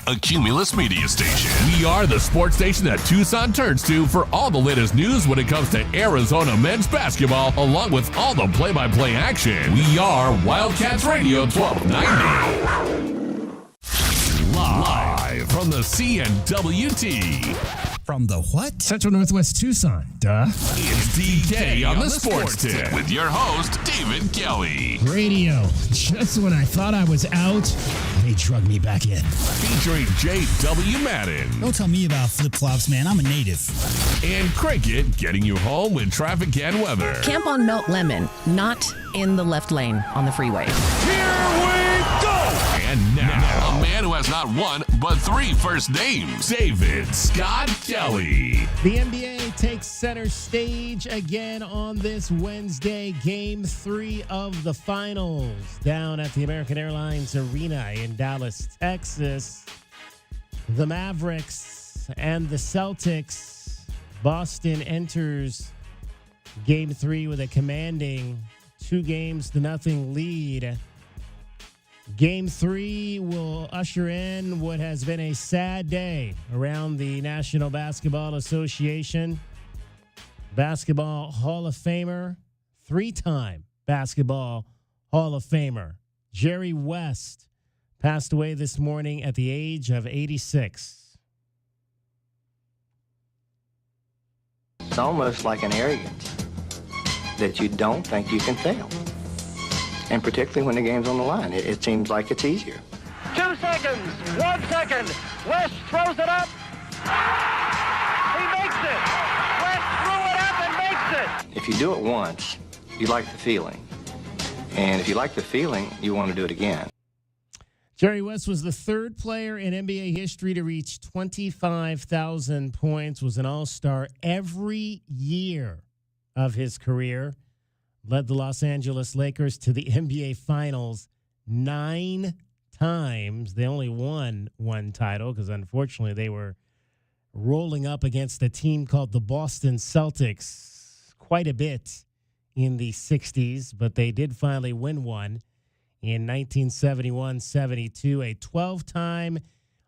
a Cumulus media station. We are the sports station that Tucson turns to for all the latest news when it comes to Arizona men's basketball, along with all the play-by-play action. We are Wildcats Radio 1290. Live from the CNWT. From the what? Central Northwest Tucson. Duh. It's DK on the Sports Tip With your host, David Kelly. Radio. Just when I thought I was out, they drug me back in. Featuring J.W. Madden. Don't tell me about flip-flops, man. I'm a native. And Cricket getting you home with traffic and weather. Camp on Melt Lemon, not in the left lane on the freeway. Here we go! And now, A man who has not one, but three first names. David Scott Kelly. The NBA takes center stage again on this Wednesday. Game 3 of the finals down at the American Airlines Arena in Dallas, Texas. The Mavericks and the Celtics. Boston enters Game 3 with a commanding 2-0 lead. Game 3 will usher in what has been a sad day around the National Basketball Association. Basketball Hall of Famer, 3-time Basketball Hall of Famer, Jerry West, passed away this morning at the age of 86. It's almost like an arrogance that you don't think you can fail. And particularly when the game's on the line, it seems like it's easier. 2 seconds, 1 second. West throws it up. He makes it. West threw it up and makes it. If you do it once, you like the feeling. And if you like the feeling, you want to do it again. Jerry West was the third player in NBA history to reach 25,000 points, was an all-star every year of his career. Led the Los Angeles Lakers to the NBA Finals 9 times. They only won one title because, unfortunately, they were rolling up against a team called the Boston Celtics quite a bit in the 60s, but they did finally win one in 1971-72. A 12-time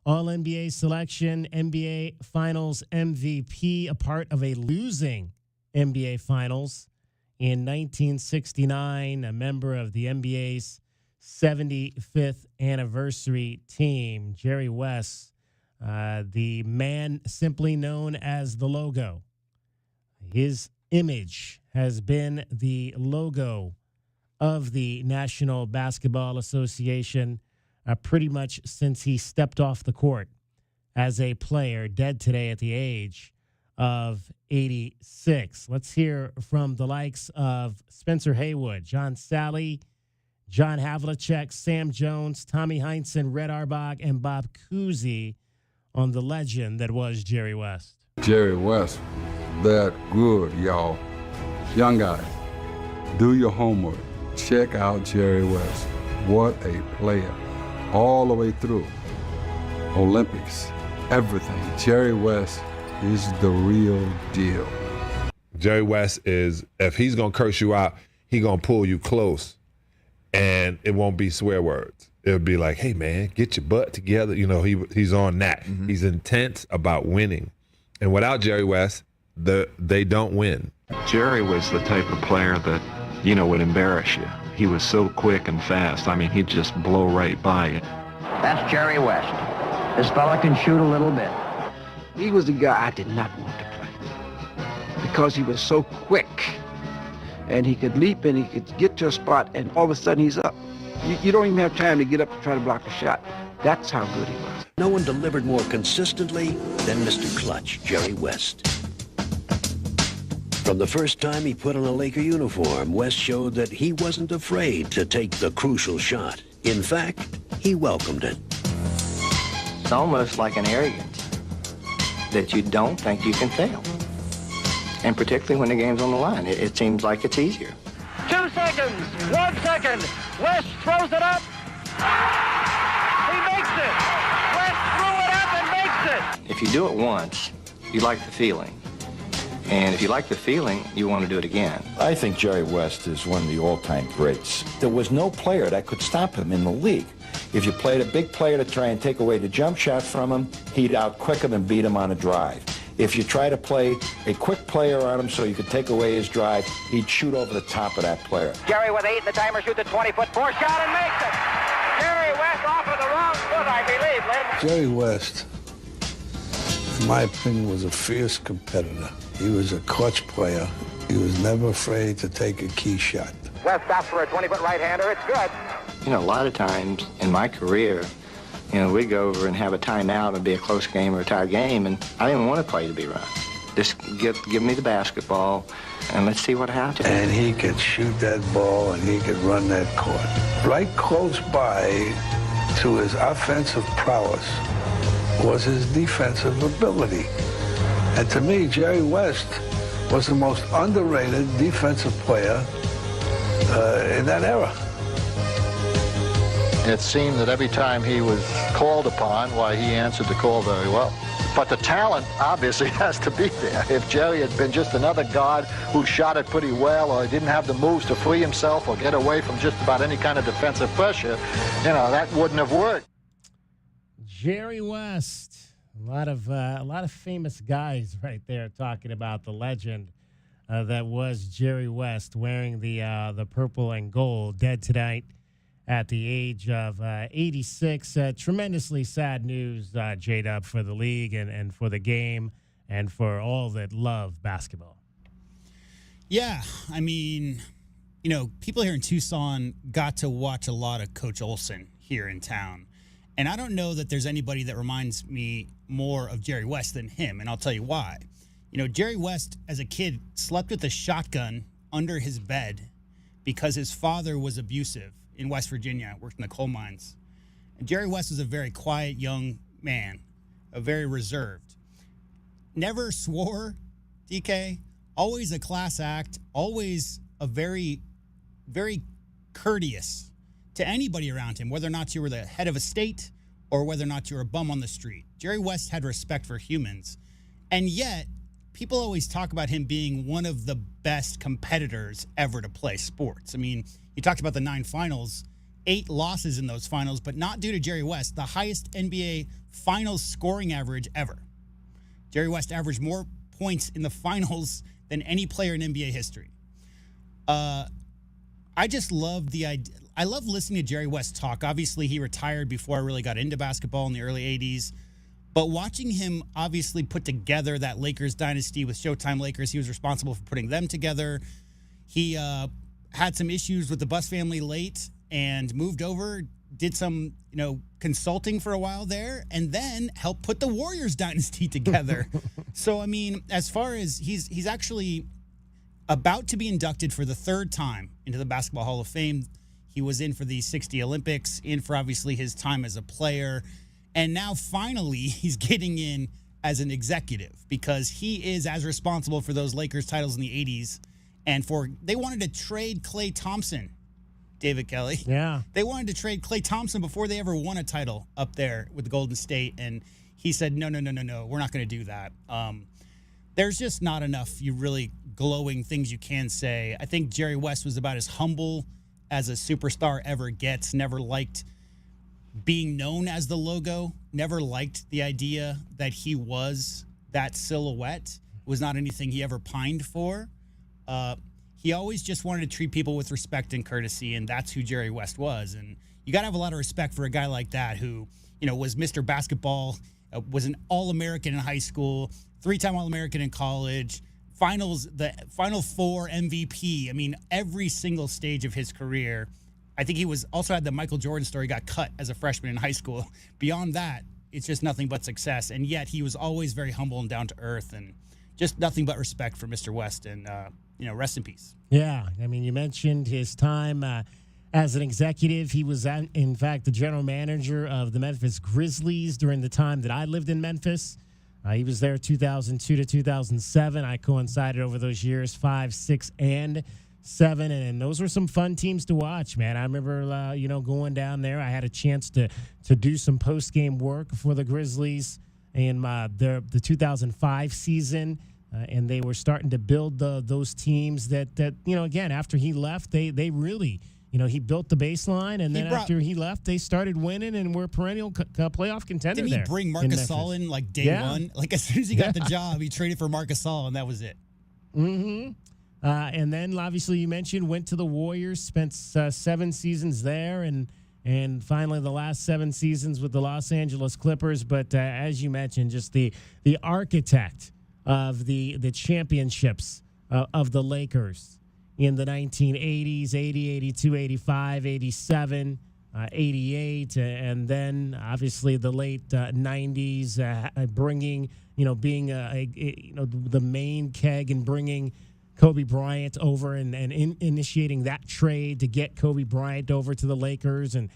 All-NBA selection, NBA Finals MVP, a part of a losing NBA Finals. In 1969, a member of the NBA's 75th anniversary team, Jerry West, the man simply known as the logo. His image has been the logo of the National Basketball Association pretty much since he stepped off the court as a player, dead today at the age of 86. Let's hear from the likes of Spencer Haywood, John Sally, John Havlicek, Sam Jones, Tommy Heinsohn, Red Auerbach, and Bob Cousy on the legend that was Jerry West. Jerry West, that good, y'all. Young guys, do your homework. Check out Jerry West. What a player. All the way through. Olympics, everything. Jerry West is the real deal. Jerry West is, if he's going to curse you out, he going to pull you close, and it won't be swear words. It'll be like, hey, man, get your butt together. You know, he's on that. Mm-hmm. He's intense about winning. And without Jerry West, they don't win. Jerry was the type of player that, would embarrass you. He was so quick and fast. I mean, he'd just blow right by you. That's Jerry West. This fella can shoot a little bit. He was the guy I did not want to play because he was so quick, and he could leap and he could get to a spot, and all of a sudden he's up. You don't even have time to get up to try to block a shot. That's how good he was. No one delivered more consistently than Mr. Clutch, Jerry West. From the first time he put on a Laker uniform, West showed that he wasn't afraid to take the crucial shot. In fact, he welcomed it. It's almost like an arrogance that you don't think you can fail. And particularly when the game's on the line, it seems like it's easier. 2 seconds, 1 second. West throws it up. He makes it. West threw it up and makes it. If you do it once, you like the feeling. And if you like the feeling, you want to do it again. I think Jerry West is one of the all-time greats. There was no player that could stop him in the league. If you played a big player to try and take away the jump shot from him, he'd out-quick him and beat him on a drive. If you try to play a quick player on him so you could take away his drive, he'd shoot over the top of that player. Jerry with 8 in the timer shoots a 20-foot four shot and makes it. Jerry West off of the wrong foot, I believe, Lynn. Jerry West, in my opinion, was a fierce competitor. He was a clutch player. He was never afraid to take a key shot. West stops for a 20-foot right-hander. It's good. You know, a lot of times in my career, you know, we'd go over and have a timeout and be a close game or a tie game, and I didn't want to play to be run. Just give me the basketball, and let's see what happens. And he could shoot that ball, and he could run that court. Right close by to his offensive prowess was his defensive ability. And to me, Jerry West was the most underrated defensive player in that era. It seemed that every time he was called upon, why, he answered the call very well. But the talent obviously has to be there. If Jerry had been just another guard who shot it pretty well, or didn't have the moves to free himself or get away from just about any kind of defensive pressure, you know, that wouldn't have worked. Jerry West. A lot of famous guys right there talking about the legend that was Jerry West, wearing the purple and gold, dead tonight at the age of 86. Tremendously sad news, J-Dub, for the league and for the game and for all that love basketball. Yeah, I mean, you know, people here in Tucson got to watch a lot of Coach Olson here in town. And I don't know that there's anybody that reminds me more of Jerry West than him, and I'll tell you why. You know, Jerry West, as a kid, slept with a shotgun under his bed because his father was abusive in West Virginia, worked in the coal mines. And Jerry West was a very quiet young man, a very reserved. Never swore, DK, always a class act, always a very, very courteous to anybody around him, whether or not you were the head of a state or whether or not you were a bum on the street. Jerry West had respect for humans. And yet, people always talk about him being one of the best competitors ever to play sports. I mean, you talked about the 9 finals, 8 losses in those finals, but not due to Jerry West, the highest NBA finals scoring average ever. Jerry West averaged more points in the finals than any player in NBA history. I just love the idea. I love listening to Jerry West talk. Obviously, he retired before I really got into basketball in the early 80s. But watching him obviously put together that Lakers dynasty with Showtime Lakers, he was responsible for putting them together. He had some issues with the Buss family late and moved over, did some, you know, consulting for a while there, and then helped put the Warriors dynasty together. So, I mean, as far as he's actually about to be inducted for the 3rd time into the Basketball Hall of Fame. He was in for the 60 Olympics, in for obviously his time as a player. And now finally he's getting in as an executive because he is as responsible for those Lakers titles in the 80s. And they wanted to trade Klay Thompson, David Kelly. Yeah. They wanted to trade Klay Thompson before they ever won a title up there with the Golden State. And he said, no, we're not going to do that. There's just not enough really glowing things you can say. I think Jerry West was about as humble as a superstar ever gets, never liked being known as the logo, never liked the idea that he was that silhouette. It was not anything he ever pined for. He always just wanted to treat people with respect and courtesy, and that's who Jerry West was. And you got to have a lot of respect for a guy like that who, you know, was Mr. Basketball, was an All-American in high school, 3-time All-American in college, the Final Four MVP. I mean, every single stage of his career. I think he also had the Michael Jordan story, got cut as a freshman in high school. Beyond that, it's just nothing but success. And yet he was always very humble and down to earth, and just nothing but respect for Mr. West. And, rest in peace. Yeah. I mean, you mentioned his time as an executive. He was, in fact, the general manager of the Memphis Grizzlies during the time that I lived in Memphis. He was there 2002 to 2007. I coincided over those years, 5, 6, and 7, and those were some fun teams to watch, man. I remember, going down there. I had a chance to do some post-game work for the Grizzlies in the 2005 season. and they were starting to build those teams that again, after he left, they really, he built the baseline, and then after he left, they started winning and were perennial playoff contender. Didn't he bring Marc Gasol in like day one? Like as soon as he got the job, he traded for Marc Gasol, and that was it. Mm-hmm. And then, obviously, you mentioned went to the Warriors, spent 7 seasons there, and finally the last 7 seasons with the Los Angeles Clippers. But as you mentioned, just the architect of the championships of the Lakers in the 1980s, 80, 82, 85, 87, 88, and then obviously the late 90s, bringing, being the main keg and bringing Kobe Bryant over and initiating that trade to get Kobe Bryant over to the Lakers and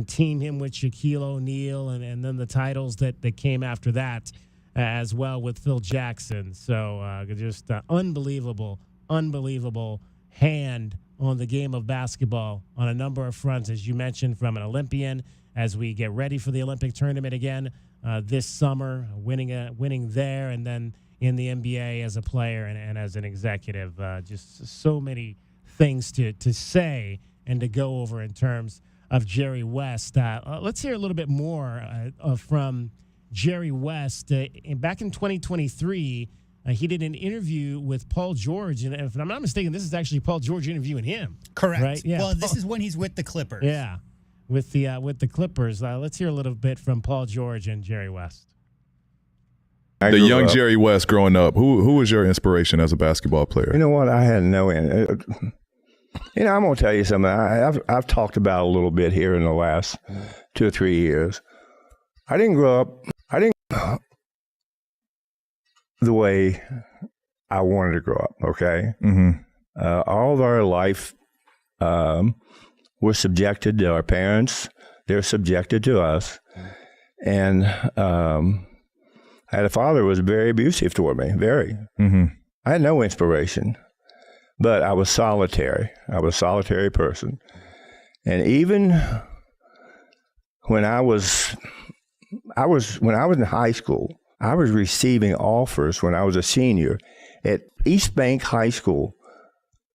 team him with Shaquille O'Neal and then the titles that came after that as well with Phil Jackson. So just unbelievable hand on the game of basketball on a number of fronts, as you mentioned, from an Olympian as we get ready for the Olympic tournament again this summer, winning there, and then in the NBA as a player and as an executive. Just so many things to say and to go over in terms of Jerry West. Let's hear a little bit more from Jerry West. Back in 2023, he did an interview with Paul George, and if I'm not mistaken, this is actually Paul George interviewing him. Correct. Right? Yeah. Well, this is when he's with the Clippers. Yeah, with the Clippers. Let's hear a little bit from Paul George and Jerry West. The young Jerry West growing up, who was your inspiration as a basketball player? You know what? I had no end. I'm going to tell you something. I've talked about a little bit here in the last 2 or 3 years. I didn't grow up the way I wanted to grow up, okay? Mm-hmm. All of our life, we're subjected to our parents. They're subjected to us. And I had a father who was very abusive toward me, very. Mm-hmm. I had no inspiration, but I was solitary. I was a solitary person. And even when I was in high school, I was receiving offers when I was a senior at East Bank High School,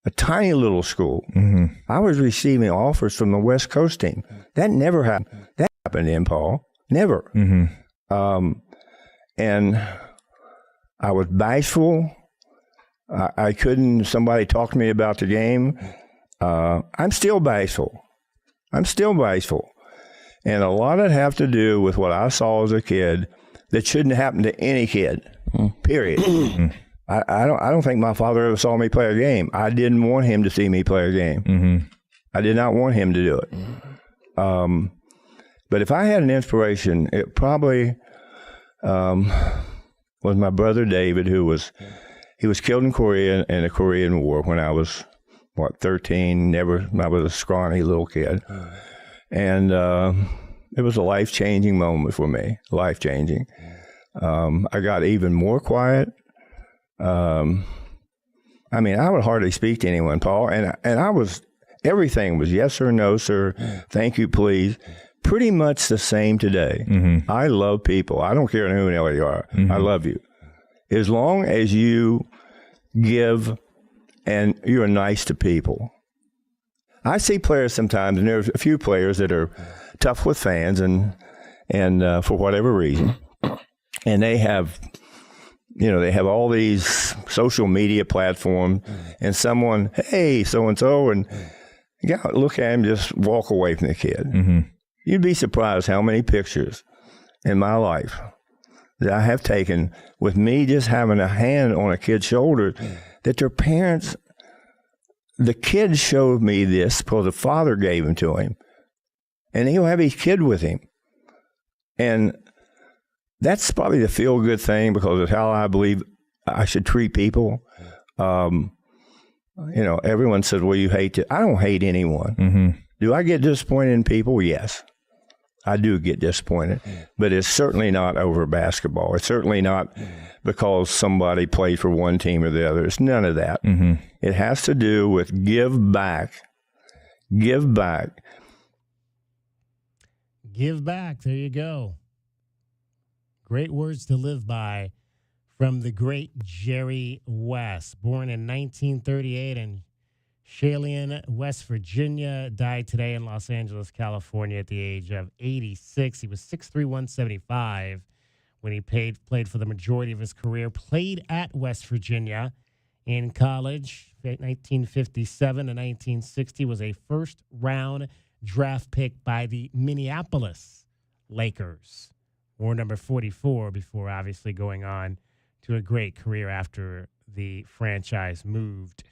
a tiny little school. Mm-hmm. I was receiving offers from the West Coast team. That never happened. That happened in Paul. Never. Mm-hmm. And I was bashful. I couldn't, somebody talk to me about the game. I'm still bashful. And a lot of it have to do with what I saw as a kid that shouldn't happen to any kid, period. I don't think my father ever saw me play a game. I didn't want him to see me play a game. Mm-hmm. I did not want him to do it. But if I had an inspiration, it probably was my brother David, he was killed in Korea in the Korean War when I was 13. I was a scrawny little kid, and it was a life-changing moment for me. Life-changing. I got even more quiet. I would hardly speak to anyone, Paul, and everything was yes sir, no sir, thank you, please. Pretty much the same today. Mm-hmm. I love people. I don't care who you are. Mm-hmm. I love you. As long as you give and you're nice to people. I see players sometimes, and there's a few players that are tough with fans and for whatever reason. And they have all these social media platforms, and someone, hey, so-and-so, and you got to look at him, just walk away from the kid. Mm-hmm. You'd be surprised how many pictures in my life that I have taken with me just having a hand on a kid's shoulder that their parents, the kid showed me this because the father gave him to him. And he'll have his kid with him. And that's probably the feel-good thing because of how I believe I should treat people. Everyone says, well, you hate it. I don't hate anyone. Mm-hmm. Do I get disappointed in people? Yes. I do get disappointed, but it's certainly not over basketball. It's certainly not because somebody played for one team or the other. It's none of that. Mm-hmm. It has to do with give back. Give back. Give back. There you go. Great words to live by from the great Jerry West, born in 1938 in Chelan, West Virginia, died today in Los Angeles, California at the age of 86. He was 6'3", 175 when he played for the majority of his career, played at West Virginia in college, 1957 to 1960, was a first-round draft pick by the Minneapolis Lakers, wore number 44 before obviously going on to a great career after the franchise moved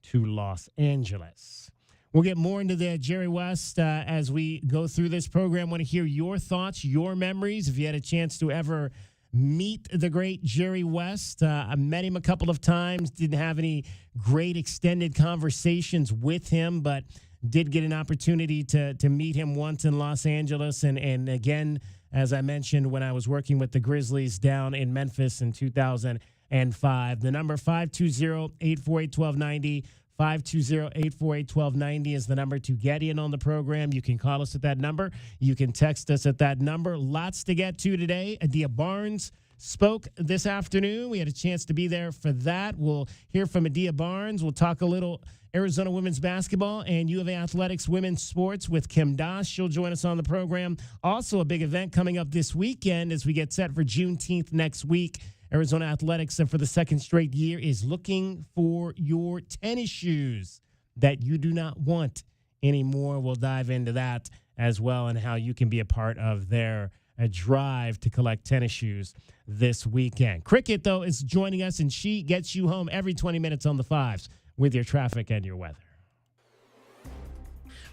to Los Angeles. We'll get more into the Jerry West as we go through this program. I want to hear your thoughts, your memories. If you had a chance to ever meet the great Jerry West, I met him a couple of times, didn't have any great extended conversations with him, but did get an opportunity to meet him once in Los Angeles. And again, as I mentioned, when I was working with the Grizzlies down in Memphis in 2005. The number 520-848-1290. 520-848-1290 is the number to get in on the program. You can call us at that number. You can text us at that number. Lots to get to today. Adia Barnes spoke this afternoon. We had a chance to be there for that. We'll hear from Adia Barnes. We'll talk a little Arizona women's basketball and U of A athletics women's sports with Kim Doss. She'll join us on the program. Also a big event coming up this weekend as we get set for Juneteenth next week. Arizona Athletics, for the second straight year, is looking for your tennis shoes that you do not want anymore. We'll dive into that as well and how you can be a part of their drive to collect tennis shoes this weekend. Cricket, though, is joining us, and she gets you home every 20 minutes on the fives with your traffic and your weather.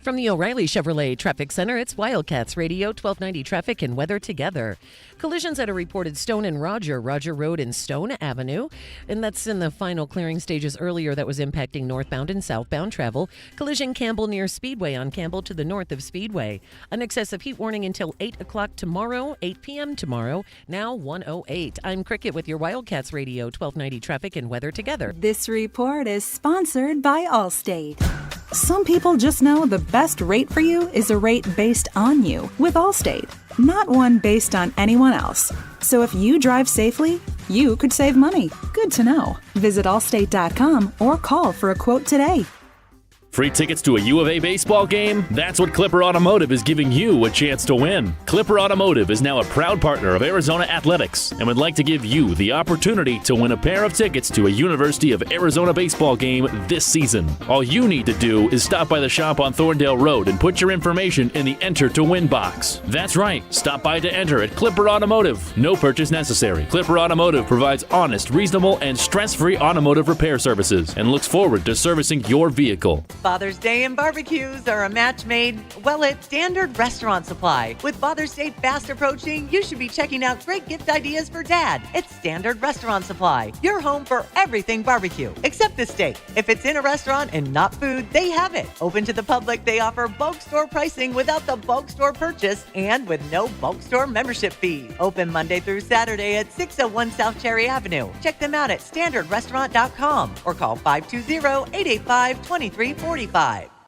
From the O'Reilly Chevrolet Traffic Center, it's Wildcats Radio 1290 traffic and weather together. Collisions at a reported Stone and Roger Road and Stone Avenue. And that's in the final clearing stages earlier that was impacting northbound and southbound travel. Collision Campbell near Speedway on Campbell to the north of Speedway. An excessive heat warning until 8 o'clock tomorrow, 8 p.m. tomorrow, now 1:08. I'm Cricket with your Wildcats Radio 1290 traffic and weather together. This report is sponsored by Allstate. Some people just know the best rate for you is a rate based on you with Allstate, not one based on anyone else. So if you drive safely, you could save money. Good to know. Visit allstate.com or call for a quote today. Free tickets to a U of A baseball game? That's what Clipper Automotive is giving you a chance to win. Clipper Automotive is now a proud partner of Arizona Athletics and would like to give you the opportunity to win a pair of tickets to a University of Arizona baseball game this season. All you need to do is stop by the shop on Thorndale Road and put your information in the Enter to Win box. That's right. Stop by to enter at Clipper Automotive. No purchase necessary. Clipper Automotive provides honest, reasonable, and stress-free automotive repair services and looks forward to servicing your vehicle. Father's Day and barbecues are a match made, well, at Standard Restaurant Supply. With Father's Day fast approaching, you should be checking out great gift ideas for Dad. It's Standard Restaurant Supply, your home for everything barbecue, except the steak. If it's in a restaurant and not food, they have it. Open to the public, they offer bulk store pricing without the bulk store purchase and with no bulk store membership fees. Open Monday through Saturday at 601 South Cherry Avenue. Check them out at standardrestaurant.com or call 520-885-2340.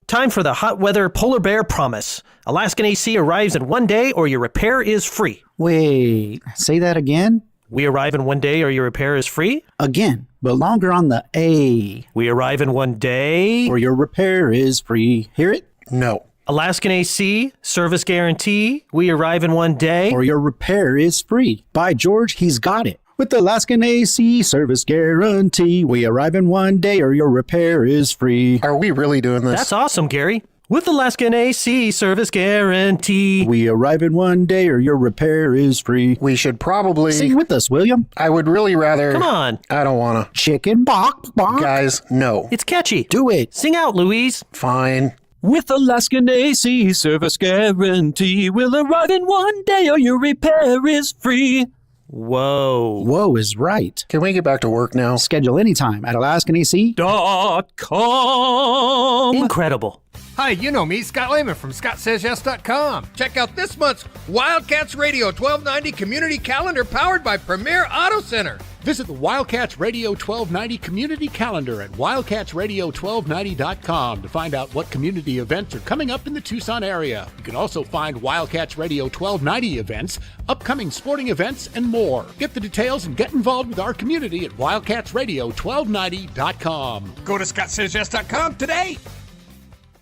Time for the hot weather polar bear promise. Alaskan AC arrives in 1 day or your repair is free. Wait, say that again? We arrive in 1 day or your repair is free? Again, but longer on the A. We arrive in 1 day or your repair is free. Hear it? No. Alaskan AC, service guarantee. We arrive in 1 day or your repair is free. By George, he's got it. With the Alaskan AC service guarantee, we arrive in 1 day or your repair is free. Are we really doing this? That's awesome, Gary. With the Alaskan AC service guarantee, we arrive in 1 day or your repair is free. We should probably sing with us, William. I would really rather. Come on. I don't want to. Chicken bok bok. Guys, no. It's catchy. Do it. Sing out, Louise. Fine. With Alaskan AC service guarantee, we'll arrive in 1 day or your repair is free. Whoa. Whoa is right. Can we get back to work now? Schedule anytime at AlaskanAC.com. Incredible. Hi, you know me, Scott Lehman from ScottSaysYes.com. Check out this month's Wildcats Radio 1290 Community Calendar powered by Premier Auto Center. Visit the Wildcats Radio 1290 Community Calendar at wildcatsradio1290.com to find out what community events are coming up in the Tucson area. You can also find Wildcats Radio 1290 events, upcoming sporting events, and more. Get the details and get involved with our community at wildcatsradio1290.com. Go to ScottSaysYes.com today.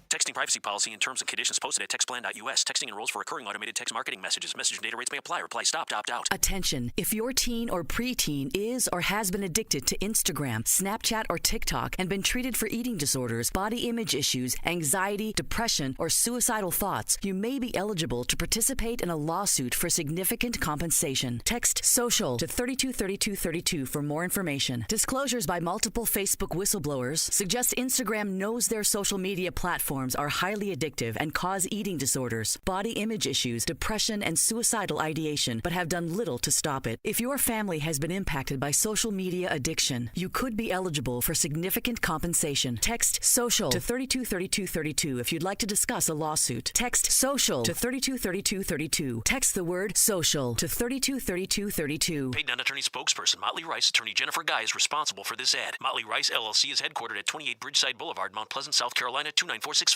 Texting privacy policy and terms and conditions posted at textplan.us. Texting enrolls for recurring automated text marketing messages. Message and data rates may apply. Reply stop, opt out. Attention. If your teen or preteen is or has been addicted to Instagram, Snapchat, or TikTok and been treated for eating disorders, body image issues, anxiety, depression, or suicidal thoughts, you may be eligible to participate in a lawsuit for significant compensation. Text SOCIAL to 323232 for more information. Disclosures by multiple Facebook whistleblowers suggest Instagram knows their social media platforms are highly addictive and cause eating disorders, body image issues, depression, and suicidal ideation, but have done little to stop it. If your family has been impacted by social media addiction, you could be eligible for significant compensation. Text SOCIAL to 323232 if you'd like to discuss a lawsuit. Text SOCIAL to 323232. Text the word SOCIAL to 323232. Paid non-attorney spokesperson Motley Rice, attorney Jennifer Guy is responsible for this ad. Motley Rice, LLC is headquartered at 28 Bridgeside Boulevard, Mount Pleasant, South Carolina, 29464.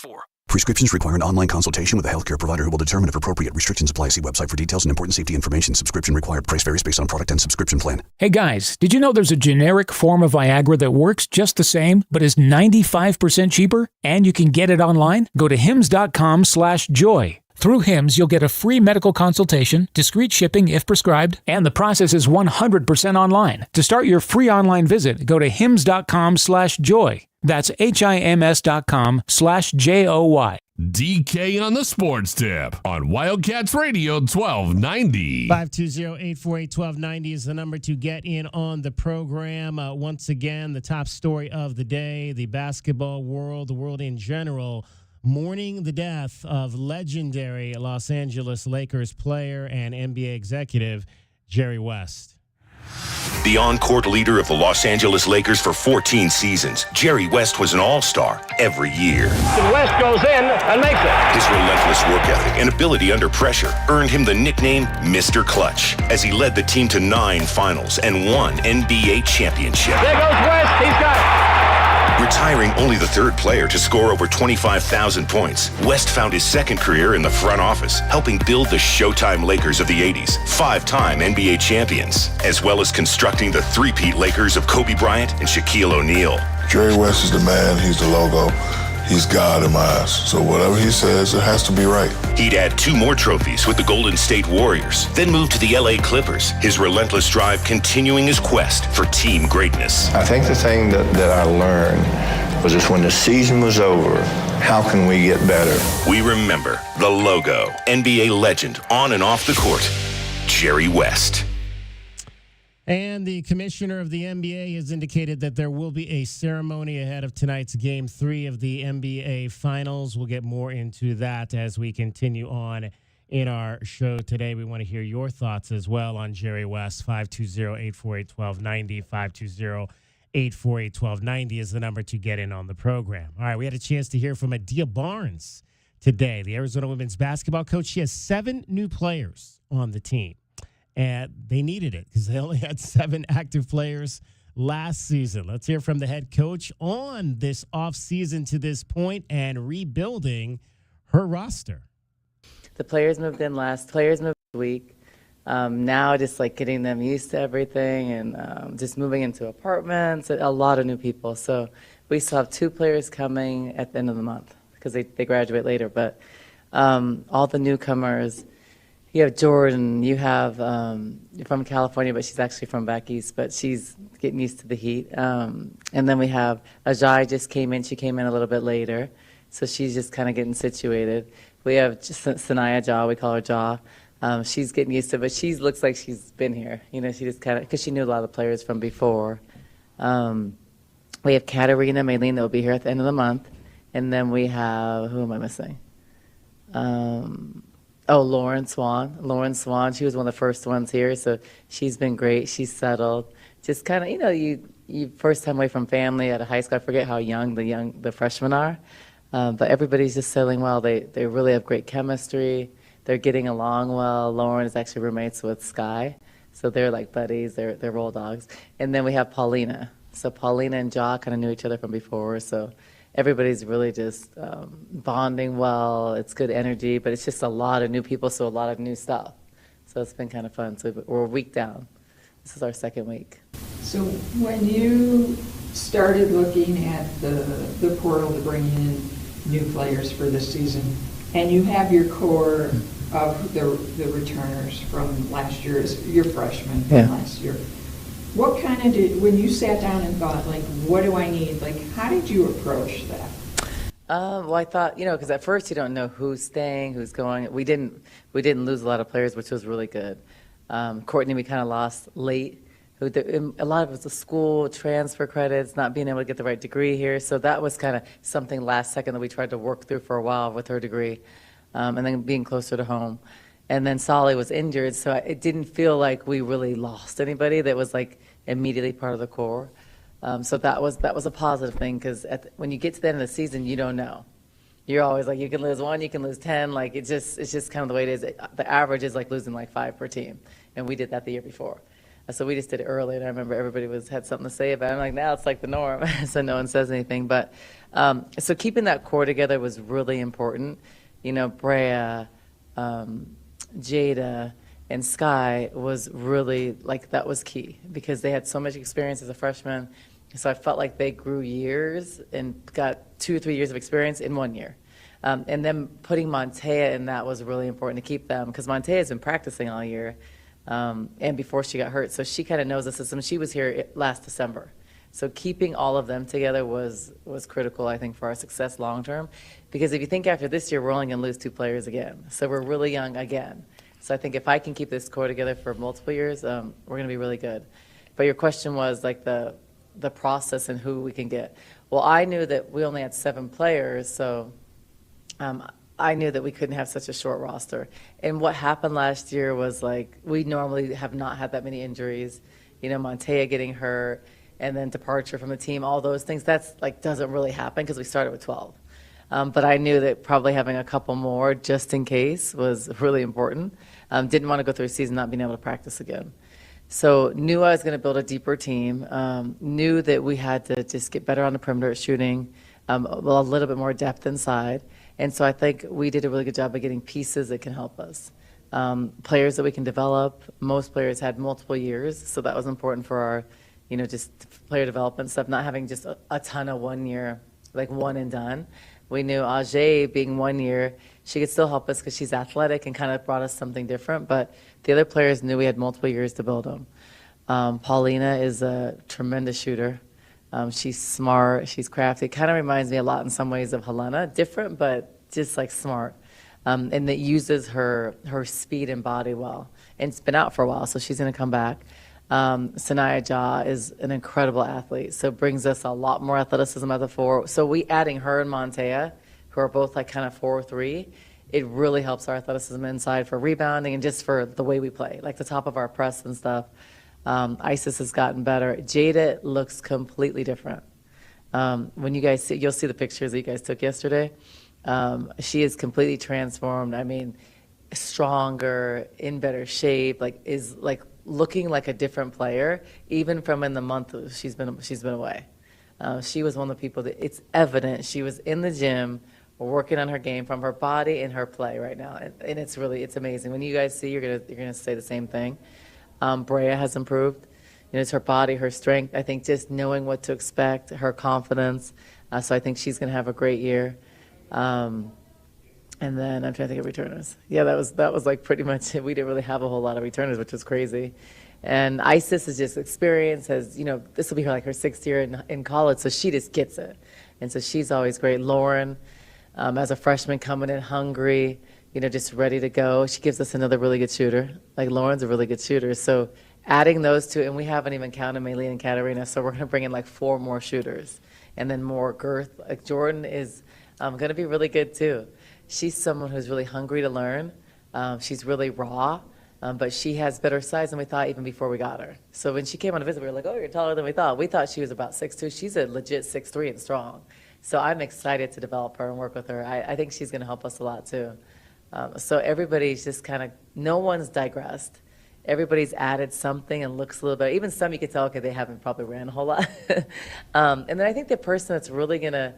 Prescriptions require an online consultation with a healthcare provider who will determine if appropriate. Restrictions apply. See website for details and important safety information. Subscription required. Price varies based on product and subscription plan. Hey guys, did you know there's a generic form of Viagra that works just the same, but is 95% cheaper? And you can get it online? Go to hims.com/joy. Through Hims, you'll get a free medical consultation, discreet shipping if prescribed, and the process is 100% online. To start your free online visit, go to hims.com/joy. That's HIMS.com/JOY. DK on the Sports Tip on Wildcats Radio 1290. 520-848-1290 is the number to get in on the program. Once again, the top story of the day, the basketball world, the world in general, mourning the death of legendary Los Angeles Lakers player and NBA executive Jerry West. The on-court leader of the Los Angeles Lakers for 14 seasons, Jerry West was an all-star every year. West goes in and makes it. His relentless work ethic and ability under pressure earned him the nickname Mr. Clutch as he led the team to 9 finals and 1 NBA championship. There goes West. He's got it. Retiring only the 3rd player to score over 25,000 points, West found his second career in the front office, helping build the Showtime Lakers of the 80s, 5-time NBA champions, as well as constructing the three-peat Lakers of Kobe Bryant and Shaquille O'Neal. Jerry West is the man. He's the logo. He's God in my eyes. So whatever he says, it has to be right. He'd add 2 more trophies with the Golden State Warriors, then moved to the LA Clippers, his relentless drive continuing his quest for team greatness. I think the thing that I learned was just when the season was over, how can we get better? We remember the logo, NBA legend on and off the court, Jerry West. And the commissioner of the NBA has indicated that there will be a ceremony ahead of tonight's Game 3 of the NBA Finals. We'll get more into that as we continue on in our show today. We want to hear your thoughts as well on Jerry West. 520-848-1290, 520-848-1290 is the number to get in on the program. All right, we had a chance to hear from Adia Barnes today, the Arizona women's basketball coach. She has 7 new players on the team. And they needed it because they only had 7 active players last season. Let's hear from the head coach on this offseason to this point and rebuilding her roster. The players moved in last week. Now just like getting them used to everything and just moving into apartments, a lot of new people. So we still have 2 players coming at the end of the month because they graduate later. But all the newcomers, you have Jordan, you have from California, but she's actually from back east, but she's getting used to the heat. And then we have Ajay just came in. She came in a little bit later, so she's just kind of getting situated. We have Sanaya Jaw, we call her Jaw. She's getting used to it, but she looks like she's been here. You know, she just kind of, because she knew a lot of the players from before. We have Katarina Maylene that will be here at the end of the month. And then we have, who am I missing? Lauren Swan. Lauren Swan, she was one of the first ones here, so she's been great. She's settled. Just kind of, you first time away from family at a high school. I forget how young the freshmen are. But everybody's just settling well. They really have great chemistry. They're getting along well. Lauren is actually roommates with Sky, so they're like buddies. They're roll dogs. And then we have Paulina. So Paulina and Ja kind of knew each other from before. So everybody's really just bonding well. It's good energy, but it's just a lot of new people, so a lot of new stuff. So it's been kind of fun. So we're a week down. This is our second week. So when you started looking at the portal to bring in new players for this season, and you have your core of the returners from last year, your freshmen from last year, what kind of when you sat down and thought, like, what do I need? Like, how did you approach that? Well, I thought, because at first you don't know who's staying, who's going. We didn't lose a lot of players, which was really good. Courtney, we kind of lost late. A lot of it was the school, transfer credits, not being able to get the right degree here. So that was kind of something last second that we tried to work through for a while with her degree, and then being closer to home. And then Solly was injured, so it didn't feel like we really lost anybody that was like immediately part of the core. So that was a positive thing, because when you get to the end of the season, you don't know. You're always like, you can lose 1, you can lose 10. Like it's just kind of the way it is. The average is like losing like 5 per team, and we did that the year before. So we just did it early, and I remember everybody had something to say about it. I'm like, now it's like the norm, so no one says anything. But so keeping that core together was really important. Brea, Jada, and Sky was really, like, that was key, because they had so much experience as a freshman. So I felt like they grew years and got 2 or 3 years of experience in 1 year. And then putting Montea in that was really important to keep them, because Montea has been practicing all year. And before she got hurt, so she kind of knows the system. She was here last December, so keeping all of them together was critical, I think, for our success long term. Because if you think after this year, we're only going to lose 2 players again, so we're really young again. So I think if I can keep this core together for multiple years, we're going to be really good. But your question was like the process and who we can get. Well, I knew that we only had 7 players, so I knew that we couldn't have such a short roster. And what happened last year was, like, we normally have not had that many injuries. Montea getting hurt and then departure from the team, all those things, that's like doesn't really happen because we started with 12. But I knew that probably having a couple more just in case was really important. Didn't want to go through a season not being able to practice again. So knew I was going to build a deeper team. Knew that we had to just get better on the perimeter at shooting, a little bit more depth inside. And so I think we did a really good job of getting pieces that can help us. Players that we can develop. Most players had multiple years, so that was important for our, just player development stuff, not having just a ton of 1 year, like one and done. We knew Adia being 1 year, she could still help us because she's athletic and kind of brought us something different, but the other players knew we had multiple years to build them. Paulina is a tremendous shooter. She's smart, she's crafty. Kind of reminds me a lot in some ways of Helena, different, but just like smart. And that uses her speed and body well. And it's been out for a while, so she's going to come back. Sanaya Ja is an incredible athlete, so brings us a lot more athleticism at the 4. So we adding her and Montea, who are both like kind of 4-3, it really helps our athleticism inside for rebounding and just for the way we play, like the top of our press and stuff. Isis has gotten better. Jada looks completely different. When you guys see, you'll see the pictures that you guys took yesterday. She is completely transformed. I mean, stronger, in better shape, like is like looking like a different player, even from in the month she's been away. She was one of the people that it's evident she was in the gym working on her game from her body and her play right now, and it's amazing. When you guys see, you're gonna say the same thing. Brea has improved. It's her body, her strength. I think just knowing what to expect, her confidence. So I think she's gonna have a great year. And then I'm trying to think of returners. Yeah, that was like pretty much it. We didn't really have a whole lot of returners, which was crazy. And Isis is just experience, this will be her 6th year in college, so she just gets it. And so she's always great. Lauren, as a freshman coming in hungry, just ready to go. She gives us another really good shooter. Like Lauren's a really good shooter. So adding those two, and we haven't even counted Maylene and Katarina, so we're going to bring in 4 more shooters. And then more girth. Like Jordan is going to be really good too. She's someone who's really hungry to learn. She's really raw, but she has better size than we thought even before we got her. So when she came on a visit, we were like, oh, you're taller than we thought. We thought she was about 6'2". She's a legit 6'3" and strong. So I'm excited to develop her and work with her. I think she's going to help us a lot too. So everybody's just kind of, no one's digressed. Everybody's added something and looks a little bit, even some you can tell, okay, they haven't probably ran a whole lot. And then I think the person that's really going to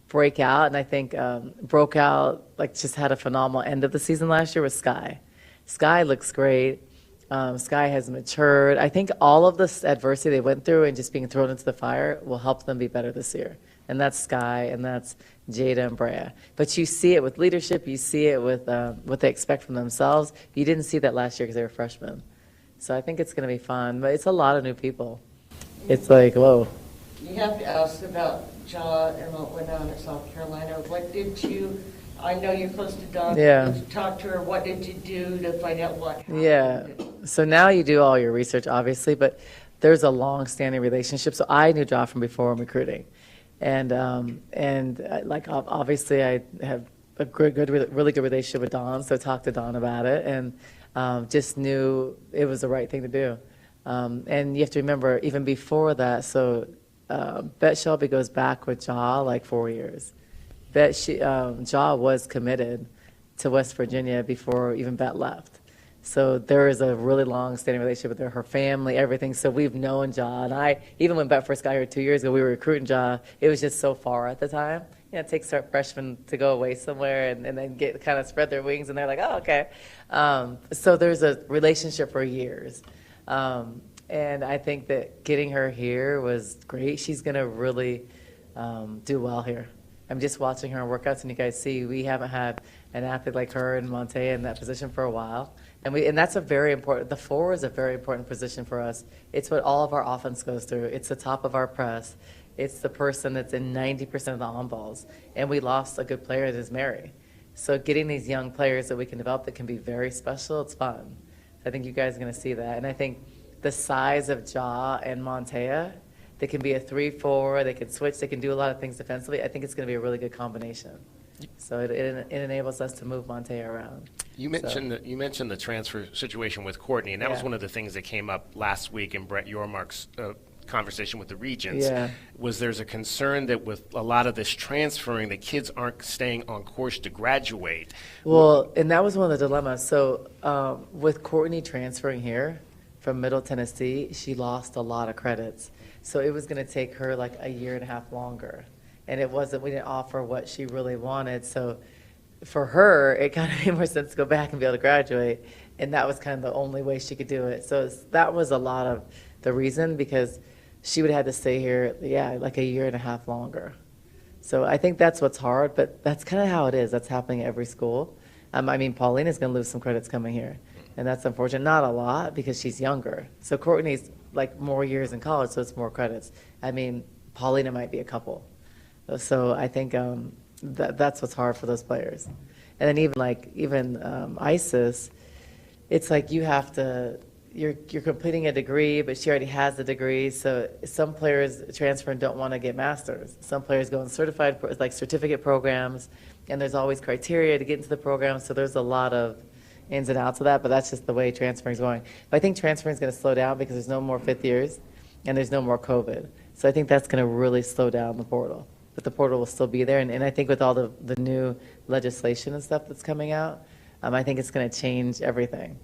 break out, and I think broke out, like just had a phenomenal end of the season last year, was Sky. Sky looks great. Sky has matured. I think all of this adversity they went through and just being thrown into the fire will help them be better this year. And that's Sky, and that's Jada and Brea. But you see it with leadership. You see it with what they expect from themselves. You didn't see that last year because they were freshmen. So I think it's going to be fun. But it's a lot of new people. It's like, whoa. You have to ask about Ja and what went on in South Carolina. What did you, I know you're close to Dawn. Yeah. Did you talk to her? What did you do to find out what happened? Yeah. So now you do all your research, obviously, but there's a long-standing relationship. So I knew Ja from before in recruiting. And like obviously I have a really good relationship with Dawn, so I talked to Dawn about it and just knew it was the right thing to do. And you have to remember, even before that, so Bet Shelby goes back with Ja like 4 years. Ja was committed to West Virginia before even Bet left. So there is a really long-standing relationship with her family, everything. So we've known Ja, and even when Bet first got here 2 years ago, we were recruiting Ja. It was just so far at the time. You know, it takes our freshmen to go away somewhere and then get kind of spread their wings, and they're like, oh, okay. So there's a relationship for years. And I think that getting her here was great. She's going to really do well here. I'm just watching her in workouts, and you guys see we haven't had an athlete like her and Montea in that position for a while. And that's a very important, the 4 is a very important position for us. It's what all of our offense goes through. It's the top of our press. It's the person that's in 90% of the on-balls. And we lost a good player that is Mary. So getting these young players that we can develop that can be very special, it's fun. I think you guys are going to see that. And I think the size of Ja and Montea, they can be a 3-4, they can switch, they can do a lot of things defensively. I think it's going to be a really good combination. So it enables us to move Montea around. You mentioned the transfer situation with Courtney, and that was one of the things that came up last week in Brett Yormark's conversation with the Regents. Yeah. There's a concern that with a lot of this transferring, the kids aren't staying on course to graduate. Well, and that was one of the dilemmas. So with Courtney transferring here from Middle Tennessee, she lost a lot of credits. So it was going to take her like a year and a half longer. And we didn't offer what she really wanted. So for her, it kind of made more sense to go back and be able to graduate. And that was kind of the only way she could do it. So that was a lot of the reason, because she would have had to stay here, like a year and a half longer. So I think that's what's hard, but that's kind of how it is. That's happening at every school. I mean, Paulina's going to lose some credits coming here. And that's unfortunate. Not a lot, because she's younger. So Courtney's like more years in college, so it's more credits. I mean, Paulina might be a couple. So I think that's what's hard for those players. And then even Isis, it's like you have to, you're completing a degree, but she already has the degree. So some players transfer and don't want to get masters. Some players go in certificate programs, and there's always criteria to get into the program. So there's a lot of ins and outs of that, but that's just the way transferring is going. But I think transferring is going to slow down because there's no more fifth years and there's no more COVID. So I think that's going to really slow down the portal. But the portal will still be there. And I think with all the new legislation and stuff that's coming out, I think it's going to change everything.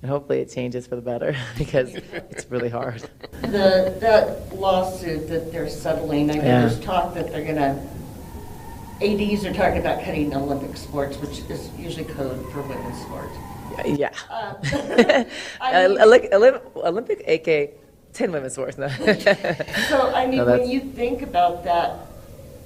And hopefully it changes for the better because it's really hard. That lawsuit that they're settling, I know there's talk that they're going to, ADs are talking about cutting Olympic sports, which is usually code for women's sports. Yeah. Olympic, aka 10 women's sports. No. So, I mean, when you think about that,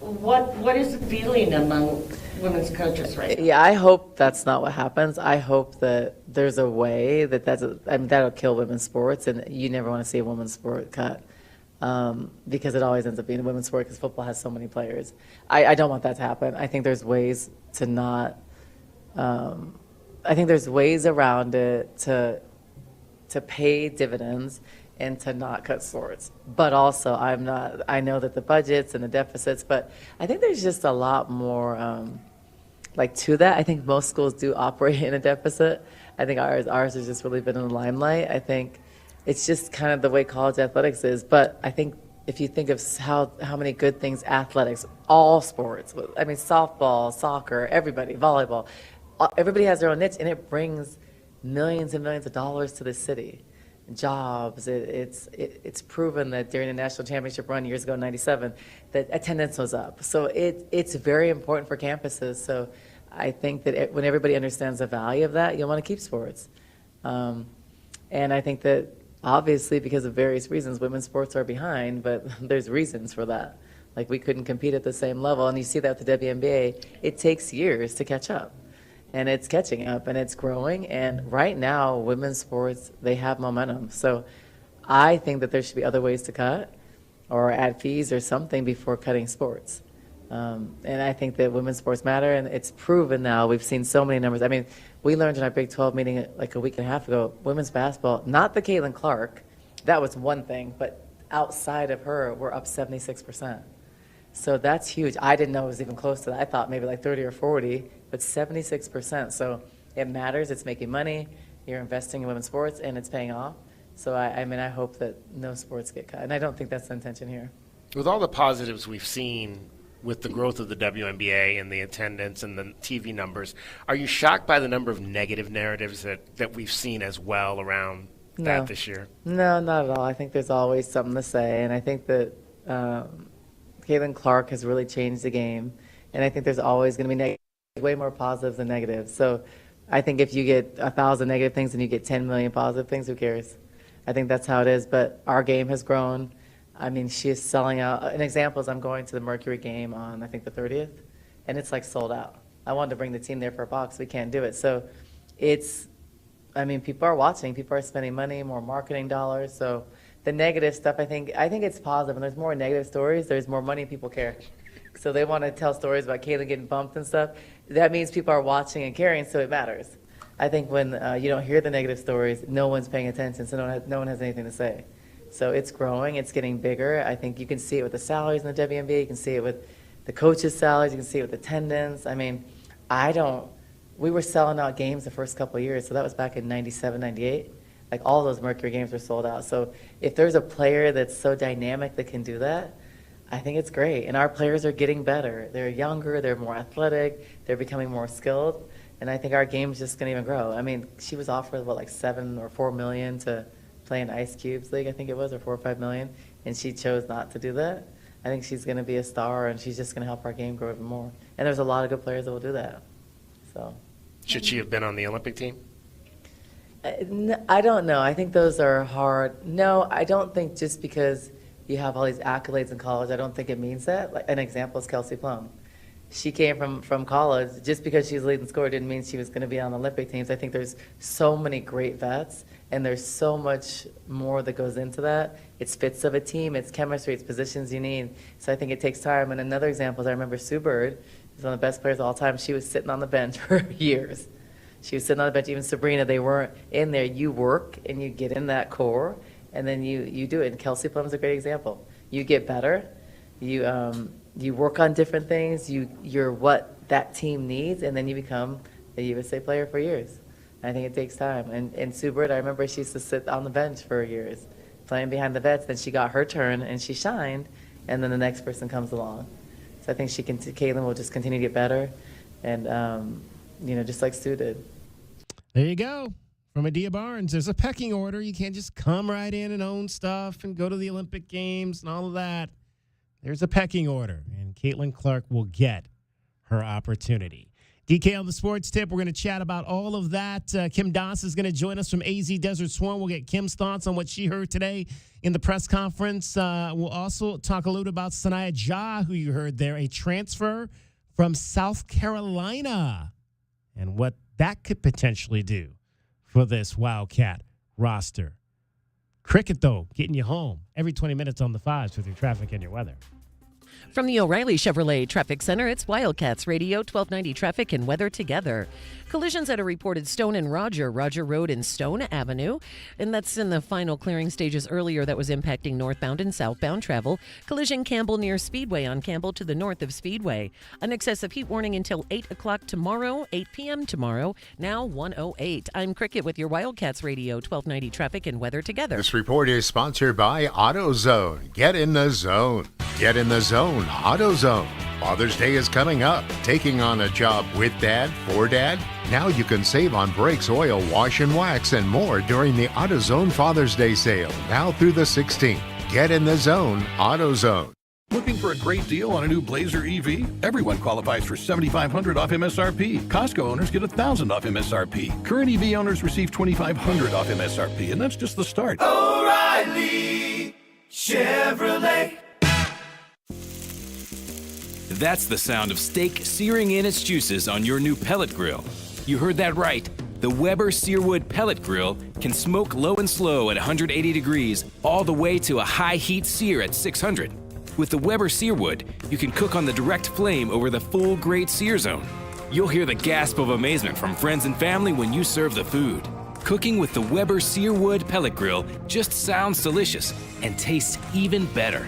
what is the feeling among women's coaches right now? Yeah, I hope that's not what happens. I hope that there's a way that'll kill women's sports, and you never want to see a women's sport cut. Because it always ends up being a women's sport because football has so many players. I don't want that to happen. I think there's ways to not, I think there's ways around it to pay dividends and to not cut sports. But also I know that the budgets and the deficits, but I think there's just a lot more to that. I think most schools do operate in a deficit. I think ours has just really been in the limelight. I think it's just kind of the way college athletics is. But I think if you think of how many good things athletics, all sports, I mean, softball, soccer, everybody, volleyball, everybody has their own niche, and it brings millions and millions of dollars to the city. Jobs. It's proven that during the national championship run years ago in '97, that attendance was up. So it's very important for campuses. So I think that when everybody understands the value of that, you'll want to keep sports. And I think that obviously because of various reasons, women's sports are behind, but there's reasons for that. Like we couldn't compete at the same level, and you see that with the WNBA. It takes years to catch up. And it's catching up, and it's growing. And right now, women's sports, they have momentum. So I think that there should be other ways to cut or add fees or something before cutting sports. And I think that women's sports matter, and it's proven now. We've seen so many numbers. I mean, we learned in our Big 12 meeting like a week and a half ago, women's basketball, not the Caitlin Clark, that was one thing, but outside of her, we're up 76%. So that's huge. I didn't know it was even close to that. I thought maybe like 30 or 40, but 76%. So it matters. It's making money. You're investing in women's sports, and it's paying off. So I mean, I hope that no sports get cut, and I don't think that's the intention here. With all the positives we've seen with the growth of the WNBA and the attendance and the TV numbers, are you shocked by the number of negative narratives that we've seen as well around that this year? No, not at all. I think there's always something to say, and I think that Caitlin Clark has really changed the game, and I think there's always going to be way more positives than negatives. So I think if you get 1,000 negative things and you get 10 million positive things, who cares? I think that's how it is, but our game has grown. I mean, she is selling out. An example is I'm going to the Mercury game on, I think, the 30th, and it's like sold out. I wanted to bring the team there for a box. We can't do it. So I mean, people are watching. People are spending money, more marketing dollars. So the negative stuff, I think it's positive. And there's more negative stories. There's more money. People care. So they want to tell stories about Caitlin getting bumped and stuff. That means people are watching and caring, so it matters. I think when you don't hear the negative stories, no one's paying attention, so no one has anything to say. So it's growing. It's getting bigger. I think you can see it with the salaries in the WNBA. You can see it with the coaches' salaries. You can see it with attendance. I mean, we were selling out games the first couple of years, so that was back in '97, '98. Like all those Mercury games were sold out. So if there's a player that's so dynamic that can do that, I think it's great. And our players are getting better. They're younger. They're more athletic. They're becoming more skilled. And I think our game's just going to even grow. I mean, she was offered, like $7 or $4 million to play in Ice Cube's league, I think it was, or $4 or $5 million, and she chose not to do that. I think she's going to be a star, and she's just going to help our game grow even more. And there's a lot of good players that will do that. So, should she have been on the Olympic team? I don't know. I think those are hard. No, I don't think just because you have all these accolades in college, I don't think it means that. Like, an example is Kelsey Plum. She came from college. Just because she was leading scorer didn't mean she was going to be on Olympic teams. I think there's so many great vets, and there's so much more that goes into that. It's fits of a team, it's chemistry, it's positions you need. So I think it takes time. And another example is I remember Sue Bird, who's one of the best players of all time. She was sitting on the bench for years. She was sitting on the bench. Even Sabrina, they weren't in there. You work, and you get in that core, and then you do it. And Kelsey Plum is a great example. You get better. You work on different things. You're what that team needs, and then you become a USA player for years. I think it takes time. And Sue Bird, I remember she used to sit on the bench for years, playing behind the vets. Then she got her turn, and she shined, and then the next person comes along. So I think Caitlin will just continue to get better, and just like Sue did. There you go. From Adia Barnes, there's a pecking order. You can't just come right in and own stuff and go to the Olympic Games and all of that. There's a pecking order, and Caitlin Clark will get her opportunity. DK on the Sports Tip. We're going to chat about all of that. Kim Doss is going to join us from AZ Desert Swarm. We'll get Kim's thoughts on what she heard today in the press conference. We'll also talk a little about Sanaya Ja, who you heard there, a transfer from South Carolina, and what that could potentially do for this Wildcat roster. Cricket, though, getting you home every 20 minutes on the fives with your traffic and your weather. From the O'Reilly Chevrolet Traffic Center, it's Wildcats Radio 1290 Traffic and Weather Together. Collisions at a reported Stone and Roger Road and Stone Avenue. And that's in the final clearing stages earlier that was impacting northbound and southbound travel. Collision Campbell near Speedway on Campbell to the north of Speedway. An excessive heat warning until 8 o'clock tomorrow, 8 p.m. tomorrow, now 1:08. I'm Cricket with your Wildcats Radio 1290 Traffic and Weather Together. This report is sponsored by AutoZone. Get in the zone. Get in the zone. AutoZone. Father's Day is coming up. Taking on a job with Dad, for Dad? Now you can save on brakes, oil, wash and wax, and more during the AutoZone Father's Day sale, now through the 16th. Get in the zone. AutoZone. Looking for a great deal on a new Blazer EV? Everyone qualifies for $7,500 off MSRP. Costco owners get $1,000 off MSRP. Current EV owners receive $2,500 off MSRP, and that's just the start. O'Reilly Chevrolet. That's the sound of steak searing in its juices on your new pellet grill. You heard that right. The Weber Searwood Pellet Grill can smoke low and slow at 180 degrees all the way to a high heat sear at 600. With the Weber Searwood, you can cook on the direct flame over the full grate sear zone. You'll hear the gasp of amazement from friends and family when you serve the food. Cooking with the Weber Searwood Pellet Grill just sounds delicious and tastes even better.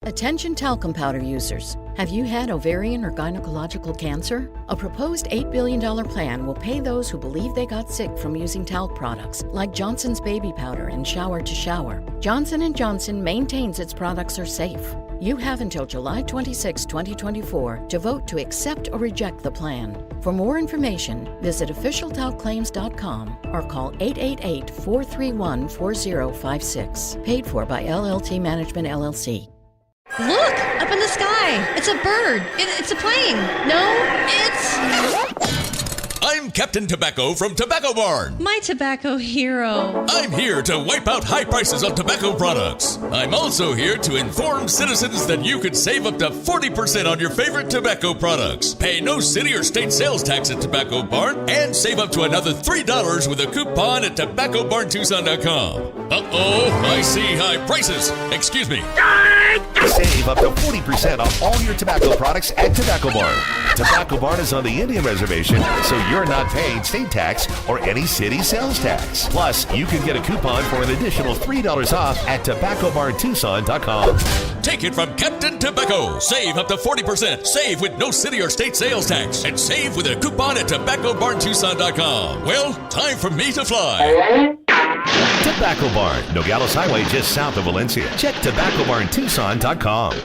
Attention talcum powder users. Have you had ovarian or gynecological cancer? A proposed $8 billion plan will pay those who believe they got sick from using talc products like Johnson's Baby Powder and Shower to Shower. Johnson & Johnson maintains its products are safe. You have until July 26, 2024 to vote to accept or reject the plan. For more information, visit officialtalclaims.com or call 888-431-4056. Paid for by LLT Management, LLC. Look! Up in the sky! It's a bird! It's a plane! No, it's... I'm Captain Tobacco from Tobacco Barn. My tobacco hero. I'm here to wipe out high prices on tobacco products. I'm also here to inform citizens that you could save up to 40% on your favorite tobacco products. Pay no city or state sales tax at Tobacco Barn and save up to another $3 with a coupon at TobaccoBarnTucson.com. Uh-oh, I see high prices. Excuse me. Save up to 40% off all your tobacco products at Tobacco Barn. Tobacco Barn is on the Indian Reservation, so you're not paying state tax or any city sales tax. Plus, you can get a coupon for an additional $3 off at TobaccoBarnTucson.com. Take it from Captain Tobacco. Save up to 40%. Save with no city or state sales tax. And save with a coupon at TobaccoBarnTucson.com. Well, time for me to fly. Tobacco Barn, Nogales Highway just south of Valencia. Check TobaccoBarnTucson.com.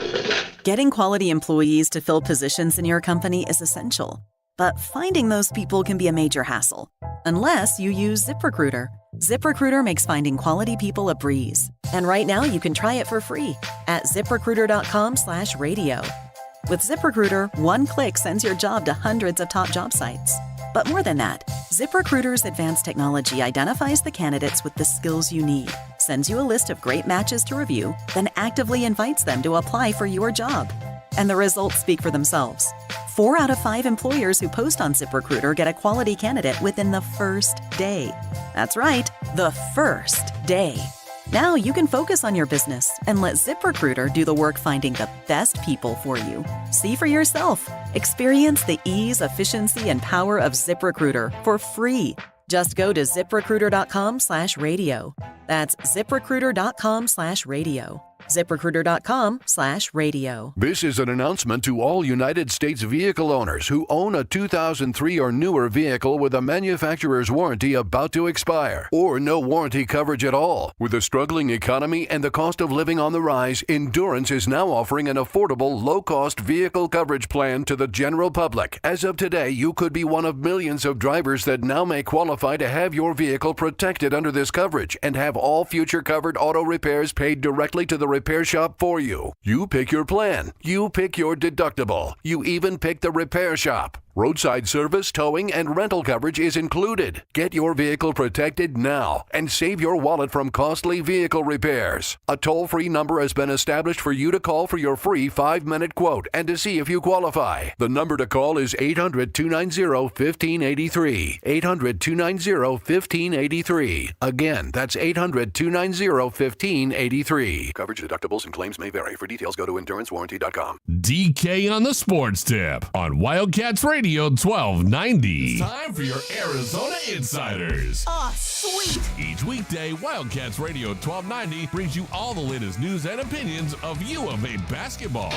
Getting quality employees to fill positions in your company is essential. But finding those people can be a major hassle, unless you use ZipRecruiter. ZipRecruiter makes finding quality people a breeze. And right now you can try it for free at ZipRecruiter.com/radio. With ZipRecruiter, one click sends your job to hundreds of top job sites. But more than that, ZipRecruiter's advanced technology identifies the candidates with the skills you need, sends you a list of great matches to review, then actively invites them to apply for your job. And the results speak for themselves. 4 out of 5 employers who post on ZipRecruiter get a quality candidate within the first day. That's right, the first day. Now you can focus on your business and let ZipRecruiter do the work finding the best people for you. See for yourself. Experience the ease, efficiency, and power of ZipRecruiter for free. Just go to ZipRecruiter.com/radio. That's ZipRecruiter.com/radio. ZipRecruiter.com/radio. This is an announcement to all United States vehicle owners who own a 2003 or newer vehicle with a manufacturer's warranty about to expire, or no warranty coverage at all. With a struggling economy and the cost of living on the rise, Endurance is now offering an affordable, low-cost vehicle coverage plan to the general public. As of today, you could be one of millions of drivers that now may qualify to have your vehicle protected under this coverage and have all future covered auto repairs paid directly to the repair shop for you. You pick your plan. You pick your deductible. You even pick the repair shop. Roadside service, towing, and rental coverage is included. Get your vehicle protected now and save your wallet from costly vehicle repairs. A toll-free number has been established for you to call for your free 5-minute quote and to see if you qualify. The number to call is 800-290-1583. 800-290-1583. Again, that's 800-290-1583. Coverage, deductibles, and claims may vary. For details, go to endurancewarranty.com. DK on the Sports Tip on Wildcats Radio 1290. It's time for your Arizona Insiders. Oh, sweet. Each weekday, Wildcats Radio 1290 brings you all the latest news and opinions of U of A basketball.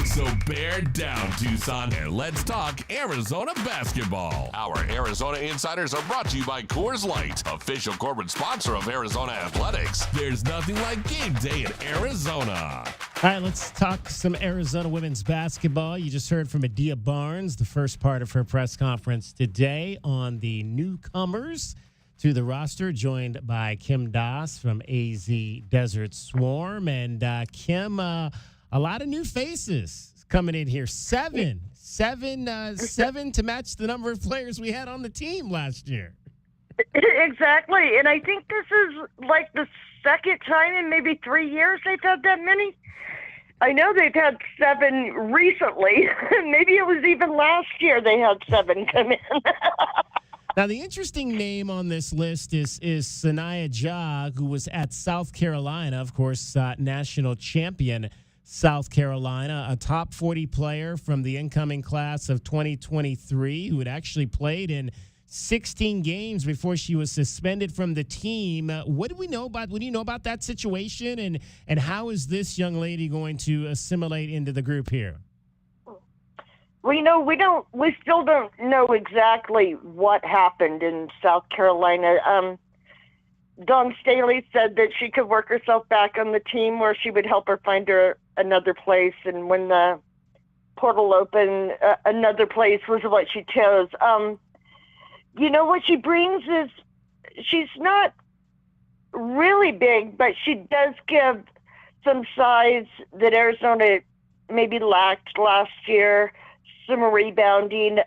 So bear down, Tucson, and let's talk Arizona basketball. Our Arizona Insiders are brought to you by Coors Light, official corporate sponsor of Arizona Athletics. There's nothing like game day in Arizona. All right, let's talk some Arizona women's basketball. You just heard from Adia Barnes, the first part of her press conference today on the newcomers to the roster, joined by Kim Das from AZ Desert Swarm. And Kim, a lot of new faces coming in here. Seven to match the number of players we had on the team last year. Exactly. And I think this is like the second time in maybe 3 years they've had that many. I know they've had 7 recently. Maybe it was even last year they had 7 come in. Now, the interesting name on this list is Sanaya Ja, who was at South Carolina, of course, national champion South Carolina, a top 40 player from the incoming class of 2023, who had actually played in 16 games before she was suspended from the team. What do you know about that situation, and how is this young lady going to assimilate into the group here? Well, we still don't know exactly what happened in South Carolina. Dawn Staley said that she could work herself back on the team, where she would help her find her another place, and when the portal opened, another place was what she chose. What she brings is she's not really big, but she does give some size that Arizona maybe lacked last year, some rebounding.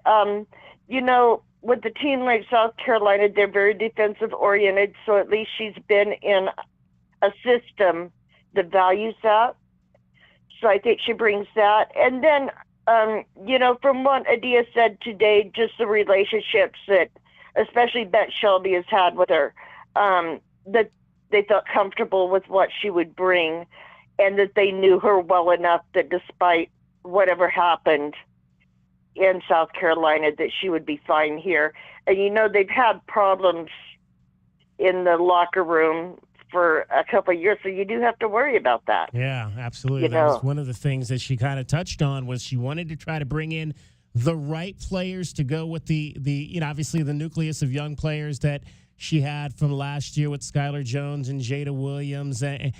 With the team like South Carolina, they're very defensive oriented, so at least she's been in a system that values that. So I think she brings that. And then, from what Adia said today, just the relationships that especially Bet Shelby has had with her, that they felt comfortable with what she would bring, and that they knew her well enough that despite whatever happened in South Carolina, that she would be fine here. And they've had problems in the locker room for a couple of years, so you do have to worry about that. Yeah, absolutely. That was one of the things that she kind of touched on, was she wanted to try to bring in the right players to go with the obviously the nucleus of young players that she had from last year with Skylar Jones and Jada Williams and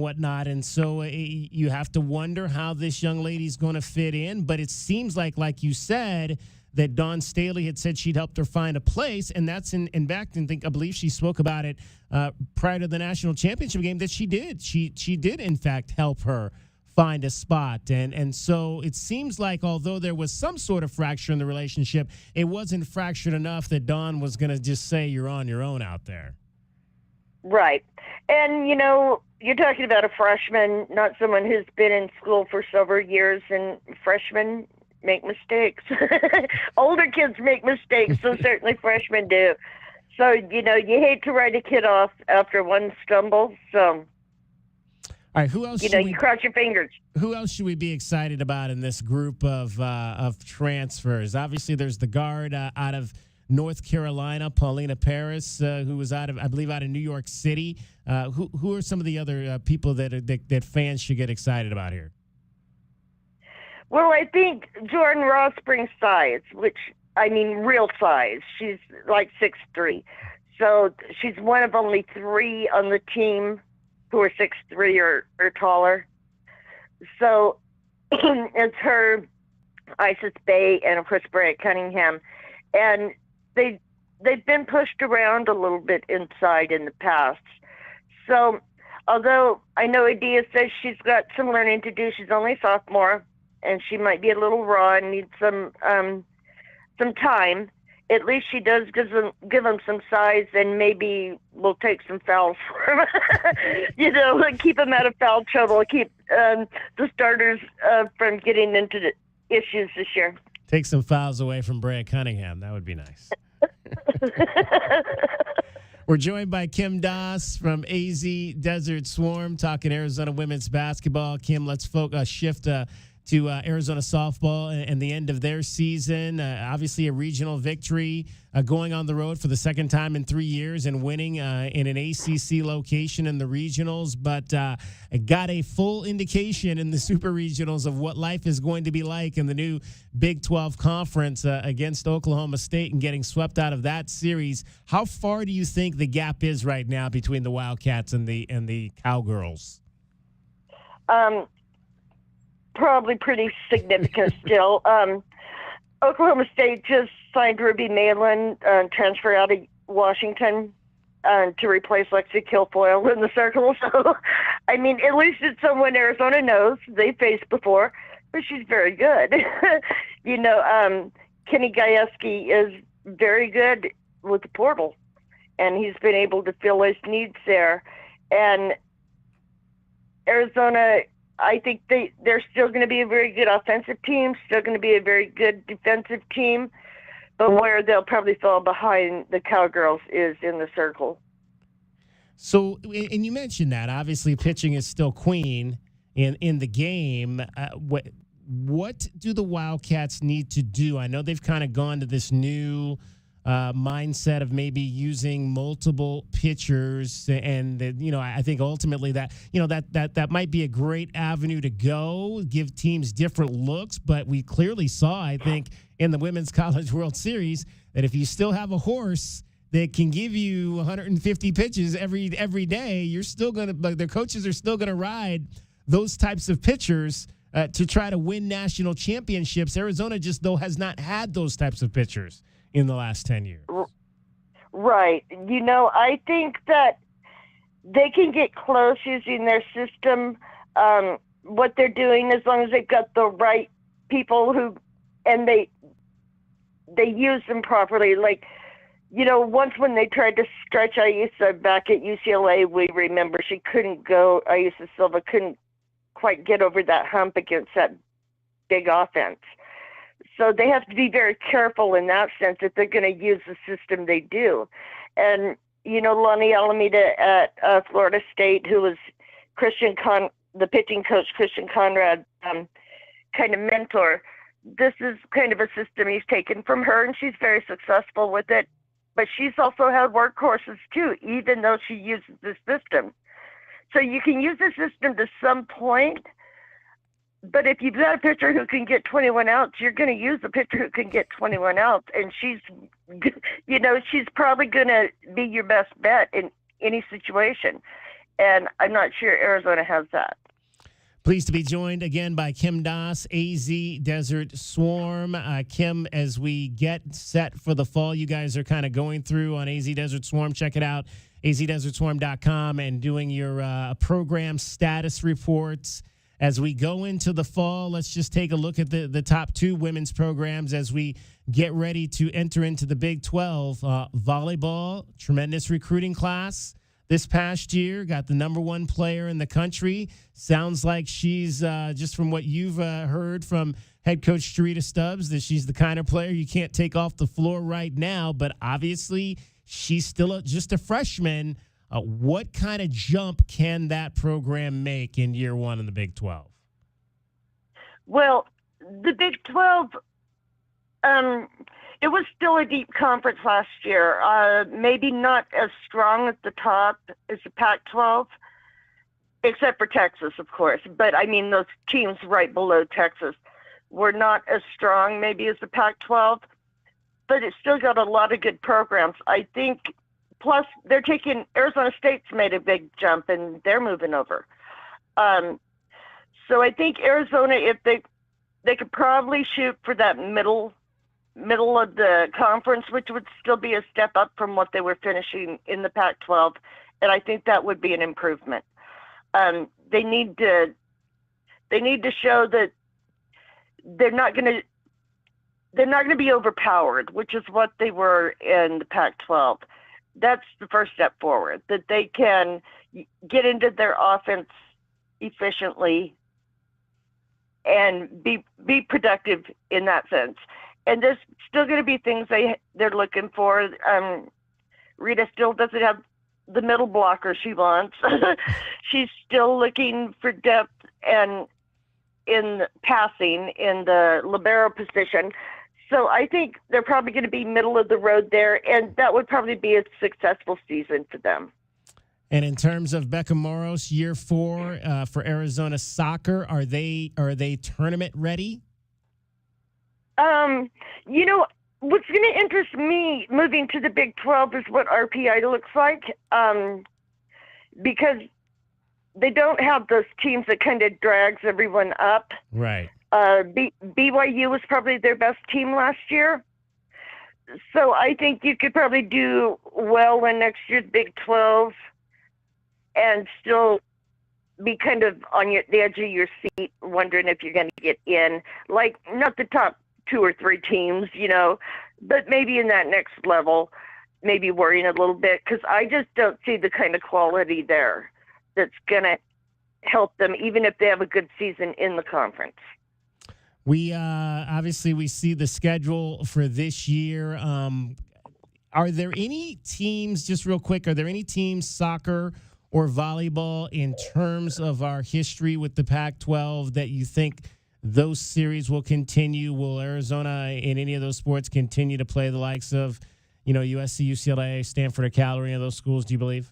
whatnot. And so you have to wonder how this young lady's going to fit in. But it seems like you said, that Dawn Staley had said she'd helped her find a place. And that's in fact, I believe she spoke about it prior to the national championship game, that she did. She did, in fact, help her find a spot. And so it seems like, although there was some sort of fracture in the relationship, it wasn't fractured enough that Dawn was going to just say you're on your own out there. Right. And, you're talking about a freshman, not someone who's been in school for several years, and freshmen make mistakes. Older kids make mistakes, so certainly freshmen do. So, you hate to write a kid off after one stumble, so... All right, who else? You cross your fingers. Who else should we be excited about in this group of transfers? Obviously, there's the guard out of North Carolina, Paulina Paris, who was out of New York City. Who are some of the other people that fans should get excited about here? Well, I think Jordan Ross brings size, real size. She's like 6'3", so she's one of only 3 on the team who are 6'3" or taller. So it's her, Isis Bay, and of course Brett Cunningham. And they've been pushed around a little bit inside in the past. So although I know Adia says she's got some learning to do, she's only a sophomore, and she might be a little raw and need some time. At least she does give them some size, and maybe we'll take some fouls for them. Like keep them out of foul trouble, keep the starters from getting into the issues this year. Take some fouls away from Brad Cunningham. That would be nice. We're joined by Kim Doss from AZ Desert Swarm, talking Arizona women's basketball. Kim, let's shift to Arizona softball and the end of their season. Obviously a regional victory, going on the road for the second time in 3 years and winning in an ACC location in the regionals, but got a full indication in the super regionals of what life is going to be like in the new Big 12 conference against Oklahoma State and getting swept out of that series. How far do you think the gap is right now between the Wildcats and the Cowgirls? Probably pretty significant still. Oklahoma State just signed Ruby Malin, transfer out of Washington, to replace Lexi Kilfoyle in the circle. So, I mean, at least it's someone Arizona knows. They faced before, but she's very good. Kenny Gajewski is very good with the portal, and he's been able to fill his needs there. And Arizona, I think they're still going to be a very good offensive team, still going to be a very good defensive team, but where they'll probably fall behind the Cowgirls is in the circle. So, and you mentioned that, obviously pitching is still queen in the game. What do the Wildcats need to do? I know they've kind of gone to this new mindset of maybe using multiple pitchers, and I think ultimately that might be a great avenue to go, give teams different looks. But we clearly saw, I think, in the Women's College World Series that if you still have a horse that can give you 150 pitches every day, you're still their coaches are still gonna ride those types of pitchers to try to win national championships. Arizona just has not had those types of pitchers in the last 10 years. Right. I think that they can get close using their system, what they're doing, as long as they've got the right people and they use them properly. Once when they tried to stretch Ayusa back at UCLA, we remember she couldn't go, Ayusa Silva couldn't quite get over that hump against that big offense. So they have to be very careful in that sense if they're going to use the system they do. And, Lonnie Alameda at Florida State, who was the pitching coach, Christian Conrad, kind of mentor, this is kind of a system he's taken from her, and she's very successful with it. But she's also had workhorses too, even though she uses this system. So you can use the system to some point, but if you've got a pitcher who can get 21 outs, you're going to use a pitcher who can get 21 outs. And she's probably going to be your best bet in any situation. And I'm not sure Arizona has that. Pleased to be joined again by Kim Doss, AZ Desert Swarm. Kim, as we get set for the fall, you guys are kind of going through on AZ Desert Swarm. Check it out, azdesertswarm.com, and doing your program status reports. As we go into the fall, let's just take a look at the top two women's programs as we get ready to enter into the Big 12. Volleyball, tremendous recruiting class this past year. Got the number one player in the country. Sounds like she's, just from what you've heard from head coach Sharita Stubbs, that she's the kind of player you can't take off the floor right now. But obviously, she's still just a freshman. What kind of jump can that program make in year one in the Big 12? Well, the Big 12, it was still a deep conference last year. Maybe not as strong at the top as the Pac-12, except for Texas, of course. But, I mean, those teams right below Texas were not as strong maybe as the Pac-12, but it still got a lot of good programs. I think. Plus, Arizona State's made a big jump, and they're moving over. So I think Arizona, if they could probably shoot for that middle of the conference, which would still be a step up from what they were finishing in the Pac-12, and I think that would be an improvement. They need to show that they're not going to be overpowered, which is what they were in the Pac-12. That's the first step forward, that they can get into their offense efficiently and be productive in that sense. And there's still going to be things they're looking for. Rita still doesn't have the middle blocker she wants. She's still looking for depth and in passing in the libero position. So I think they're probably going to be middle of the road there, and that would probably be a successful season for them. And in terms of Becca Moros, year 4 for Arizona soccer, are they tournament ready? What's going to interest me moving to the Big 12 is what RPI looks like, because they don't have those teams that kind of drags everyone up. Right. BYU was probably their best team last year. So I think you could probably do well in next year's Big 12 and still be kind of on the edge of your seat, wondering if you're going to get in. Like, not the top 2 or 3 teams, but maybe in that next level, maybe worrying a little bit, because I just don't see the kind of quality there that's going to help them, even if they have a good season in the conference. We obviously we see the schedule for this year. Are there any teams, just real quick, are there any teams, soccer or volleyball, in terms of our history with the Pac-12 that you think those series will continue? Will Arizona in any of those sports continue to play the likes of, USC, UCLA, Stanford, or Cal, or any of those schools, do you believe?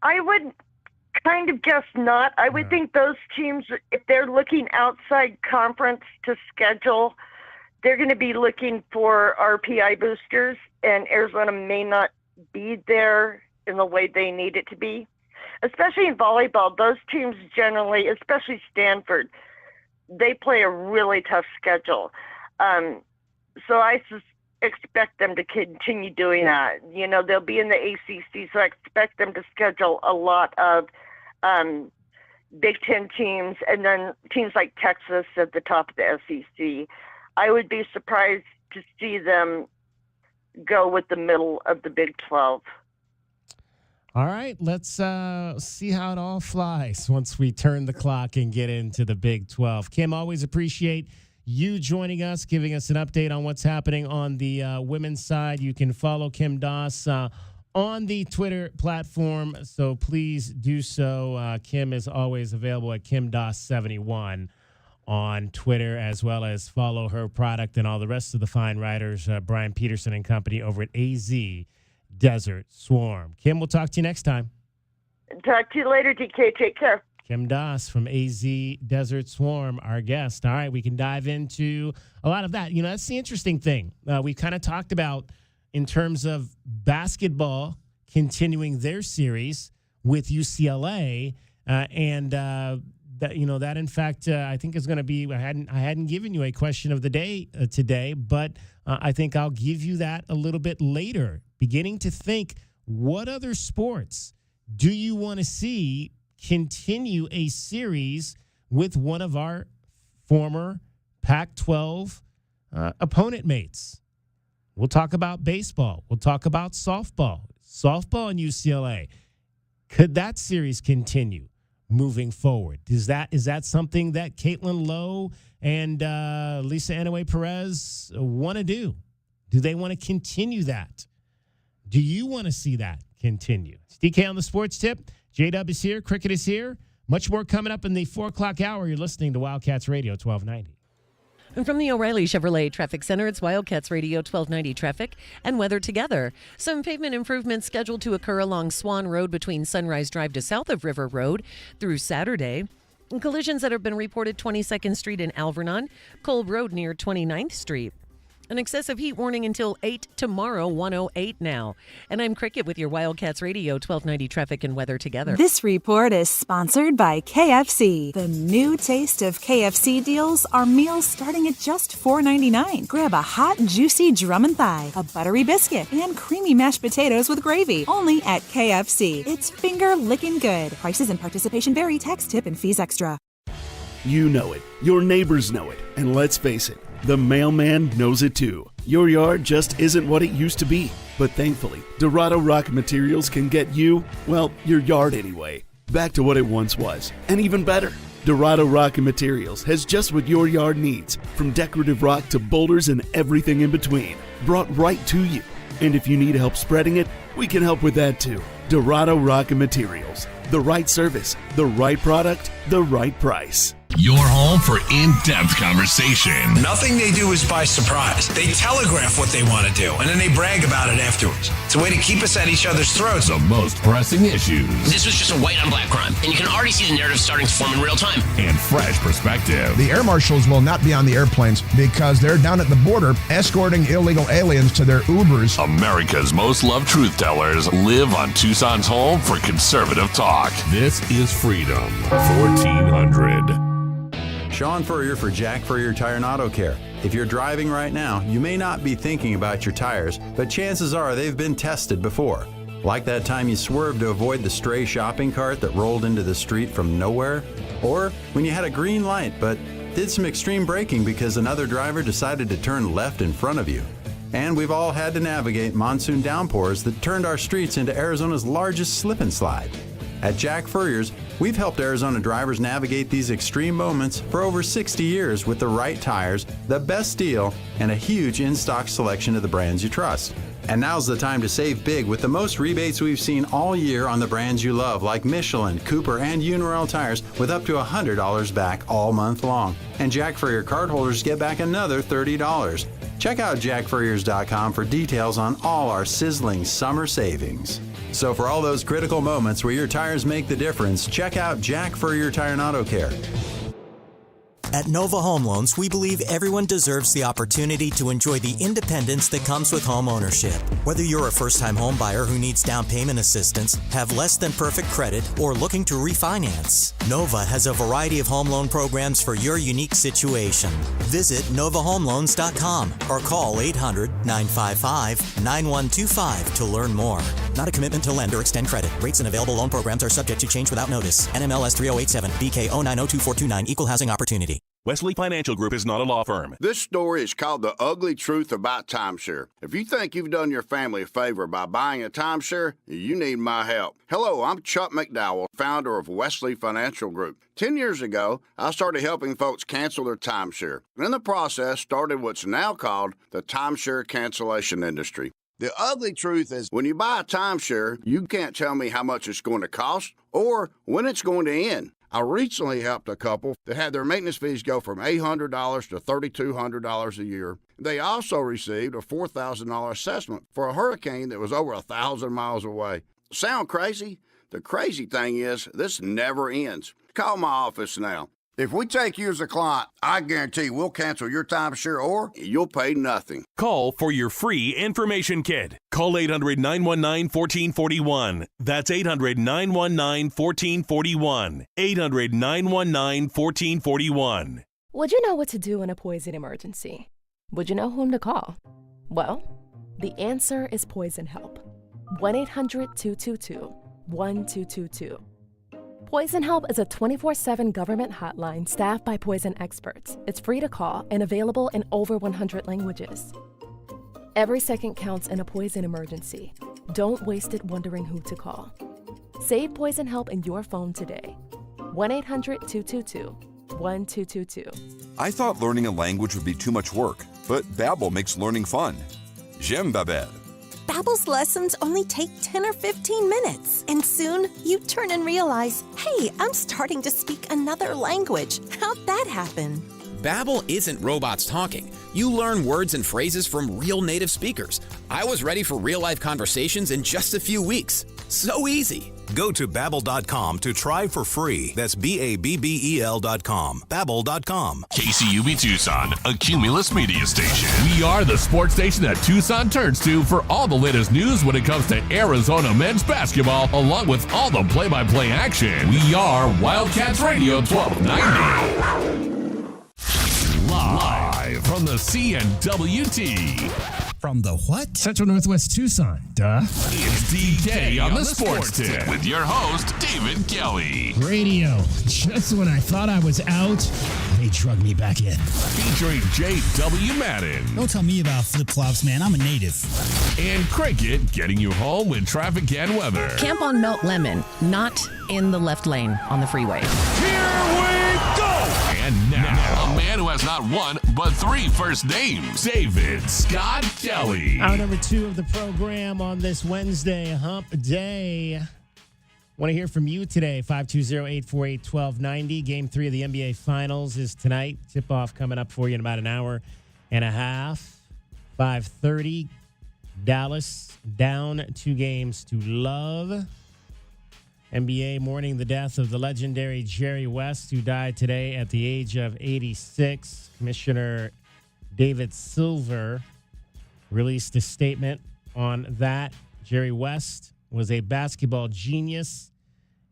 I would kind of guess not. I would think those teams, if they're looking outside conference to schedule, they're going to be looking for RPI boosters, and Arizona may not be there in the way they need it to be. Especially in volleyball, those teams generally, especially Stanford, they play a really tough schedule. So I expect them to continue doing that. They'll be in the ACC, so I expect them to schedule a lot of Big Ten teams, and then teams like Texas at the top of the SEC. I would be surprised to see them go with the middle of the Big 12. All right, let's see how it all flies once we turn the clock and get into the Big 12. Kim, always appreciate you joining us, giving us an update on what's happening on the women's side. You can follow Kim Doss on the Twitter platform, so please do so. Kim is always available at KimDoss71 on Twitter, as well as follow her product and all the rest of the fine writers, Brian Peterson and company over at AZ Desert Swarm. Kim, we'll talk to you next time. Talk to you later, DK. Take care. Kim Doss from AZ Desert Swarm, our guest. All right, we can dive into a lot of that. That's the interesting thing. We kind of talked about in terms of basketball continuing their series with UCLA, and that in fact I think is going to be. I hadn't given you a question of the day today, but I think I'll give you that a little bit later. Beginning to think, what other sports do you want to see continue a series with one of our former Pac-12 opponent mates? We'll talk about baseball. We'll talk about softball. Softball and UCLA. Could that series continue moving forward? Is that something that Caitlin Lowe and Lisa Anaway Perez want to do? Do they want to continue that? Do you want to see that continue? It's DK on the Sports Tip. J-Dub is here. Cricket is here. Much more coming up in the 4 o'clock hour. You're listening to Wildcats Radio 1290. And from the O'Reilly Chevrolet Traffic Center, it's Wildcats Radio 1290 traffic and weather together. Some pavement improvements scheduled to occur along Swan Road between Sunrise Drive to south of River Road through Saturday. And collisions that have been reported 22nd Street in Alvernon, Kolb Road near 29th Street. An excessive heat warning until 8 tomorrow, 108 now. And I'm Cricket with your Wildcats Radio 1290 traffic and weather together. This report is sponsored by KFC. The new taste of KFC deals are meals starting at just $4.99. Grab a hot, juicy drum and thigh, a buttery biscuit, and creamy mashed potatoes with gravy. Only at KFC. It's finger-licking good. Prices and participation vary. Tax, tip, and fees extra. You know it. Your neighbors know it. And let's face it, the mailman knows it too. Your yard just isn't what it used to be. But thankfully, Dorado Rock Materials can get you, well, your yard anyway, back to what it once was. And even better, Dorado Rock Materials has just what your yard needs, from decorative rock to boulders and everything in between, brought right to you. And if you need help spreading it, we can help with that too. Dorado Rock Materials. The right service, the right product, the right price. Your home for in-depth conversation. Nothing they do is by surprise. They telegraph what they want to do, and then they brag about it afterwards. It's a way to keep us at each other's throats. The most pressing issues. This was just a white on black crime, and you can already see the narrative starting to form in real time. And fresh perspective. The air marshals will not be on the airplanes because they're down at the border escorting illegal aliens to their Ubers. America's most loved truth tellers live on Tucson's home for conservative talk. This is Freedom 1400. Sean Furrier for Jack Furrier Tire and Auto Care. If you're driving right now, you may not be thinking about your tires, but chances are they've been tested before. Like that time you swerved to avoid the stray shopping cart that rolled into the street from nowhere, or when you had a green light but did some extreme braking because another driver decided to turn left in front of you. And we've all had to navigate monsoon downpours that turned our streets into Arizona's largest slip and slide. At Jack Furrier's, we've helped Arizona drivers navigate these extreme moments for over 60 years with the right tires, the best steel, and a huge in-stock selection of the brands you trust. And now's the time to save big with the most rebates we've seen all year on the brands you love, like Michelin, Cooper, and Uniroyal tires, with up to $100 back all month long. And Jack Furrier cardholders get back another $30. Check out jackfurriers.com for details on all our sizzling summer savings. So for all those critical moments where your tires make the difference, check out Jack Furrier Tire and Auto Care. At Nova Home Loans, we believe everyone deserves the opportunity to enjoy the independence that comes with home ownership. Whether you're a first-time home buyer who needs down payment assistance, have less than perfect credit, or looking to refinance, Nova has a variety of home loan programs for your unique situation. Visit novahomeloans.com or call 800-955-9125 to learn more. Not a commitment to lend or extend credit. Rates and available loan programs are subject to change without notice. NMLS 3087, BK 0902429, Equal Housing Opportunity. Wesley Financial Group is not a law firm. This story is called The Ugly Truth About Timeshare. If you think you've done your family a favor by buying a timeshare, you need my help. Hello, I'm Chuck McDowell, founder of Wesley Financial Group. 10 years ago, I started helping folks cancel their timeshare. And in the process, started what's now called the timeshare cancellation industry. The ugly truth is when you buy a timeshare, you can't tell me how much it's going to cost or when it's going to end. I recently helped a couple that had their maintenance fees go from $800 to $3,200 a year. They also received a $4,000 assessment for a hurricane that was over 1,000 miles away. Sound crazy? The crazy thing is, this never ends. Call my office now. If we take you as a client, I guarantee we'll cancel your timeshare or you'll pay nothing. Call for your free information kit. Call 800-919-1441. That's 800-919-1441. 800-919-1441. Would you know what to do in a poison emergency? Would you know whom to call? Well, the answer is Poison Help. 1-800-222-1222. Poison Help is a 24/7 government hotline staffed by poison experts. It's free to call and available in over 100 languages. Every second counts in a poison emergency. Don't waste it wondering who to call. Save Poison Help in your phone today. 1-800-222-1222. I thought learning a language would be too much work, but Babbel makes learning fun. J'aime Babbel. Babbel's lessons only take 10 or 15 minutes. And soon, you turn and realize, hey, I'm starting to speak another language. How'd that happen? Babbel isn't robots talking. You learn words and phrases from real native speakers. I was ready for real-life conversations in just a few weeks. So easy. Go to Babbel.com to try for free. That's BABBEL.com. Babbel.com. KCUB Tucson, a Cumulus media station. We are the sports station that Tucson turns to for all the latest news when it comes to Arizona men's basketball, along with all the play-by-play action. We are Wildcats Radio 1290. Live from the CNWT. From the what? Central Northwest Tucson. Duh. It's DK on the Sports Tip with your host, David Kelly. Radio. Just when I thought I was out, they drug me back in. Featuring J.W. Madden. Don't tell me about flip-flops, man. I'm a native. And Cricket getting you home with traffic and weather. Camp on Melt Lemon, not in the left lane on the freeway. Here we go! And now, a man who has not one, but 3 first names, David Scott Kelly. Hour number 2 of the program on this Wednesday, Hump Day. Want to hear from you today, 520-848-1290. Game 3 of the NBA Finals is tonight. Tip-off coming up for you in about an hour and a half. 5:30, Dallas down 2 games to love. NBA mourning the death of the legendary Jerry West, who died today at the age of 86. Commissioner David Silver released a statement on that. Jerry West was a basketball genius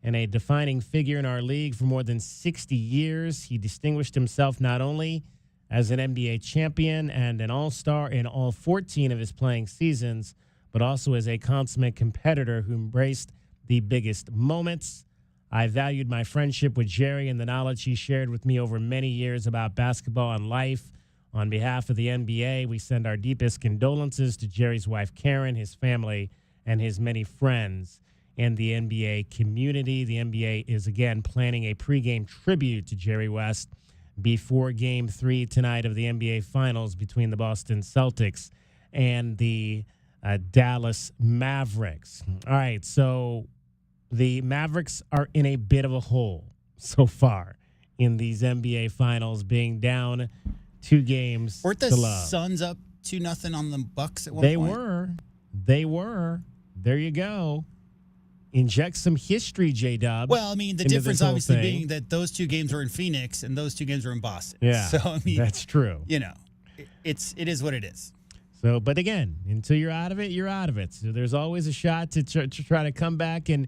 and a defining figure in our league for more than 60 years. He distinguished himself not only as an NBA champion and an all-star in all 14 of his playing seasons, but also as a consummate competitor who embraced the biggest moments. I valued my friendship with Jerry and the knowledge he shared with me over many years about basketball and life. On behalf of the NBA, we send our deepest condolences to Jerry's wife, Karen, his family, and his many friends and the NBA community. The NBA is again planning a pregame tribute to Jerry West before Game 3 tonight of the NBA Finals between the Boston Celtics and the Dallas Mavericks. All right, so the Mavericks are in a bit of a hole so far in these NBA Finals, being down 2 games Weren't the to love. Suns up 2-0 on the Bucks at one They point? They were. There you go. Inject some history, J-Dub. Well, I mean, the difference obviously being that those 2 games were in Phoenix and those 2 games were in Boston. Yeah, so, I mean, that's true. You know, it is what it is. So, but again, until you're out of it, you're out of it. So there's always a shot to try to come back and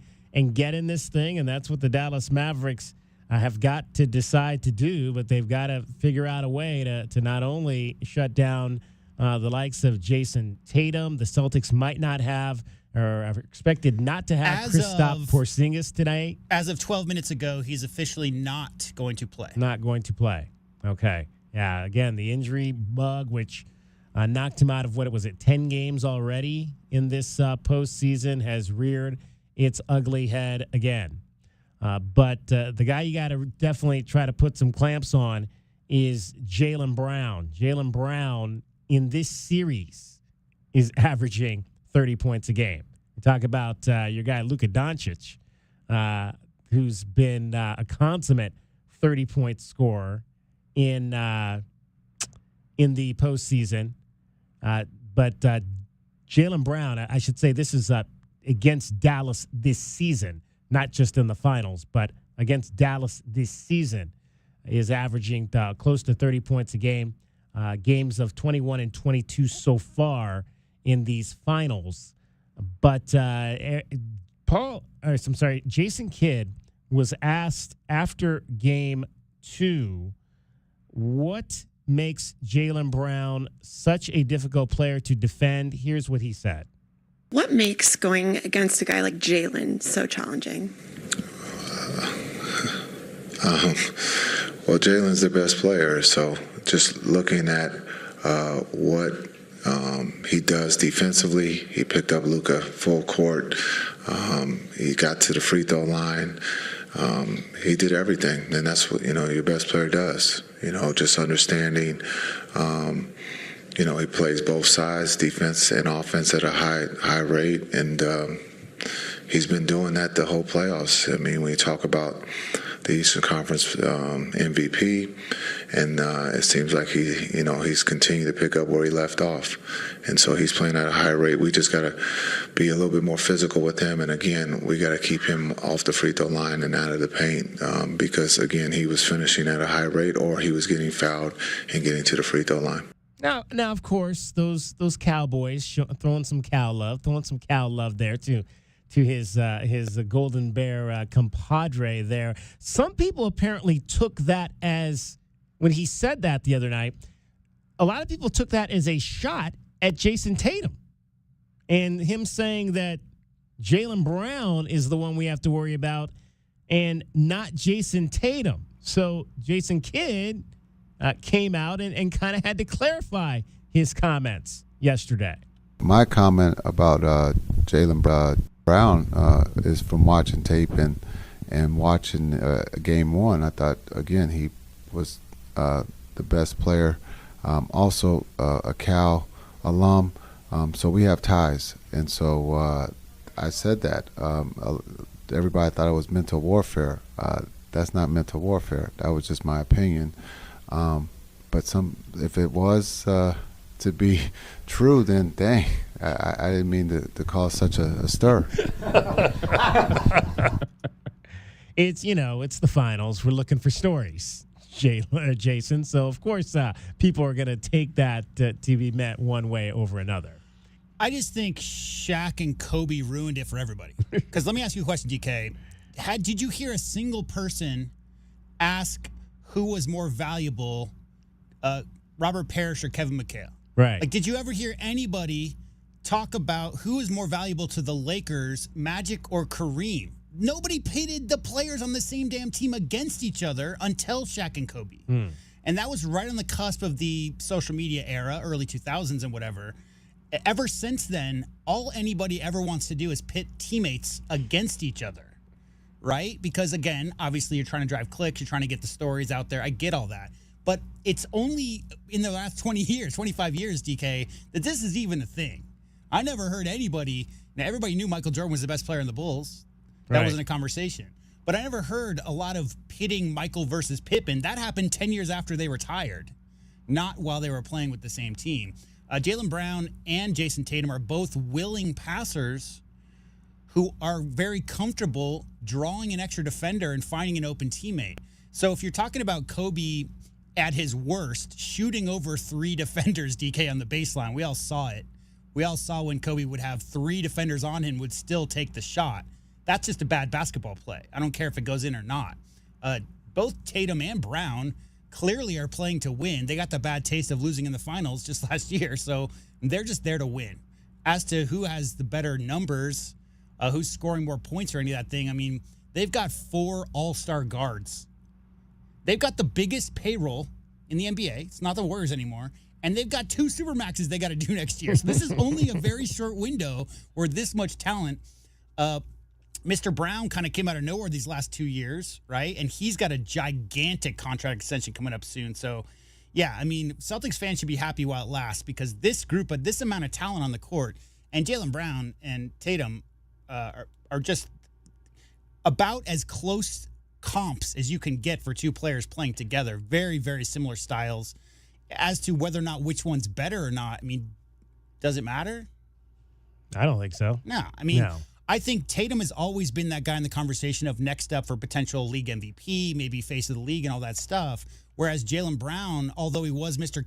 get in this thing, and that's what the Dallas Mavericks have got to decide to do. But they've got to figure out a way to not only shut down the likes of Jason Tatum. The Celtics might not have, or are expected not to have, Kristaps Porzingis tonight. As of 12 minutes ago, he's officially not going to play. Not going to play. Okay. Yeah, again, the injury bug, which knocked him out of, 10 games already in this postseason, has reared its ugly head again. But the guy you got to definitely try to put some clamps on is Jaylen Brown. Jaylen Brown in this series is averaging 30 points a game. You talk about your guy Luka Doncic, who's been a consummate 30-point scorer in the postseason. But Jaylen Brown, I should say this is against Dallas this season, not just in the finals, but against Dallas this season, is averaging close to 30 points a game. Games of 21 and 22 so far in these finals. But Jason Kidd was asked after Game 2, what makes Jaylen Brown such a difficult player to defend? Here's what he said. What makes going against a guy like Jaylen so challenging? Well, Jaylen's the best player, so just looking at what he does defensively, he picked up Luka full court. He got to the free throw line. He did everything, and that's what your best player does. Just understanding. He plays both sides, defense and offense, at a high rate, and he's been doing that the whole playoffs. I mean, when you talk about the Eastern Conference MVP, and it seems like he's continued to pick up where he left off, and so he's playing at a high rate. We just got to be a little bit more physical with him, and again, we got to keep him off the free throw line and out of the paint because again, he was finishing at a high rate, or he was getting fouled and getting to the free throw line. Now, of course, those Cowboys throwing some cow love there to his Golden Bear compadre there. Some people apparently took that as, when he said that the other night, a lot of people took that as a shot at Jason Tatum, and him saying that Jaylen Brown is the one we have to worry about and not Jason Tatum. So Jason Kidd came out and kind of had to clarify his comments yesterday. My comment about Jaylen Brown is from watching tape and watching Game 1. I thought, again, he was the best player. Also a Cal alum, so we have ties. And so I said that. Everybody thought it was mental warfare. That's not mental warfare. That was just my opinion. But if it was to be true, then dang, I didn't mean to cause such a stir. It's the finals. We're looking for stories, Jason. So of course, people are going to take that to be met one way over another. I just think Shaq and Kobe ruined it for everybody. Because let me ask you a question, DK. Did you hear a single person ask who was more valuable, Robert Parrish or Kevin McHale? Right. Like, did you ever hear anybody talk about who is more valuable to the Lakers, Magic or Kareem? Nobody pitted the players on the same damn team against each other until Shaq and Kobe. And that was right on the cusp of the social media era, early 2000s and whatever. Ever since then, all anybody ever wants to do is pit teammates against each other, right? Because, again, obviously you're trying to drive clicks, you're trying to get the stories out there. I get all that. But it's only in the last 20 years, 25 years, DK, that this is even a thing. I never heard anybody. Now, everybody knew Michael Jordan was the best player in the Bulls. That wasn't a conversation. But I never heard a lot of pitting Michael versus Pippen. That happened 10 years after they retired, not while they were playing with the same team. Jaylen Brown and Jason Tatum are both willing passers who are very comfortable drawing an extra defender and finding an open teammate. So if you're talking about Kobe at his worst, shooting over 3 defenders, DK, on the baseline, we all saw it. We all saw when Kobe would have 3 defenders on him, would still take the shot. That's just a bad basketball play. I don't care if it goes in or not. Both Tatum and Brown clearly are playing to win. They got the bad taste of losing in the finals just last year, so they're just there to win. As to who has the better numbers, who's scoring more points or any of that thing, I mean, they've got 4 all-star guards. They've got the biggest payroll in the NBA. It's not the Warriors anymore. And they've got 2 Supermaxes they got to do next year. So this is only a very short window where this much talent. Mr. Brown kind of came out of nowhere these last 2 years, right? And he's got a gigantic contract extension coming up soon. So, yeah, I mean, Celtics fans should be happy while it lasts because this group, of this amount of talent on the court, and Jaylen Brown and Tatum are just about as close comps as you can get for 2 players playing together. Very, very similar styles. As to whether or not which one's better or not, I mean, does it matter? I don't think so. No, I mean, I think Tatum has always been that guy in the conversation of next up for potential league MVP, maybe face of the league and all that stuff. Whereas Jaylen Brown, although he was Mr.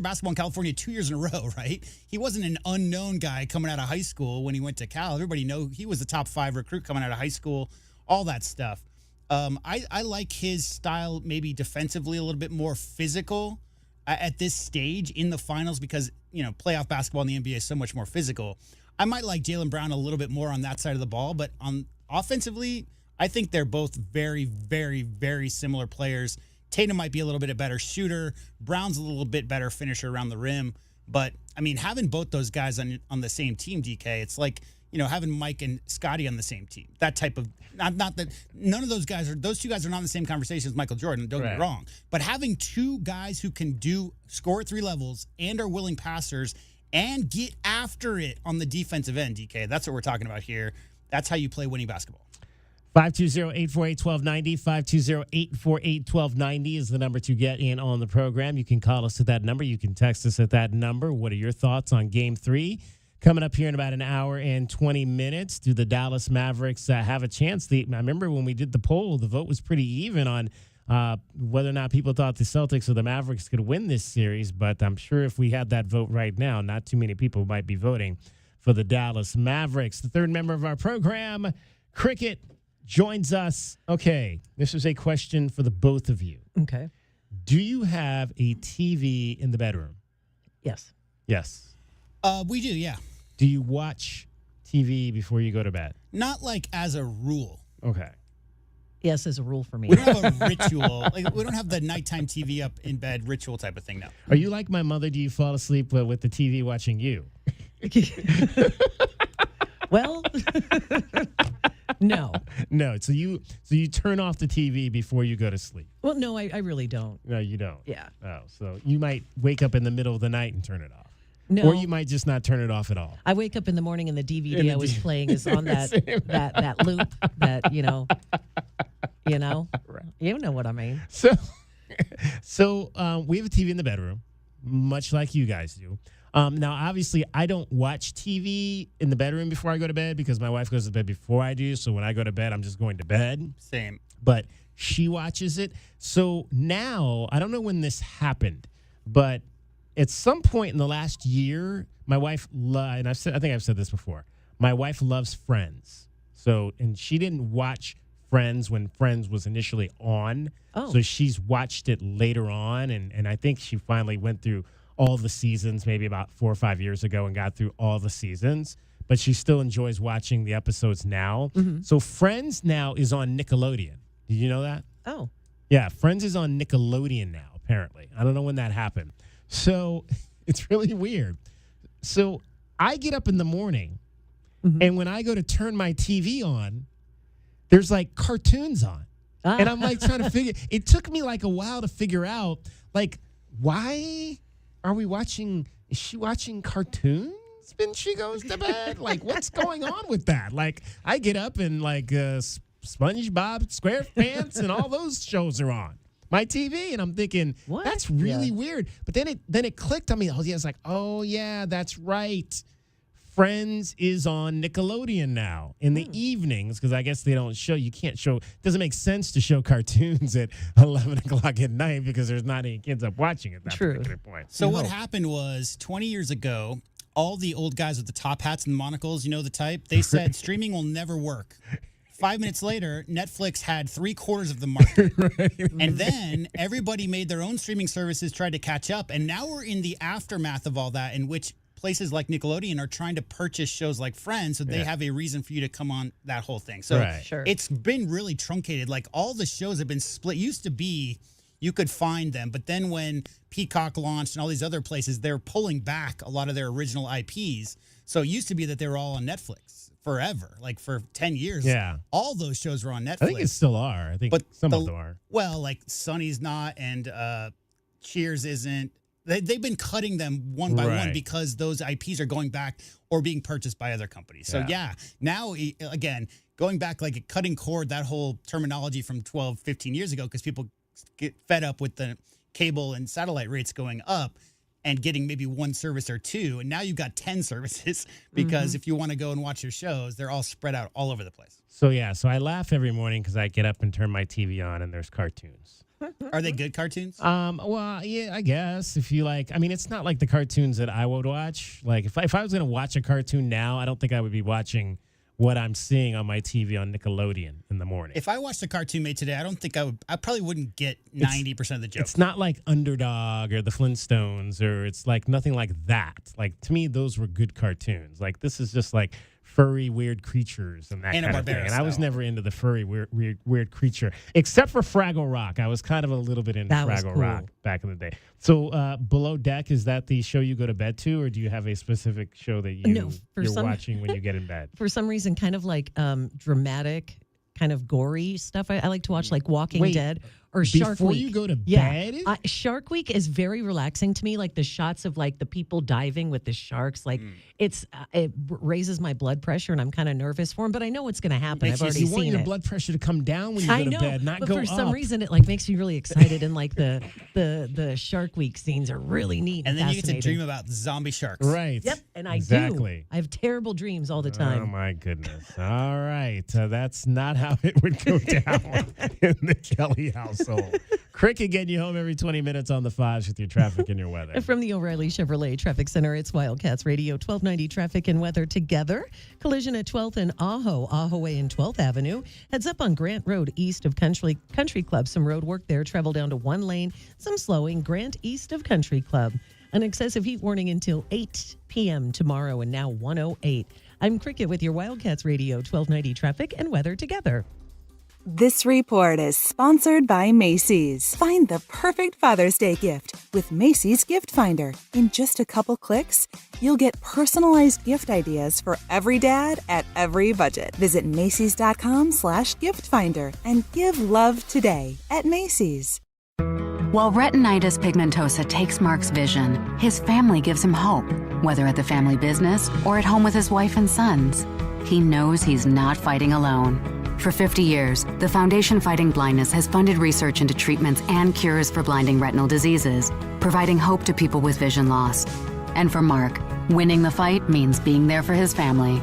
Basketball in California 2 years in a row, right? He wasn't an unknown guy coming out of high school when he went to Cal. Everybody knew he was the top 5 recruit coming out of high school, all that stuff. I like his style maybe defensively a little bit more physical at this stage in the finals because, playoff basketball in the NBA is so much more physical. I might like Jaylen Brown a little bit more on that side of the ball, but on offensively, I think they're both very, very, very similar players. Tatum might be a little bit a better shooter. Brown's a little bit better finisher around the rim. But, I mean, having both those guys on the same team, DK, it's like, having Mike and Scotty on the same team. That type of, not that, none of those 2 guys are not in the same conversation as Michael Jordan, don't get me wrong. But having 2 guys who can score at 3 levels and are willing passers and get after it on the defensive end, DK. That's what we're talking about here. That's how you play winning basketball. 520-848-1290, 520-848-1290 is the number to get in on the program. You can call us at that number. You can text us at that number. What are your thoughts on Game 3? Coming up here in about an hour and 20 minutes. Do the Dallas Mavericks have a chance? I remember when we did the poll, the vote was pretty even on whether or not people thought the Celtics or the Mavericks could win this series. But I'm sure if we had that vote right now, not too many people might be voting for the Dallas Mavericks. The third member of our program, Cricket, joins us. Okay, this is a question for the both of you. Okay. Do you have a TV in the bedroom? Yes. Yes. We do, yeah. Do you watch TV before you go to bed? Not like as a rule. Okay. Yes, as a rule for me. We don't have a ritual. Like, we don't have the nighttime TV up in bed ritual type of thing now. Are you like my mother? Do you fall asleep with the TV watching you? Well, no. No. So you turn off the TV before you go to sleep? Well, no, I really don't. No, you don't. Yeah. Oh, so you might wake up in the middle of the night and turn it off. No. Or you might just not turn it off at all. I wake up in the morning and the DVD I was playing is on that loop that, you know, right. You know what I mean. So we have a TV in the bedroom, much like you guys do. Now, obviously, I don't watch TV in the bedroom before I go to bed because my wife goes to bed before I do. So when I go to bed, I'm just going to bed. Same. But she watches it. So now, I don't know when this happened, but at some point in the last year, my wife, and I think I've said this before, my wife loves Friends. So, and she didn't watch Friends when Friends was initially on. Oh. So she's watched it later on. And I think she finally went through all the seasons, maybe about 4 or 5 years ago, and got through all the seasons. But she still enjoys watching the episodes now. Mm-hmm. So Friends now is on Nickelodeon. Did you know that? Oh. Yeah, Friends is on Nickelodeon now, apparently. I don't know when that happened. So it's really weird. So I get up in the morning, and when I go to turn my TV on, there's like cartoons on. And I'm like trying to figure, it took me like a while to figure out, like, why are we watching, is she watching cartoons when she goes to bed? Like, what's going on with that? Like, I get up and like SpongeBob SquarePants and all those shows are on my TV, and I'm thinking, what? That's really weird. But then it clicked on me. It's like, oh yeah, that's right. Friends is on Nickelodeon now in the evenings because I guess they don't show. You can't show. It doesn't make sense to show cartoons at 11 o'clock at night because there's not any kids up watching at that particular point. So what happened was 20 years ago, all the old guys with the top hats and monocles, you know the type, they said streaming will never work. 5 minutes later, Netflix had 3/4 of the market. Right. And then everybody made their own streaming services, tried to catch up. And now we're in the aftermath of all that, in which places like Nickelodeon are trying to purchase shows like Friends so they have a reason for you to come on that whole thing. So it's been really truncated. Like all the shows have been split. Used to be you could find them. But then when Peacock launched and all these other places, they're pulling back a lot of their original IPs. So it used to be that they were all on Netflix forever, like for 10 years. Yeah. All those shows were on Netflix. I think it still are. I think some of them are. Well, like Sunny's not and Cheers isn't. They've been cutting them one by one because those IPs are going back or being purchased by other companies. So, now, again, going back, like cutting cord, that whole terminology from 12, 15 years ago, because people get fed up with the cable and satellite rates going up and getting maybe one service or two. And now you've got 10 services because if you want to go and watch your shows, they're all spread out all over the place. So, so I laugh every morning because I get up and turn my TV on and there's cartoons. Are they good cartoons? Well, yeah, I guess if you like. I mean, it's not like the cartoons that I would watch. Like if I was going to watch a cartoon now, I don't think I would be watching what I'm seeing on my TV on Nickelodeon in the morning. If I watched a cartoon made today, I don't think I would. I probably wouldn't get 90% of the jokes. It's not like Underdog or the Flintstones, or it's like nothing like that. Like to me, those were good cartoons. Like this is just like furry weird creatures and that kind of thing. And I was never into the furry weird creature, except for Fraggle Rock. I was kind of a little bit into Fraggle Rock back in the day. So Below Deck, is that the show you go to bed to, or do you have a specific show that you're watching when you get in bed? For some reason, kind of like dramatic, kind of gory stuff. I like to watch like Walking Dead or Shark Before Week. you go to bed? Shark Week is very relaxing to me. Like the shots of like the people diving with the sharks. Like it raises my blood pressure and I'm kind of nervous for them. But I know what's going to happen. I've already You seen want your it. blood pressure to come down when you go to bed, not but go for up. some reason it like makes me really excited. And like the Shark Week scenes are really neat. And then you get to fascinating. dream about zombie sharks. Right. Yep, and I Exactly. do. I have terrible dreams all the time. Oh, my goodness. All right. That's not how it would go down in the Kelly household. Cricket getting you home every 20 minutes on the fives with your traffic and your weather. From the O'Reilly Chevrolet Traffic Center, it's Wildcats Radio 1290 traffic and weather together. Collision at 12th and Ajo Way and 12th Avenue. Heads up on Grant Road east of Country Club. Some road work there. Travel down to one lane. Some slowing. Grant east of Country Club. An excessive heat warning until 8 p.m. tomorrow and now 1:08. I'm Cricket with your Wildcats Radio 1290 traffic and weather together. This report is sponsored by Macy's. Find the perfect Father's Day gift with Macy's Gift Finder. In just a couple clicks, you'll get personalized gift ideas for every dad at every budget. Visit Macy's.com/gift finder and give love today at Macy's. While retinitis pigmentosa takes Mark's vision, his family gives him hope, whether at the family business or at home with his wife and sons. He knows he's not fighting alone. For 50 years, the Foundation Fighting Blindness has funded research into treatments and cures for blinding retinal diseases, providing hope to people with vision loss. And for Mark, winning the fight means being there for his family.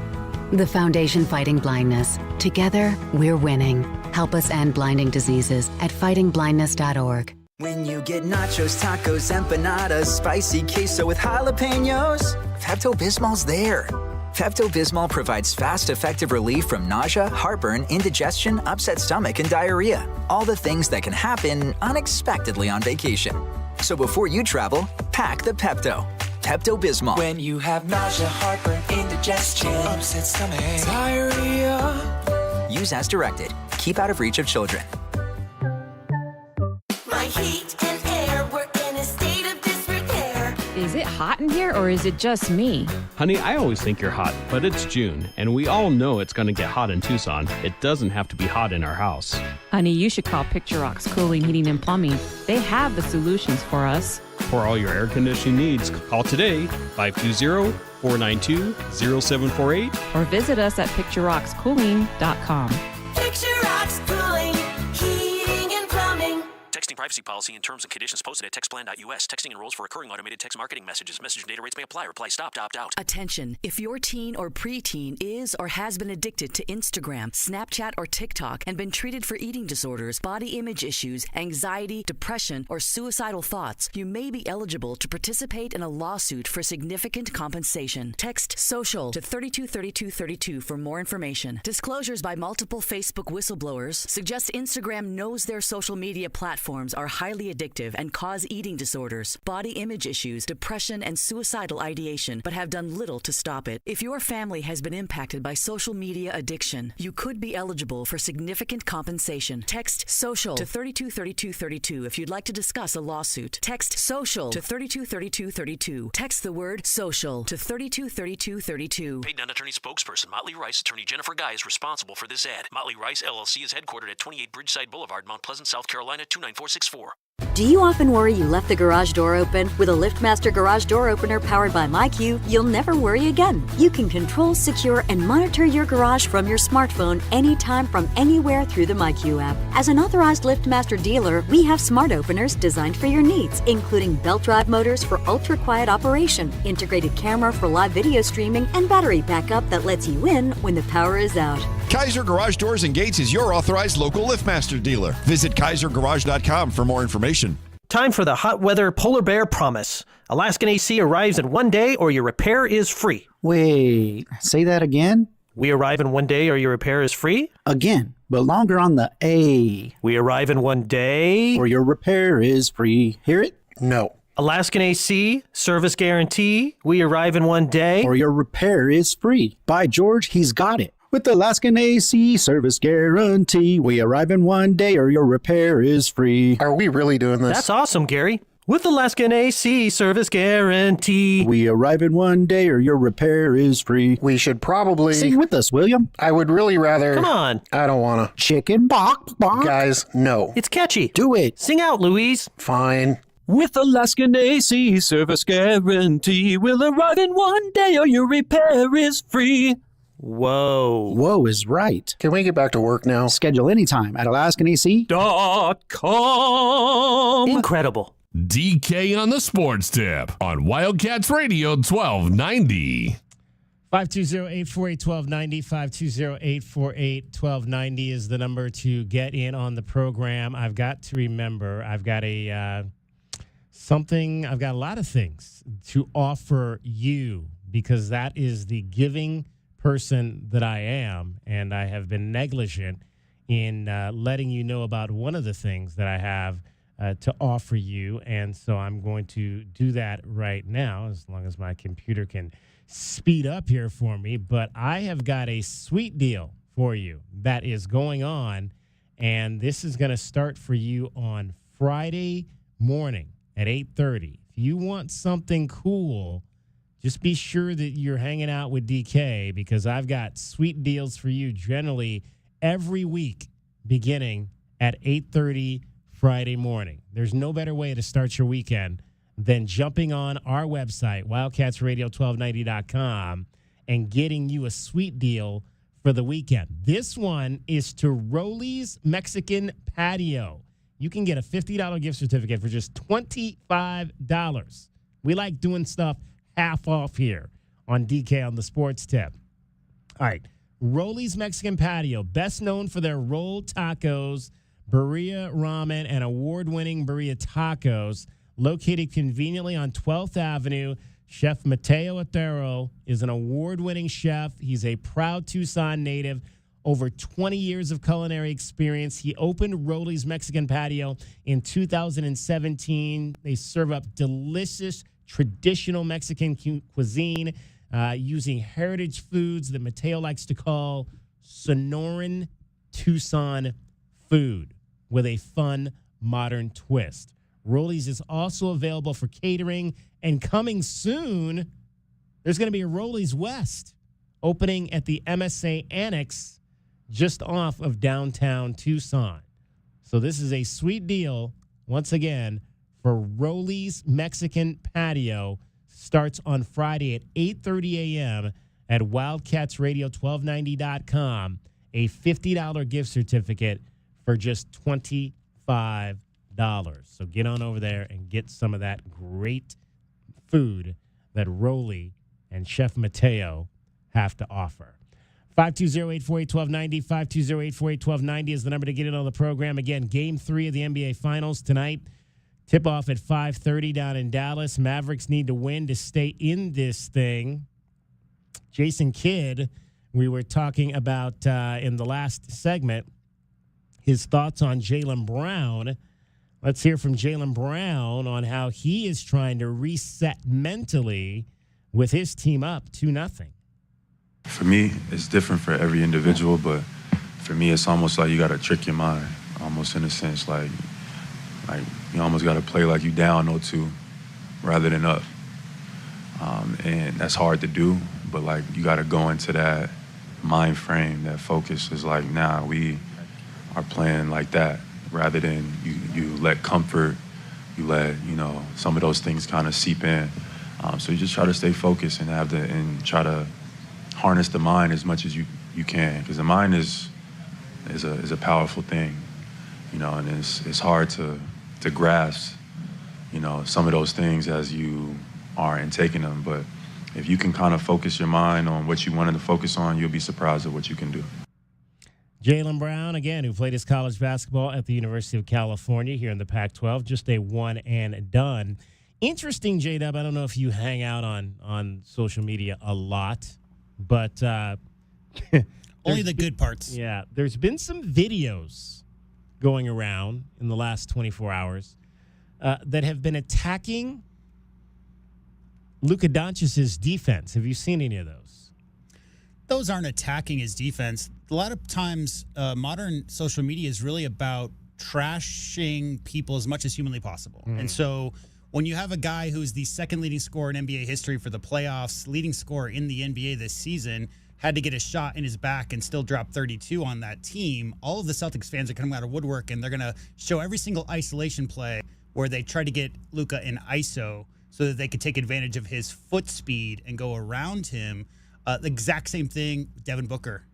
The Foundation Fighting Blindness. Together, we're winning. Help us end blinding diseases at fightingblindness.org. When you get nachos, tacos, empanadas, spicy queso with jalapenos, Pepto-Bismol's there. Pepto-Bismol provides fast, effective relief from nausea, heartburn, indigestion, upset stomach, and diarrhea. All the things that can happen unexpectedly on vacation. So before you travel, pack the Pepto. Pepto-Bismol. When you have nausea, heartburn, indigestion, upset stomach, diarrhea. Use as directed. Keep out of reach of children. My heat and air were in a state of disrepair. Is it hot in here or is it just me? Honey, I always think you're hot, but it's June, and we all know it's going to get hot in Tucson. It doesn't have to be hot in our house. Honey, you should call Picture Rocks Cooling, Heating, and Plumbing. They have the solutions for us. For all your air conditioning needs, call today, 520-492-0748. Or visit us at picturerockscooling.com. Picture Rocks Cooling, Heating, and Plumbing. Texting privacy policy and terms and conditions posted at textplan.us. Texting enrolls for recurring automated text marketing messages. Message and data rates may apply. Reply stop to opt out. Attention. If your teen or preteen is or has been addicted to Instagram, Snapchat, or TikTok and been treated for eating disorders, body image issues, anxiety, depression, or suicidal thoughts, you may be eligible to participate in a lawsuit for significant compensation. Text SOCIAL to 323232 for more information. Disclosures by multiple Facebook whistleblowers suggest Instagram knows their social media platforms are highly addictive and cause eating disorders, body image issues, depression, and suicidal ideation, but have done little to stop it. If your family has been impacted by social media addiction, you could be eligible for significant compensation. Text SOCIAL to 323232 if you'd like to discuss a lawsuit. Text SOCIAL to 323232. Text the word SOCIAL to 323232. Paid non-attorney spokesperson Motley Rice, attorney Jennifer Guy is responsible for this ad. Motley Rice, LLC is headquartered at 28 Bridgeside Boulevard, Mount Pleasant, South Carolina, 29464. Do you often worry you left the garage door open? With a LiftMaster garage door opener powered by MyQ, you'll never worry again. You can control, secure, and monitor your garage from your smartphone anytime from anywhere through the MyQ app. As an authorized LiftMaster dealer, we have smart openers designed for your needs, including belt drive motors for ultra-quiet operation, integrated camera for live video streaming, and battery backup that lets you in when the power is out. Kaiser Garage Doors and Gates is your authorized local LiftMaster dealer. Visit KaiserGarage.com for more information. Time for the hot weather polar bear promise. Alaskan AC arrives in 1 day or your repair is free. Wait, say that again? We arrive in 1 day or your repair is free? Again, but longer on the A. We arrive in 1 day or your repair is free. Hear it? No. Alaskan AC, service guarantee. We arrive in 1 day or your repair is free. By George, he's got it. With the Alaskan AC service guarantee, we arrive in 1 day or your repair is free. Are we really doing this? That's awesome, Gary. With Alaskan AC service guarantee. We arrive in one day or your repair is free. We should probably... Sing with us, William. I would really rather... Come on. I don't want to. Chicken bok bok. Guys, no. It's catchy. Do it. Sing out, Louise. Fine. With Alaskan AC service guarantee, we'll arrive in one day or your repair is free. Whoa. Whoa is right. Can we get back to work now? Schedule anytime at AlaskanAC.com. Incredible. DK on the Sports Tip on Wildcats Radio 1290. 520-848-1290, 520-848-1290 is the number to get in on the program. I've got to remember, I've got a lot of things to offer you because that is the giving person that I am, and I have been negligent in letting you know about one of the things that I have to offer you, and so I'm going to do that right now as long as my computer can speed up here for me. But I have got a sweet deal for you that is going on, and this is going to start for you on Friday morning at 8:30. If you want something cool, just be sure that you're hanging out with DK because I've got sweet deals for you generally every week beginning at 8:30 Friday morning. There's no better way to start your weekend than jumping on our website, wildcatsradio1290.com, and getting you a sweet deal for the weekend. This one is to Rolly's Mexican Patio. You can get a $50 gift certificate for just $25. We like doing stuff half off here on DK on the Sports Tip. All right, Rolly's Mexican Patio, best known for their rolled tacos, birria ramen, and award-winning birria tacos, located conveniently on 12th Avenue. Chef Mateo Otero is an award-winning chef. He's a proud Tucson native, over 20 years of culinary experience. He opened Rolly's Mexican Patio in 2017. They serve up delicious traditional Mexican cuisine using heritage foods that Mateo likes to call Sonoran Tucson food with a fun, modern twist. Rolly's is also available for catering, and coming soon, there's going to be a Rolly's West opening at the MSA Annex just off of downtown Tucson. So this is a sweet deal, once again, for Rolly's Mexican Patio. Starts on Friday at 8:30 a.m. at wildcatsradio1290.com. A $50 gift certificate for just $25. So get on over there and get some of that great food that Rolly and Chef Mateo have to offer. 520-848-1290, 520-848-1290 is the number to get in on the program. Again, Game 3 of the NBA Finals tonight. Tip-off at 5:30 down in Dallas. Mavericks need to win to stay in this thing. Jason Kidd, we were talking about in the last segment, his thoughts on Jaylen Brown. Let's hear from Jaylen Brown on how he is trying to reset mentally with his team up 2-0. For me, it's different for every individual, but for me, it's almost like you got to trick your mind, almost in a sense, like you almost got to play like you down 0-2 rather than up. And that's hard to do, but like you got to go into that mind frame, that focus is like, nah, we are playing like that rather than you let comfort, you let, some of those things kind of seep in. So you just try to stay focused and try to harness the mind as much as you can, because the mind is a powerful thing, and it's hard to grasp, some of those things as you are in taking them. But if you can kind of focus your mind on what you wanted to focus on, you'll be surprised at what you can do. Jaylen Brown, again, who played his college basketball at the University of California here in the Pac-12, just a one and done. Interesting, J-Dub, I don't know if you hang out on social media a lot, but only the good parts. Yeah, there's been some videos going around in the last 24 hours that have been attacking Luka Doncic's defense. Have you seen any of those? Those aren't attacking his defense. A lot of times, modern social media is really about trashing people as much as humanly possible. And so when you have a guy who's the second leading scorer in NBA history for the playoffs, leading scorer in the NBA this season, had to get a shot in his back and still drop 32 on that team, all of the Celtics fans are coming out of woodwork, and they're going to show every single isolation play where they try to get Luka in ISO so that they could take advantage of his foot speed and go around him. The exact same thing, Devin Booker,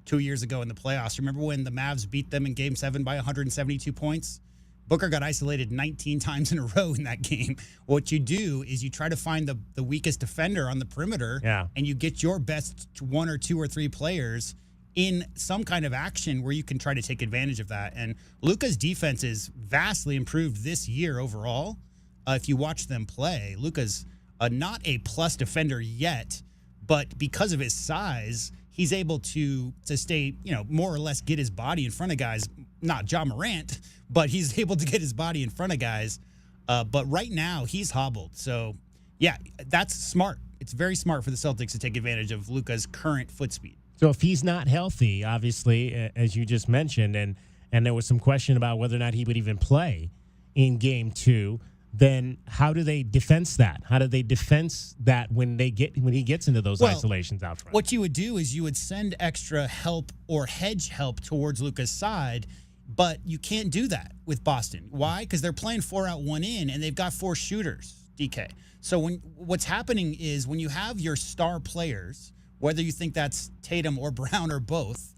2 years ago in the playoffs. Remember when the Mavs beat them in Game 7 by 172 points? Booker got isolated 19 times in a row in that game. What you do is you try to find the weakest defender on the perimeter, and you get your best 1 or 2 or 3 players in some kind of action where you can try to take advantage of that. And Luka's defense is vastly improved this year overall. If you watch them play, Luka's not a plus defender yet, but because of his size, he's able to stay, more or less get his body in front of guys. Not Ja Morant, but he's able to get his body in front of guys. But right now, he's hobbled. So, yeah, that's smart. It's very smart for the Celtics to take advantage of Luka's current foot speed. So if he's not healthy, obviously, as you just mentioned, and there was some question about whether or not he would even play in Game 2, then how do they defense that? How do they defense that when he gets into those isolations out front? What you would do is you would send extra help or hedge help towards Luka's side, but you can't do that with Boston. Why? Because they're playing 4 out, 1 in, and they've got 4 shooters, DK. So what's happening is when you have your star players, whether you think that's Tatum or Brown or both,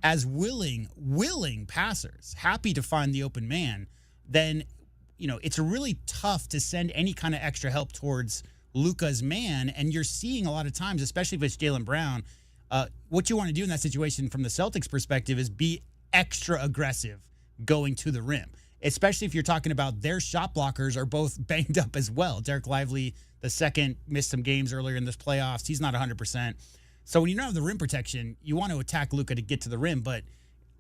as willing passers, happy to find the open man, then it's really tough to send any kind of extra help towards Luka's man. And you're seeing a lot of times, especially if it's Jaylen Brown, what you want to do in that situation from the Celtics perspective is be extra aggressive going to the rim, especially if you're talking about their shot blockers are both banged up as well. Derek Lively, the second, missed some games earlier in this playoffs. He's not 100%. So when you don't have the rim protection, you want to attack Luka to get to the rim. But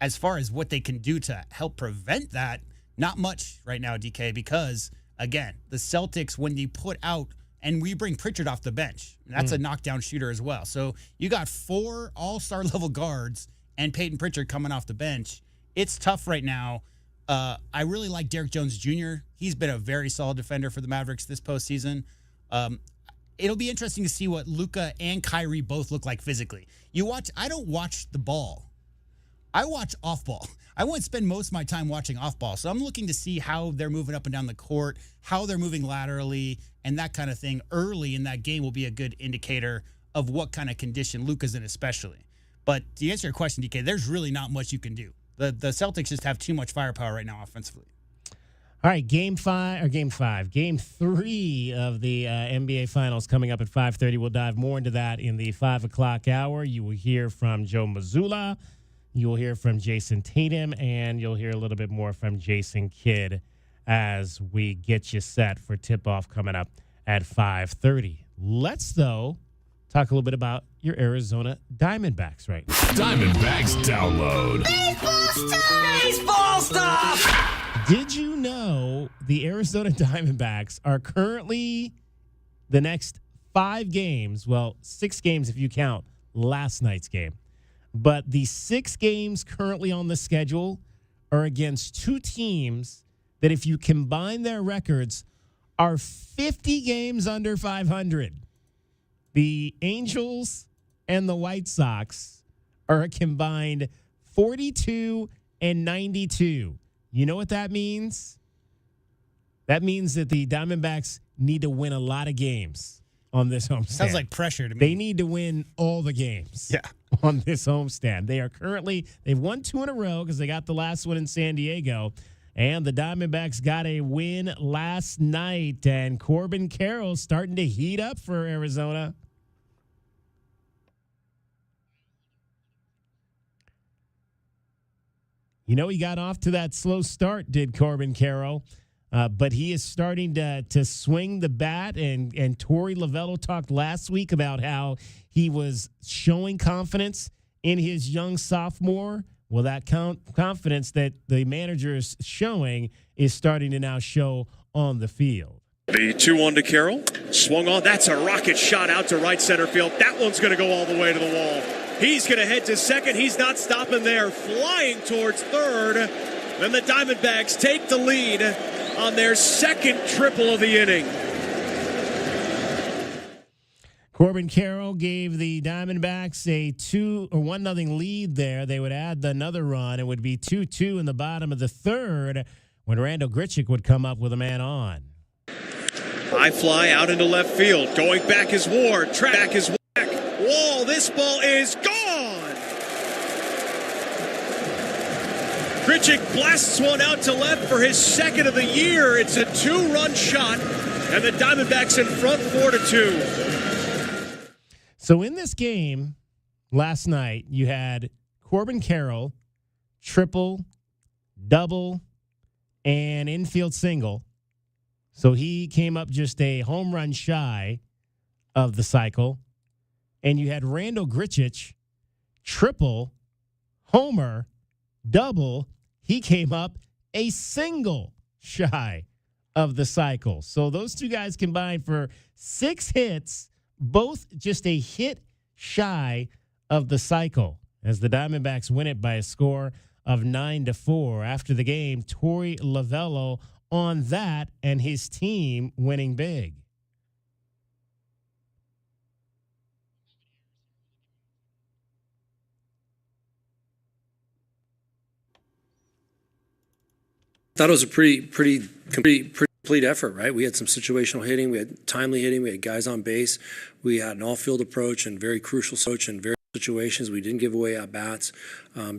as far as what they can do to help prevent that, not much right now, DK, because, again, the Celtics, when they put out, and we bring Pritchard off the bench, that's a knockdown shooter as well. So you got 4 all-star level guards and Peyton Pritchard coming off the bench. It's tough right now. I really like Derek Jones Jr. He's been a very solid defender for the Mavericks this postseason. It'll be interesting to see what Luka and Kyrie both look like physically. I don't watch the ball. I watch off ball. I want to spend most of my time watching off ball. So I'm looking to see how they're moving up and down the court, how they're moving laterally, and that kind of thing early in that game will be a good indicator of what kind of condition Luka's in especially. But to answer your question, DK, there's really not much you can do. The Celtics just have too much firepower right now offensively. All right, Game 3 of the NBA Finals coming up at 5:30. We'll dive more into that in the 5 o'clock hour. You will hear from Joe Mazzulla. You'll hear from Jason Tatum, and you'll hear a little bit more from Jason Kidd as we get you set for tip-off coming up at 5:30. Let's, though, talk a little bit about your Arizona Diamondbacks right now. Diamondbacks download. Baseball stuff! Did you know the Arizona Diamondbacks are currently the next 5 games, well, 6 games if you count last night's game, but the 6 games currently on the schedule are against 2 teams that, if you combine their records, are 50 games under 500. The Angels and the White Sox are a combined 42 and 92. You know what that means? That means that the Diamondbacks need to win a lot of games on this homestand. Sounds like pressure to me. They need to win all the games on this homestand. They've won 2 in a row because they got the last one in San Diego. And the Diamondbacks got a win last night. And Corbin Carroll's starting to heat up for Arizona. You know, he got off to that slow start, did Corbin Carroll. But he is starting to swing the bat. And Torey Lovello talked last week about how he was showing confidence in his young sophomore. Well, that confidence that the manager is showing is starting to now show on the field. The 2-1 to Carroll. Swung on. That's a rocket shot out to right center field. That one's going to go all the way to the wall. He's going to head to second. He's not stopping there. Flying towards third. And the Diamondbacks take the lead on their second triple of the inning. Corbin Carroll gave the Diamondbacks a 1-0 lead there. They would add another run. It would be 2-2 in the bottom of the third when Randall Grichuk would come up with a man on. High fly out into left field. Going back is Ward. Track is Wack. Wall. This ball is gone. Grichuk blasts one out to left for his second of the year. It's a 2-run shot, and the Diamondbacks in front 4-2. So in this game last night, you had Corbin Carroll, triple, double, and infield single. So he came up just a home run shy of the cycle. And you had Randall Grichuk, triple, homer, double. He came up a single shy of the cycle. So those two guys combined for 6 hits, both just a hit shy of the cycle, as the Diamondbacks win it by a score of 9-4. After the game, Torey Lovello on that and his team winning big. Thought it was a pretty complete effort, right? We had some situational hitting, we had timely hitting, we had guys on base, we had an all-field approach and very crucial approach in various situations. We didn't give away at-bats.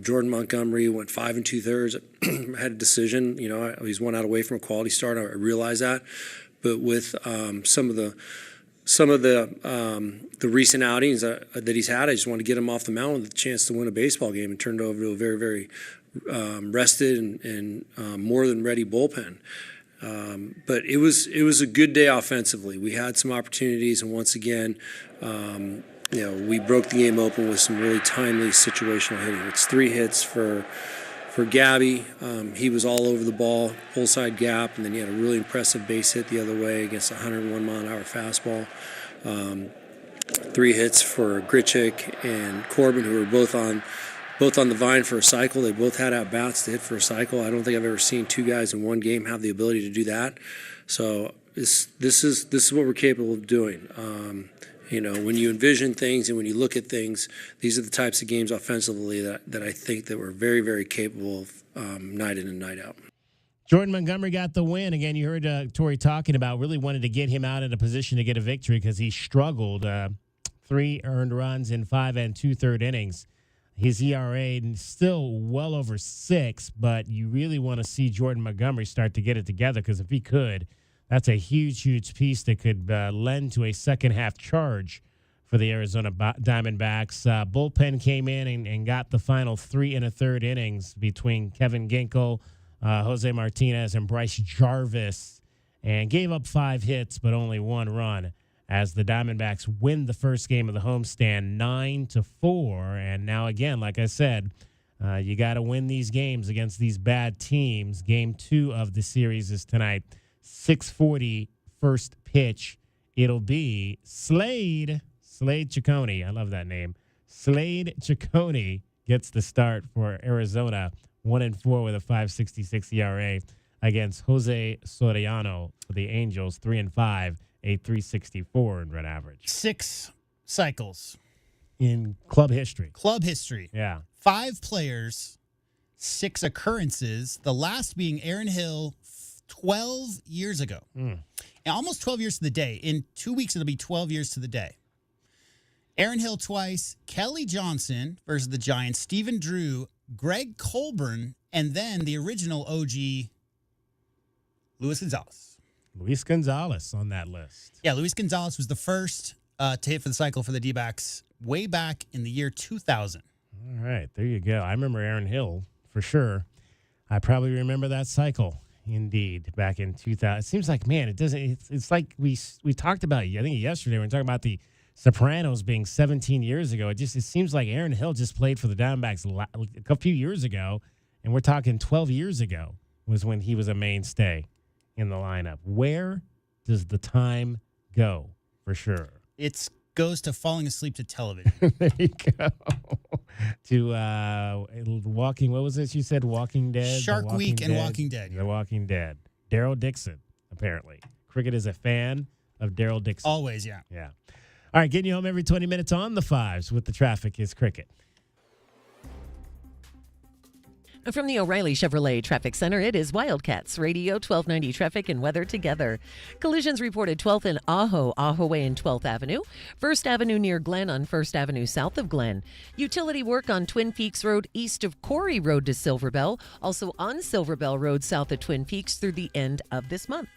Jordan Montgomery went 5 2/3, had a decision. You know, he's 1 out away from a quality start. I realize that, but with some of the recent outings that he's had, I just want to get him off the mound with a chance to win a baseball game and turn it over to a very, very rested and more than ready bullpen. But it was a good day offensively. We had some opportunities, and once again, we broke the game open with some really timely situational hitting. It's 3 hits for Gabby. He was all over the ball, pull side gap, and then he had a really impressive base hit the other way against a 101-mile-an-hour fastball. 3 hits for Grichuk and Corbin, who were both on the vine for a cycle. They both had at-bats to hit for a cycle. I don't think I've ever seen 2 guys in one game have the ability to do that. So this is what we're capable of doing. When you envision things and when you look at things, these are the types of games offensively that I think that we're very, very capable of night in and night out. Jordan Montgomery got the win. Again, you heard Torey talking about really wanted to get him out in a position to get a victory because he struggled. 3 earned runs in 5 2/3 innings. His ERA still well over 6, but you really want to see Jordan Montgomery start to get it together because if he could, that's a huge, huge piece that could lend to a second-half charge for the Arizona Diamondbacks. Bullpen came in and got the final 3 1/3 innings between Kevin Ginkel, Jose Martinez, and Bryce Jarvis, and gave up 5 hits but only 1 run as the Diamondbacks win the first game of the homestand 9-4. And now, again, like I said, you got to win these games against these bad teams. Game 2 of the series is tonight. 6:40 first pitch. It'll be Slade Ciccone. I love that name. Slade Ciccone gets the start for Arizona. 1-4 with a 5.66 ERA against Jose Soriano for the Angels. 3-5, a 3.64 in run average. 6 cycles in club history. Club history. Yeah. 5 players, 6 occurrences. The last being Aaron Hill 12 years ago. Almost 12 years to the day. In 2 weeks, it'll be 12 years to the day. Aaron Hill twice, Kelly Johnson versus the Giants, Stephen Drew, Greg Colburn, and then the original OG, Luis Gonzalez. Luis Gonzalez on that list. Yeah, Luis Gonzalez was the first to hit for the cycle for the D-backs way back in the year 2000. All right, there you go. I remember Aaron Hill for sure. I probably remember that cycle. Indeed, back in 2000. It seems like, man, it doesn't. It's like we talked about. I think yesterday we were talking about the Sopranos being 17 years ago. It seems like Aaron Hill just played for the Diamondbacks a few years ago, and we're talking 12 years ago was when he was a mainstay in the lineup. Where does the time go? For sure, it goes to falling asleep to television. There you go. To Walking. What was it? You said Walking Dead. Shark Week and Walking Dead. The Walking Dead. Daryl Dixon, apparently. Cricket is a fan of Daryl Dixon. Always, yeah. Yeah. All right, getting you home every 20 minutes on the fives with the traffic is Cricket. From the O'Reilly Chevrolet Traffic Center, it is Wildcats Radio 1290 traffic and weather together. Collisions reported 12th and Ajo Way and 12th Avenue. 1st Avenue near Glen on 1st Avenue south of Glen. Utility work on Twin Peaks Road east of Corey Road to Silver Bell. Also on Silver Bell Road south of Twin Peaks through the end of this month.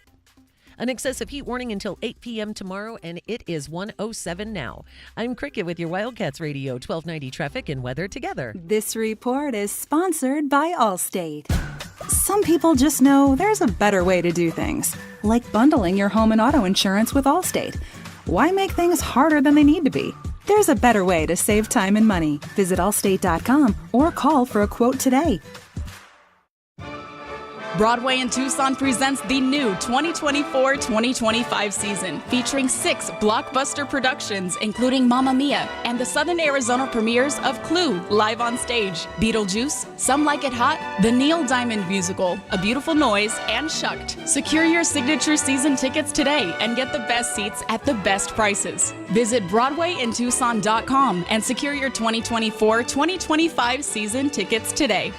An excessive heat warning until 8 p.m. tomorrow, and it is 1:07 now. I'm Cricket with your Wildcats Radio 1290 traffic and weather together. This report is sponsored by Allstate. Some people just know there's a better way to do things, like bundling your home and auto insurance with Allstate. Why make things harder than they need to be? There's a better way to save time and money. Visit allstate.com or call for a quote today. Broadway in Tucson presents the new 2024-2025 season, featuring 6 blockbuster productions, including Mamma Mia, and the Southern Arizona premieres of Clue, live on stage, Beetlejuice, Some Like It Hot, the Neil Diamond Musical, A Beautiful Noise, and Shucked. Secure your signature season tickets today and get the best seats at the best prices. Visit BroadwayInTucson.com and secure your 2024-2025 season tickets today.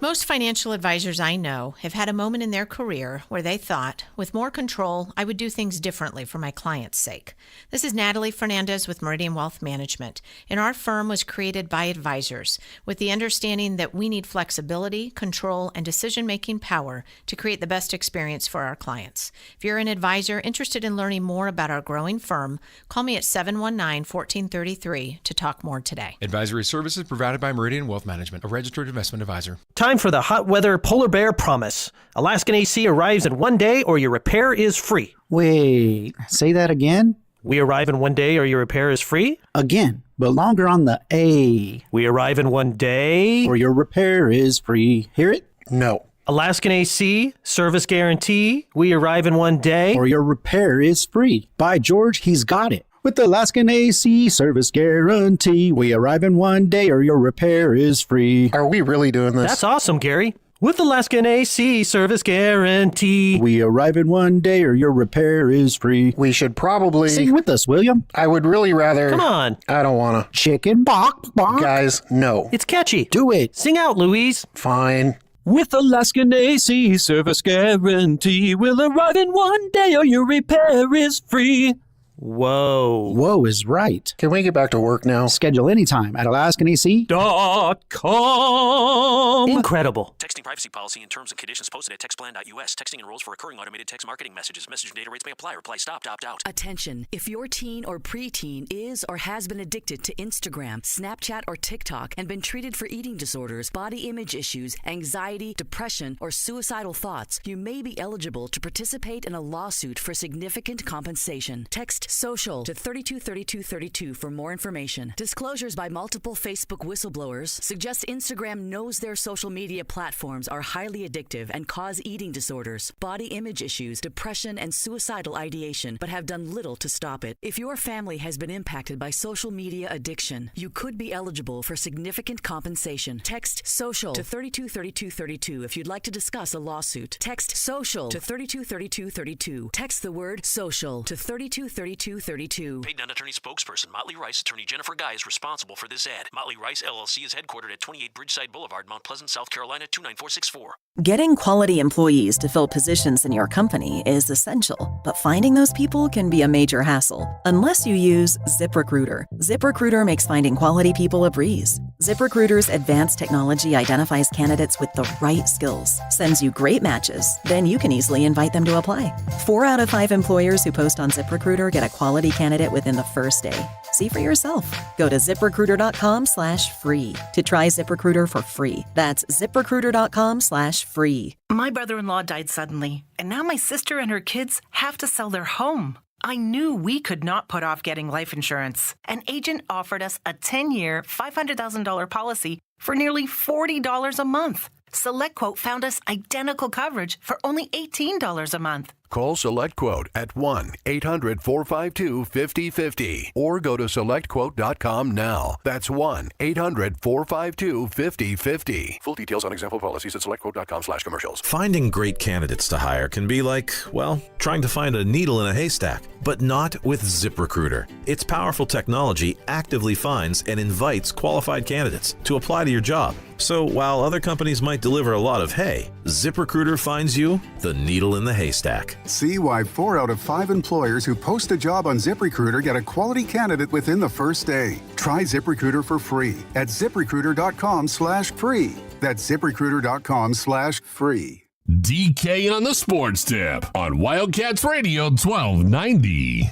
Most financial advisors I know have had a moment in their career where they thought, with more control, I would do things differently for my client's sake. This is Natalie Fernandez with Meridian Wealth Management, and our firm was created by advisors with the understanding that we need flexibility, control, and decision-making power to create the best experience for our clients. If you're an advisor interested in learning more about our growing firm, call me at 719-1433 to talk more today. Advisory services provided by Meridian Wealth Management, a registered investment advisor. Time for the hot weather polar bear promise. Alaskan AC arrives in 1 day or your repair is free. Wait, say that again? We arrive in 1 day or your repair is free? Again, but longer on the A. We arrive in 1 day or your repair is free. Hear it? No. Alaskan AC, service guarantee. We arrive in 1 day or your repair is free. By George, he's got it. With the Alaskan AC service guarantee, we arrive in 1 day or your repair is free. Are we really doing this? That's awesome, Gary. With Alaskan AC service guarantee, we arrive in 1 day or your repair is free. We should probably sing with us, William. I would really rather. Come on. I don't want to. Chicken bok bok. Guys, no. It's catchy. Do it. Sing out, Louise. Fine. With Alaskan AC service guarantee, we'll arrive in 1 day or your repair is free. Whoa. Whoa is right. Can we get back to work now? Schedule anytime at AlaskanAC.com. Incredible. Texting privacy policy and terms and conditions posted at textplan.us. Texting enrolls for recurring automated text marketing messages. Message and data rates may apply. Reply stop, opt out. Attention. If your teen or preteen is or has been addicted to Instagram, Snapchat, or TikTok and been treated for eating disorders, body image issues, anxiety, depression, or suicidal thoughts, you may be eligible to participate in a lawsuit for significant compensation. Text SOCIAL to 323232 for more information. Disclosures by multiple Facebook whistleblowers suggest Instagram knows their social media platforms are highly addictive and cause eating disorders, body image issues, depression, and suicidal ideation, but have done little to stop it. If your family has been impacted by social media addiction, you could be eligible for significant compensation. Text SOCIAL to 323232 if you'd like to discuss a lawsuit. Text SOCIAL to 323232. Text the word SOCIAL to 323232. Paid non-attorney spokesperson Motley Rice, attorney Jennifer Guy is responsible for this ad. Motley Rice LLC is headquartered at 28 Bridgeside Boulevard, Mount Pleasant, South Carolina 29464. Getting quality employees to fill positions in your company is essential, but finding those people can be a major hassle unless you use ZipRecruiter. ZipRecruiter makes finding quality people a breeze. ZipRecruiter's advanced technology identifies candidates with the right skills, sends you great matches, then you can easily invite them to apply. 4 out of 5 employers who post on ZipRecruiter get a quality candidate within the first day. See for yourself. Go to ZipRecruiter.com/free to try ZipRecruiter for free. That's ZipRecruiter.com/free. My brother-in-law died suddenly, and now my sister and her kids have to sell their home. I knew we could not put off getting life insurance. An agent offered us a 10-year, $500,000 policy for nearly $40 a month. SelectQuote found us identical coverage for only $18 a month. Call SelectQuote at 1-800-452-5050 or go to SelectQuote.com now. That's 1-800-452-5050. Full details on example policies at SelectQuote.com/commercials. Finding great candidates to hire can be like, well, trying to find a needle in a haystack, but not with ZipRecruiter. Its powerful technology actively finds and invites qualified candidates to apply to your job. So while other companies might deliver a lot of hay, ZipRecruiter finds you the needle in the haystack. See why 4 out of 5 employers who post a job on ZipRecruiter get a quality candidate within the first day. Try ZipRecruiter for free at ZipRecruiter.com/free. That's ZipRecruiter.com/free. DK on the Sports Tip on Wildcats Radio 1290.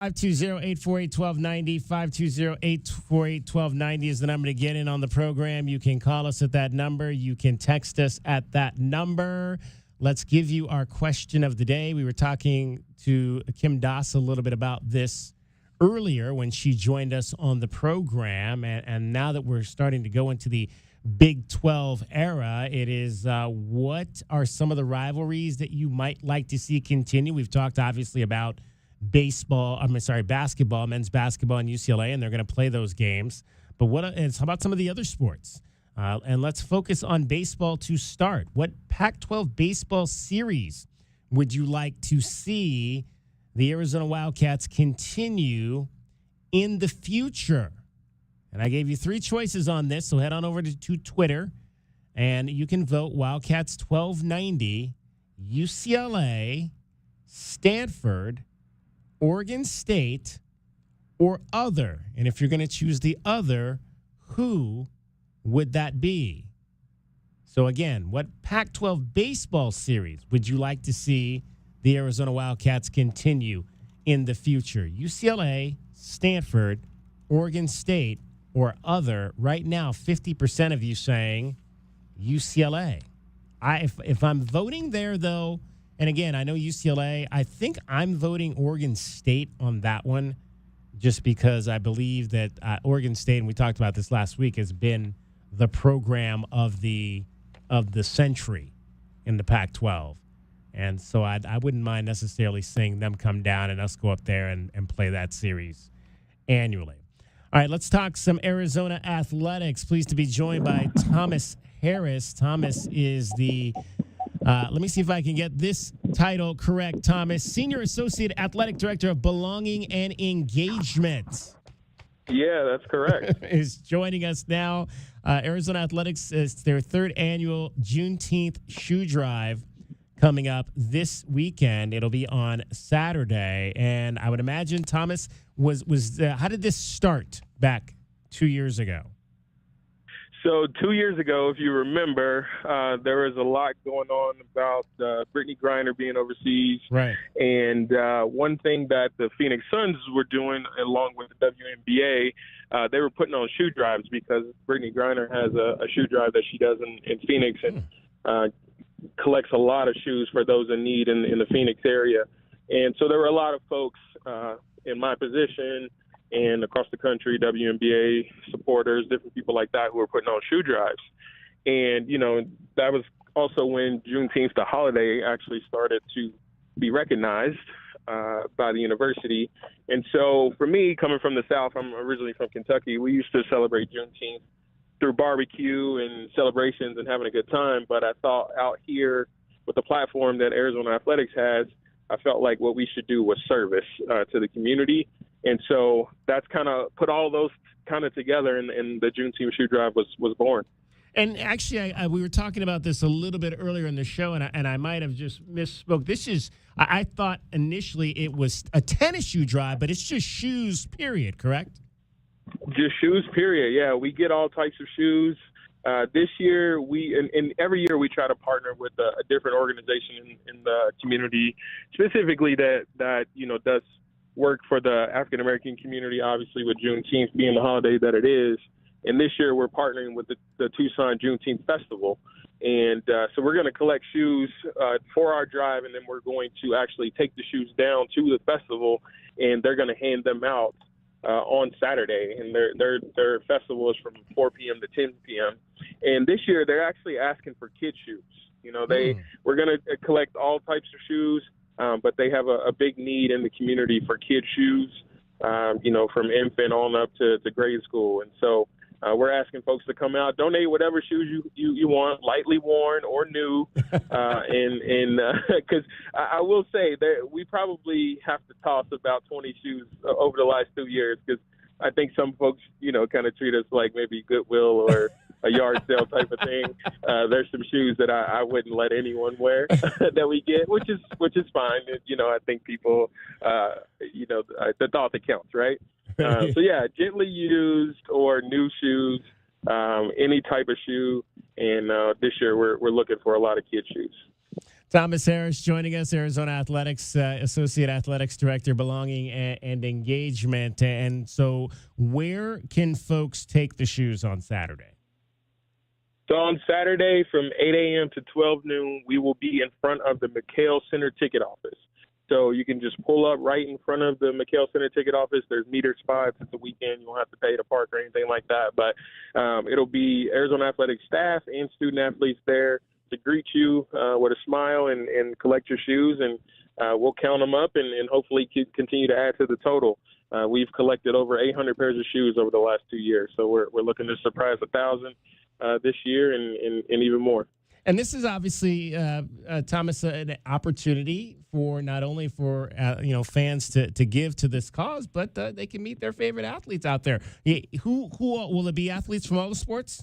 520-848-1290, 520-848-1290 is the number to get in on the program. You can call us at that number. You can text us at that number. Let's give you our question of the day. We were talking to Kim Doss a little bit about this earlier when she joined us on the program. And now that we're starting to go into the Big 12 era, it is what are some of the rivalries that you might like to see continue? We've talked obviously about basketball, men's basketball and UCLA, and they're going to play those games. But how about some of the other sports? And let's focus on baseball to start. What Pac-12 baseball series would you like to see the Arizona Wildcats continue in the future? And I gave you 3 choices on this, so head on over to Twitter, and you can vote Wildcats 1290, UCLA, Stanford, Oregon State, or other. And if you're going to choose the other, who would that be? So again, what Pac-12 baseball series would you like to see the Arizona Wildcats continue in the future? UCLA, Stanford, Oregon State, or other. Right now, 50% of you saying UCLA. If I'm voting there, though, and again, I know UCLA, I think I'm voting Oregon State on that one just because I believe that Oregon State, and we talked about this last week, has been the program of the century in the Pac-12. And so I wouldn't mind necessarily seeing them come down and us go up there and play that series annually. All right, let's talk some Arizona athletics. Pleased to be joined by Thomas Harris. Thomas is the let me see if I can get this title correct, Thomas. Senior Associate Athletic Director of Belonging and Engagement. Yeah, that's correct. Is joining us now. Arizona Athletics is their 3rd annual Juneteenth shoe drive coming up this weekend. It'll be on Saturday. And I would imagine, Thomas, how did this start back 2 years ago? So 2 years ago, if you remember, there was a lot going on about Brittany Griner being overseas. Right. And one thing that the Phoenix Suns were doing, along with the WNBA, they were putting on shoe drives because Brittany Griner has a shoe drive that she does in Phoenix and collects a lot of shoes for those in need in the Phoenix area. And so there were a lot of folks in my position and across the country, WNBA supporters, different people like that who were putting on shoe drives. And, that was also when Juneteenth, the holiday, actually started to be recognized by the university. And so for me, coming from the South, I'm originally from Kentucky, we used to celebrate Juneteenth through barbecue and celebrations and having a good time. But I thought out here with the platform that Arizona Athletics has, I felt like what we should do was service to the community. And so that's kind of put all those kind of together, and the Juneteenth shoe drive was born. And actually, we were talking about this a little bit earlier in the show, and I might have just misspoke. This is, I thought initially it was a tennis shoe drive, but it's just shoes, period, correct? Just shoes, period. Yeah, we get all types of shoes. This year, and every year we try to partner with a different organization in the community, specifically that does work for the African American community, obviously with Juneteenth being the holiday that it is. And this year we're partnering with the Tucson Juneteenth Festival. And so we're going to collect shoes for our drive, and then we're going to actually take the shoes down to the festival, and they're going to hand them out on Saturday. And their festival is from 4 p.m. to 10 p.m. And this year they're actually asking for kid shoes. We're going to collect all types of shoes, but they have a big need in the community for kid shoes, from infant on up to grade school. And so we're asking folks to come out, donate whatever shoes you want, lightly worn or new. And because I will say that we probably have to toss about 20 shoes over the last 2 years, because I think some folks, kind of treat us like maybe Goodwill or a yard sale type of thing. There's some shoes that I wouldn't let anyone wear that we get, which is fine. I think people, the thought that counts, right? So yeah, gently used or new shoes, any type of shoe. And this year we're looking for a lot of kid shoes. Thomas Harris joining us, Arizona Athletics, Associate Athletics Director, Belonging and Engagement. And so where can folks take the shoes on Saturday? So on Saturday from 8 a.m. to 12 noon, we will be in front of the McHale Center ticket office. So you can just pull up right in front of the McHale Center ticket office. There's meter spots. It's the weekend. You won't have to pay to park or anything like that. But it'll be Arizona Athletics staff and student athletes there to greet you with a smile and collect your shoes, and we'll count them up and hopefully continue to add to the total. We've collected over 800 pairs of shoes over the last 2 years, so we're looking to surprise 1,000 this year and even more. And this is obviously, Thomas, an opportunity for not only for fans to give to this cause, but they can meet their favorite athletes out there. Who will it be? Athletes from all the sports?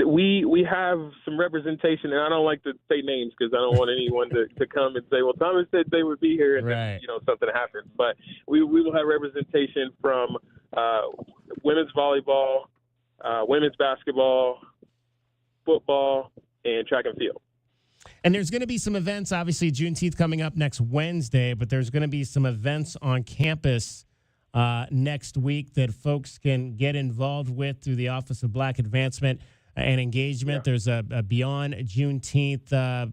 We have some representation, and I don't like to say names because I don't want anyone to come and say, well, Thomas said they would be here, and then, something happens. But we will have representation from women's volleyball, women's basketball, football, and track and field. And there's going to be some events, obviously Juneteenth coming up next Wednesday, but there's going to be some events on campus next week that folks can get involved with through the Office of Black Advancement and Engagement. Yeah. There's a Beyond Juneteenth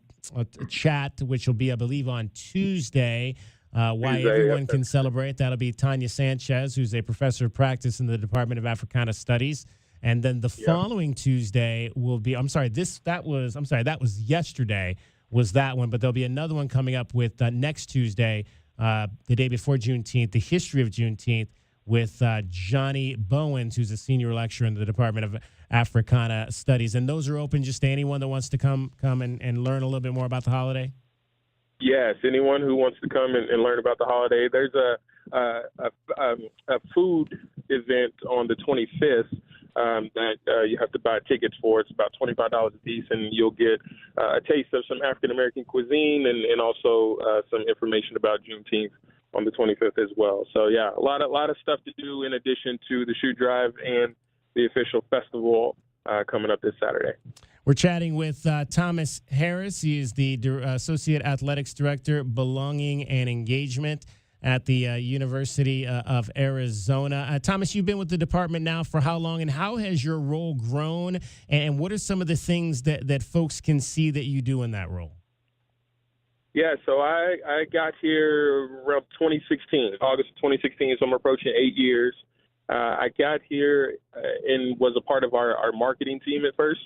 chat, which will be, I believe, on Tuesday, why everyone can celebrate. That'll be Tanya Sanchez, who's a professor of practice in the Department of Africana Studies. And then the following Tuesday will be, that was yesterday, was that one, but there'll be another one coming up with next Tuesday, the day before Juneteenth, the history of Juneteenth, with Johnny Bowens, who's a senior lecturer in the Department of Africana Studies. And those are open just to anyone that wants to come and learn a little bit more about the holiday? Yes, anyone who wants to come and learn about the holiday. There's a food event on the 25th that you have to buy tickets for. It's about $25 a piece, and you'll get a taste of some African-American cuisine and also some information about Juneteenth on the 25th as well. So, yeah, a lot of stuff to do in addition to the shoe drive and the official festival coming up this Saturday. We're chatting with Thomas Harris. He is the Associate Athletics Director, Belonging and Engagement at the University of Arizona. Thomas, you've been with the department now for how long, and how has your role grown, and what are some of the things that folks can see that you do in that role? Yeah, so I got here around 2016, August of 2016, so I'm approaching 8 years. I got here and was a part of our marketing team at first.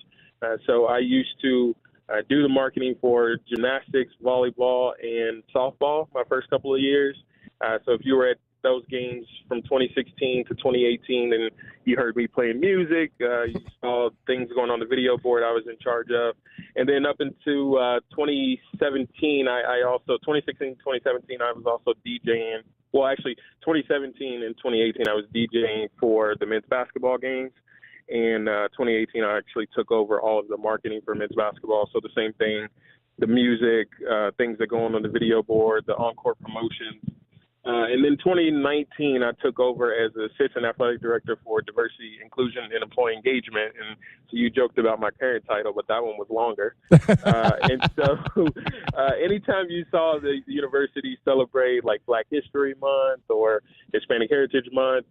So I used to do the marketing for gymnastics, volleyball, and softball my first couple of years. So if you were at those games from 2016 to 2018 and you heard me playing music, you saw things going on the video board I was in charge of. And then up into 2017, 2016, 2017, I was also DJing. Well, actually, 2017 and 2018, I was DJing for the men's basketball games. And 2018, I actually took over all of the marketing for men's basketball. So the same thing, the music, things that go on the video board, the on-court promotions. And then 2019, I took over as Assistant Athletic Director for Diversity, Inclusion, and Employee Engagement. And so you joked about my current title, but that one was longer. And so anytime you saw the university celebrate like Black History Month or Hispanic Heritage Month,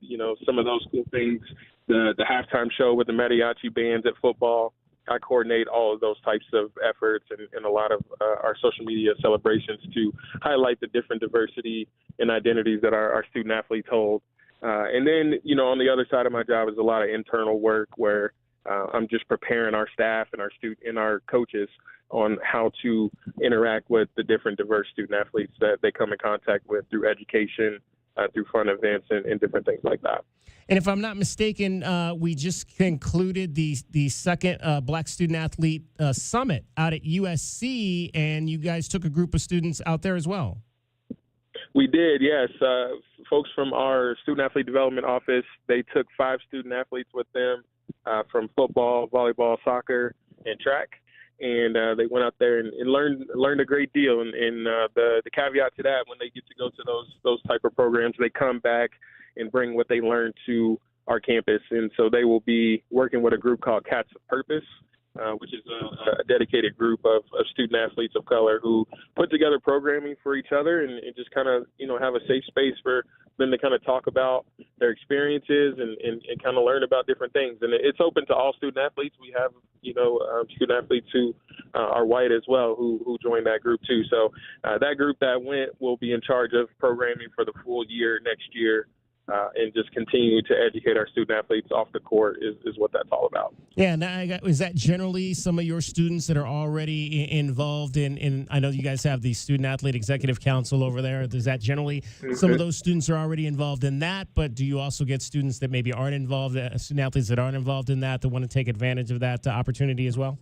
some of those cool things, the halftime show with the mariachi bands at football, I coordinate all of those types of efforts and a lot of our social media celebrations to highlight the different diversity and identities that our student athletes hold. And then, on the other side of my job is a lot of internal work where I'm just preparing our staff and our coaches on how to interact with the different diverse student athletes that they come in contact with through education, through fun events, and different things like that. And if I'm not mistaken, we just concluded the second Black Student Athlete Summit out at USC, and you guys took a group of students out there as well. We did, yes. Folks from our Student Athlete Development Office, they took 5 student athletes with them from football, volleyball, soccer, and track. And they went out there and learned a great deal. And the caveat to that, when they get to go to those type of programs, they come back and bring what they learned to our campus. And so they will be working with a group called Cats of Purpose, which is a dedicated group of student athletes of color who put together programming for each other and just kind of, have a safe space for them to kind of talk about their experiences and kind of learn about different things. And it's open to all student athletes. We have, student athletes who are white as well who joined that group too. So that group that went will be in charge of programming for the full year next year. And just continue to educate our student athletes off the court is what that's all about. Yeah, now is that generally some of your students that are already involved in I know you guys have the Student Athlete Executive Council over there. Is that generally some of those students are already involved in that, but do you also get students that maybe aren't involved, student athletes that aren't involved in that want to take advantage of that opportunity as well?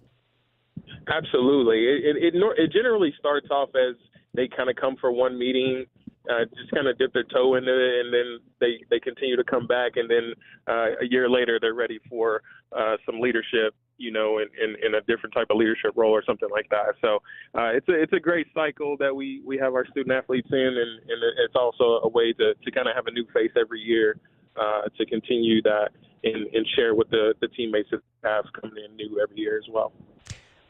Absolutely. It generally starts off as they kind of come for one meeting, just kind of dip their toe into it, and then they continue to come back, and then a year later they're ready for some leadership, in a different type of leadership role or something like that. So it's a great cycle that we have our student athletes in, and it's also a way to kind of have a new face every year to continue that and share with the teammates that have coming in new every year as well.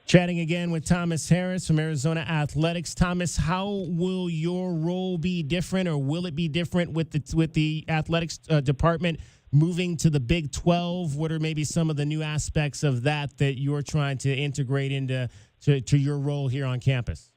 Chatting again with Thomas Harris from Arizona Athletics. Thomas, how will your role be different, or will it be different with the athletics department moving to the Big 12? What are maybe some of the new aspects of that you're trying to integrate into your role here on campus?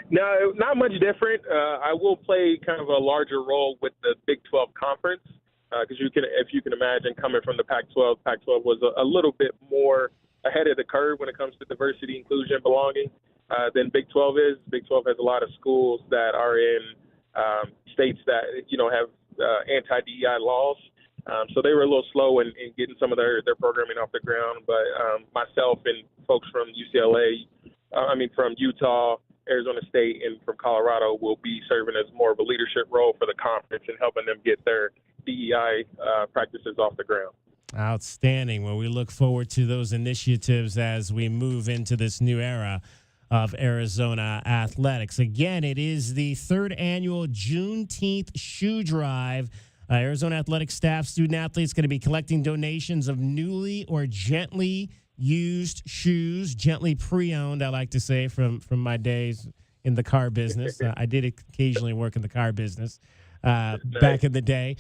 No, not much different. I will play kind of a larger role with the Big 12 conference because if you can imagine, coming from the Pac-12 was a little bit more ahead of the curve when it comes to diversity, inclusion, belonging than Big 12 is. Big 12 has a lot of schools that are in states that, have anti-DEI laws. So they were a little slow in getting some of their programming off the ground. But myself and folks from from Utah, Arizona State, and from Colorado will be serving as more of a leadership role for the conference and helping them get their DEI practices off the ground. Outstanding. Well, we look forward to those initiatives as we move into this new era of Arizona athletics. Again, it is the 3rd annual Juneteenth shoe drive. Arizona athletics staff, student athletes going to be collecting donations of newly or gently used shoes, gently pre-owned, I like to say, from my days in the car business. I did occasionally work in the car business back in the day.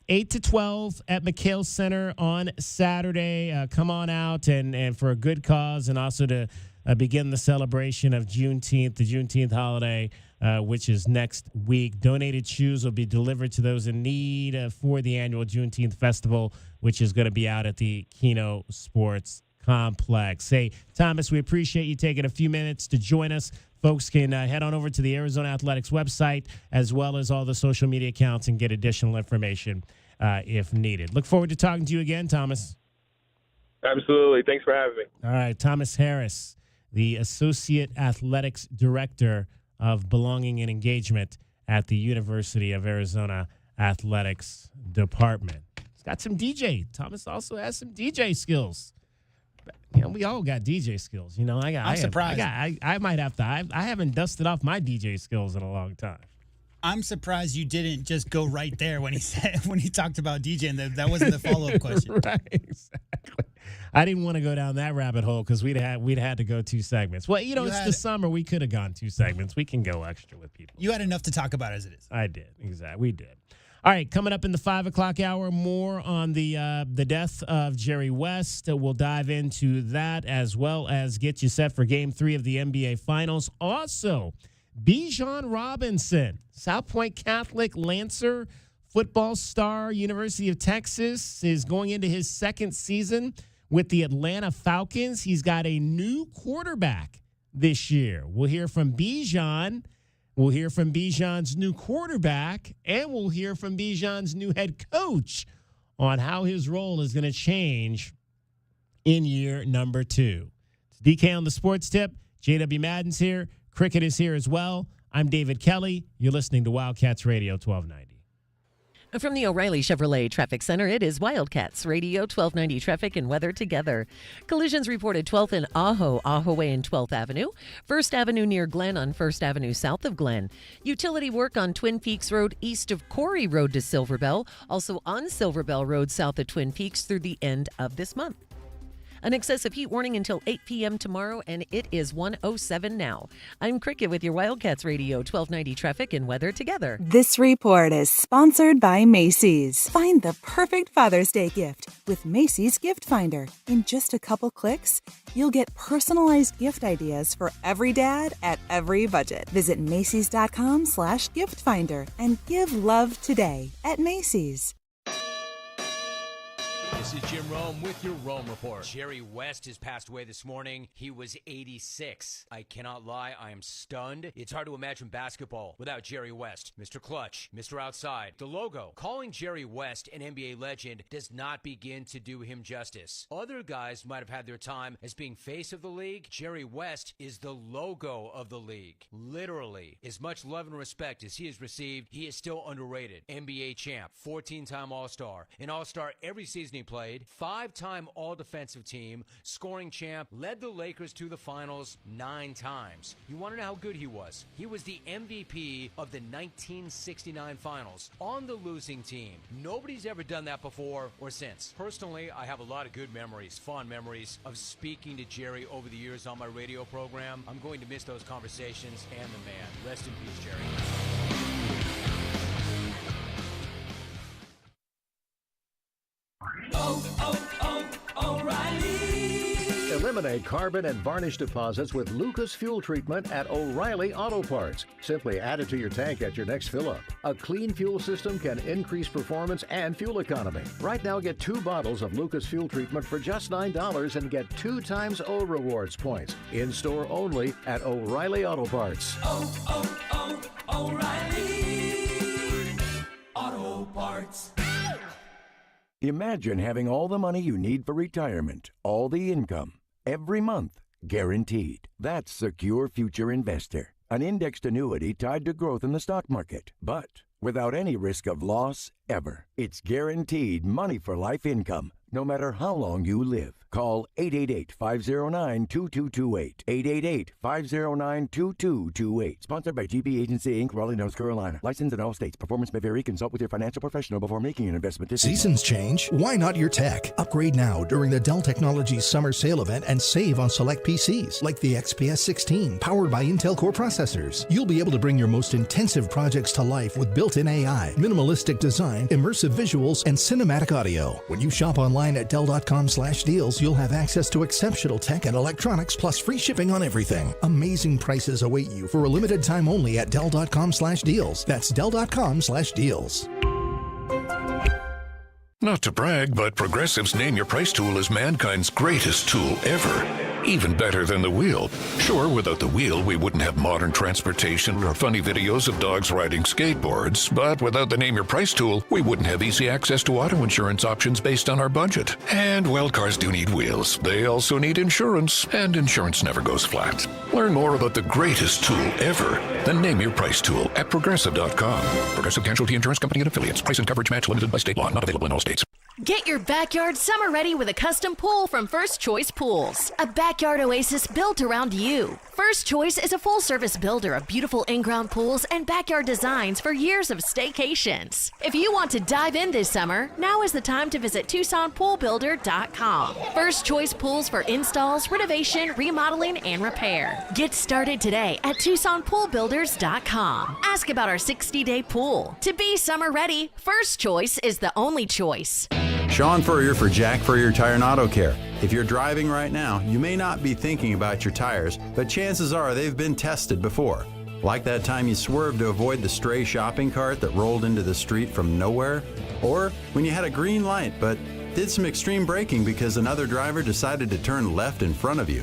8 to 12 at McHale Center on Saturday. Come on out and for a good cause, and also to begin the celebration of Juneteenth, the Juneteenth holiday, which is next week. Donated shoes will be delivered to those in need for the annual Juneteenth Festival, which is going to be out at the Keno Sports Complex. Hey, Thomas, we appreciate you taking a few minutes to join us. Folks can head on over to the Arizona Athletics website as well as all the social media accounts and get additional information if needed. Look forward to talking to you again, Thomas. Absolutely. Thanks for having me. All right. Thomas Harris, the Associate Athletics Director of Belonging and Engagement at the University of Arizona Athletics Department. He's got some DJ. Thomas also has some DJ skills. We all got DJ skills. I'm surprised. I might have to. I haven't dusted off my DJ skills in a long time. I'm surprised you didn't just go right there when he talked about DJing. That wasn't the follow-up question. Right, exactly. I didn't want to go down that rabbit hole because we'd had to go 2 segments. Well, it's the summer. We could have gone 2 segments. We can go extra with people. You had enough to talk about as it is. I did. Exactly. We did. All right, coming up in the 5 o'clock hour, more on the death of Jerry West. We'll dive into that as well as get you set for Game 3 of the NBA Finals. Also, Bijan Robinson, South Point Catholic Lancer football star, University of Texas, is going into his second season with the Atlanta Falcons. He's got a new quarterback this year. We'll hear from Bijan. We'll hear from Bijan's new quarterback, and we'll hear from Bijan's new head coach on how his role is going to change in year number 2. It's DK on the Sports Tip. JW Madden's here. Cricket is here as well. I'm David Kelly. You're listening to Wildcats Radio 1290. From the O'Reilly Chevrolet Traffic Center, it is Wildcats Radio 1290 traffic and weather together. Collisions reported 12th in Ajo Way and 12th Avenue. 1st Avenue near Glen on 1st Avenue south of Glen. Utility work on Twin Peaks Road east of Corey Road to Silver Bell. Also on Silver Bell Road south of Twin Peaks through the end of this month. An excessive heat warning until 8 p.m. tomorrow, and it is 1:07 now. I'm Cricket with your Wildcats Radio 1290 traffic and weather together. This report is sponsored by Macy's. Find the perfect Father's Day gift with Macy's Gift Finder. In just a couple clicks, you'll get personalized gift ideas for every dad at every budget. Visit Macys.com/gift finder and give love today at Macy's. This is Jim Rome with your Rome Report. Jerry West has passed away this morning. He was 86. I cannot lie, I am stunned. It's hard to imagine basketball without Jerry West. Mr. Clutch, Mr. Outside, the logo. Calling Jerry West an NBA legend does not begin to do him justice. Other guys might have had their time as being face of the league. Jerry West is the logo of the league. Literally. As much love and respect as he has received, he is still underrated. NBA champ, 14-time All-Star, an All-Star every season he played, 5-time All-Defensive Team, scoring champ, led the Lakers to the finals 9 times. You want to know how good he was? He was the MVP of the 1969 finals on the losing team. Nobody's ever done that before or since. Personally, I have a lot of good memories, fond memories of speaking to Jerry over the years on my radio program. I'm going to miss those conversations and the man. Rest in peace, Jerry. O'Reilly. Eliminate carbon and varnish deposits with Lucas Fuel Treatment at O'Reilly Auto Parts. Simply add it to your tank at your next fill-up. A clean fuel system can increase performance and fuel economy. Right now, get 2 bottles of Lucas Fuel Treatment for just $9 and get 2 times O Rewards points. In-store only at O'Reilly Auto Parts. O'Reilly Auto Parts. Imagine having all the money you need for retirement, all the income, every month, guaranteed. That's Secure Future Investor, an indexed annuity tied to growth in the stock market, but without any risk of loss ever. It's guaranteed money for life income, no matter how long you live. Call 888-509-2228. 888-509-2228. Sponsored by GP Agency, Inc., Raleigh, North Carolina. Licensed in all states. Performance may vary. Consult with your financial professional before making an investment decision. Seasons change. Why not your tech? Upgrade now during the Dell Technologies Summer Sale event and save on select PCs like the XPS 16, powered by Intel Core processors. You'll be able to bring your most intensive projects to life with built-in AI, minimalistic design, immersive visuals, and cinematic audio. When you shop online at Dell.com/deals, you'll have access to exceptional tech and electronics plus free shipping on everything. Amazing prices await you for a limited time only at Dell.com/deals. That's Dell.com/deals. Not to brag, but Progressive's Name Your Price tool is mankind's greatest tool ever. Even better than the wheel. Sure, without the wheel, we wouldn't have modern transportation or funny videos of dogs riding skateboards. But without the Name Your Price tool, we wouldn't have easy access to auto insurance options based on our budget. And, well, cars do need wheels. They also need insurance. And insurance never goes flat. Learn more about the greatest tool ever, the Name Your Price tool, at Progressive.com. Progressive Casualty Insurance Company and Affiliates. Price and coverage match limited by state law. Not available in all states. Get your backyard summer ready with a custom pool from First Choice Pools. A backyard oasis built around you. First Choice is a full-service builder of beautiful in-ground pools and backyard designs for years of staycations. If you want to dive in this summer, now is the time to visit TucsonPoolBuilder.com. First Choice Pools for installs, renovation, remodeling, and repair. Get started today at TucsonPoolBuilders.com. Ask about our 60-day pool. To be summer ready, First Choice is the only choice. Sean Furrier for Jack Furrier Tire and Auto Care. If you're driving right now, you may not be thinking about your tires, but chances are they've been tested before. Like that time you swerved to avoid the stray shopping cart that rolled into the street from nowhere? Or when you had a green light but did some extreme braking because another driver decided to turn left in front of you?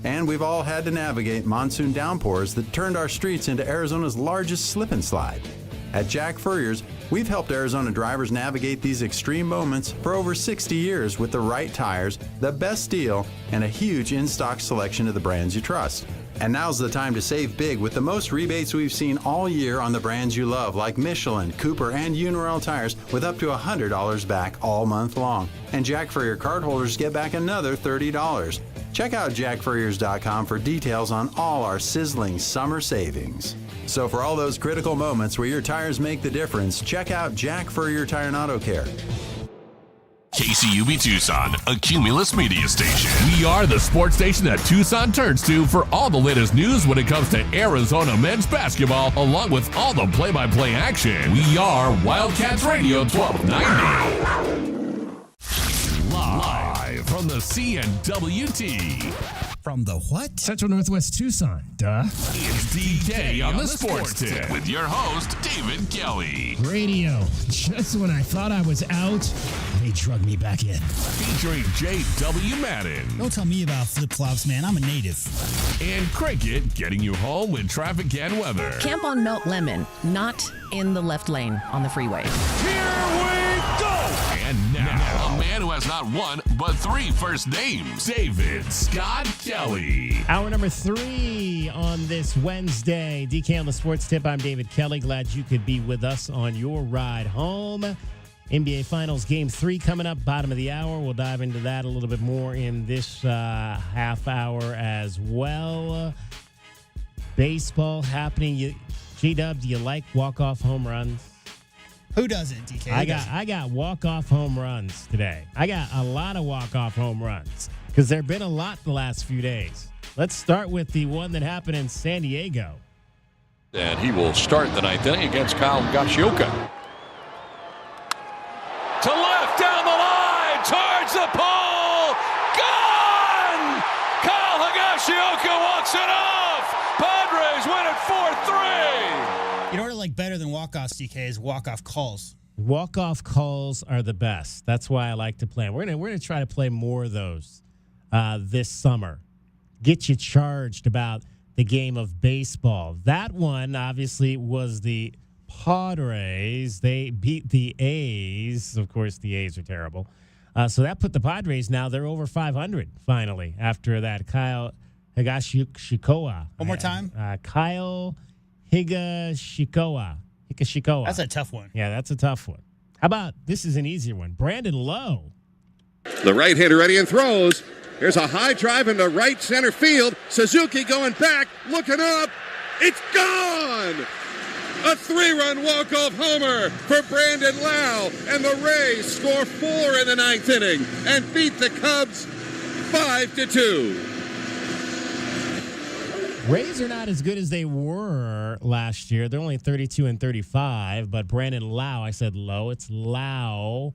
And we've all had to navigate monsoon downpours that turned our streets into Arizona's largest slip and slide. At Jack Furrier's, we've helped Arizona drivers navigate these extreme moments for over 60 years with the right tires, the best steel, and a huge in-stock selection of the brands you trust. And now's the time to save big with the most rebates we've seen all year on the brands you love, like Michelin, Cooper, and Uniroyal tires, with up to $100 back all month long. And Jack Furrier cardholders get back another $30. Check out jackfurriers.com for details on all our sizzling summer savings. So for all those critical moments where your tires make the difference, check out Jack Furrier Tire and Auto Care. KCUB Tucson, a Cumulus media station. We are the sports station that Tucson turns to for all the latest news when it comes to Arizona men's basketball, along with all the play-by-play action. We are Wildcats Radio 1290. Live from the CNWT. From the what? Central Northwest Tucson. Duh. It's DK on the Sports Tip with your host, David Kelly. Radio. Just when I thought I was out, they drug me back in. Featuring J.W. Madden. Don't tell me about flip-flops, man. I'm a native. And Cricket, getting you home with traffic and weather. Camp on Melt Lemon, not in the left lane on the freeway. Here we go! And now, a man who has not one, but 3 first names, David Scott Kelly. Hour number 3 on this Wednesday. DK on the Sports Tip. I'm David Kelly. Glad you could be with us on your ride home. NBA Finals Game 3 coming up, bottom of the hour. We'll dive into that a little bit more in this half hour as well. Baseball happening. J-Dub, do you like walk-off home runs? Who doesn't, DK? I got walk-off home runs today. I got a lot of walk-off home runs because there have been a lot the last few days. Let's start with the one that happened in San Diego. And he will start the 9th inning against Kyle Higashioka. To left, down the line, towards the pole, gone! Kyle Higashioka walks it off. Padres win it 4-3. You know what I like better than walk-offs, DK, is walk-off calls. Walk-off calls are the best. That's why I like to play them. We're gonna try to play more of those this summer. Get you charged about the game of baseball. That one, obviously, was the Padres. They beat the A's. Of course, the A's are terrible. So that put the Padres now, they're over 500, finally, after that Kyle Higashioka. One more time. Kyle Higashioka. That's a tough one. Yeah, that's a tough one. How about, this is an easier one, Brandon Lowe. The right-hander ready and throws. There's a high drive into right center field. Suzuki going back, looking up. It's gone! A 3-run walk-off homer for Brandon Lowe. And the Rays score 4 in the 9th inning and beat the Cubs 5-2. Rays are not as good as they were last year. They're only 32-35, but Brandon Lowe, I said Lowe, it's Lowe,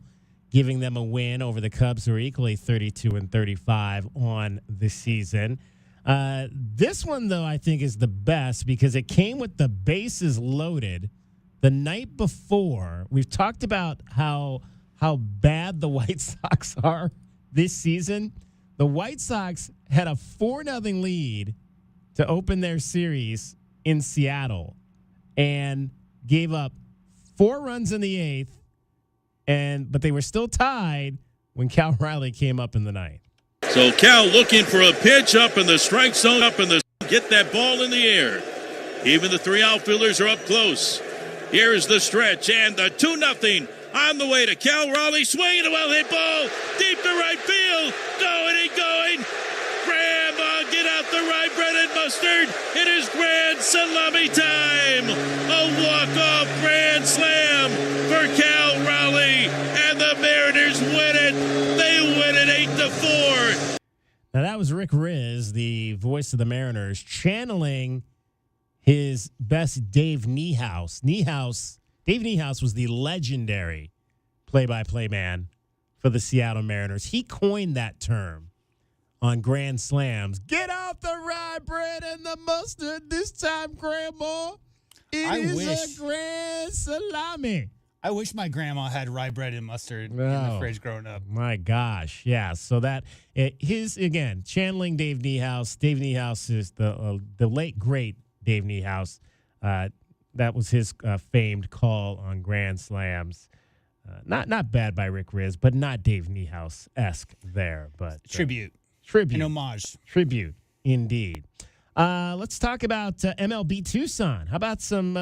giving them a win over the Cubs, who are equally 32-35 on the season. This one, though, I think is the best because it came with the bases loaded the night before. We've talked about how bad the White Sox are this season. The White Sox had a 4-0 lead to open their series in Seattle and gave up 4 runs in the 8th, but they were still tied when Cal Riley came up in the 9th. So Cal looking for a pitch up in the strike zone, get that ball in the air. Even the 3 outfielders are up close. Here's the stretch and the 2-0 on the way to Cal Riley, swinging a well-hit ball deep to right field, going. Grandma, get out the rye bread and mustard. It is grand salami time. A walk-off grand slam for Cal Raleigh, and the Mariners win it. They win it 8-4. Now, that was Rick Riz, the voice of the Mariners, channeling his best Dave Niehaus. Dave Niehaus was the legendary play-by-play man for the Seattle Mariners. He coined that term on grand slams. Get out the rye bread and the mustard this time, Grandma. It is a grand salami. I wish my grandma had rye bread and mustard in the fridge growing up. My gosh, yeah. So channeling Dave Niehaus. Dave Niehaus is the late great Dave Niehaus. That was his famed call on grand slams. Not bad by Rick Riz, but not Dave Niehaus-esque there. But Tribute. An homage. Tribute, indeed. Let's talk about MLB Tucson. How about some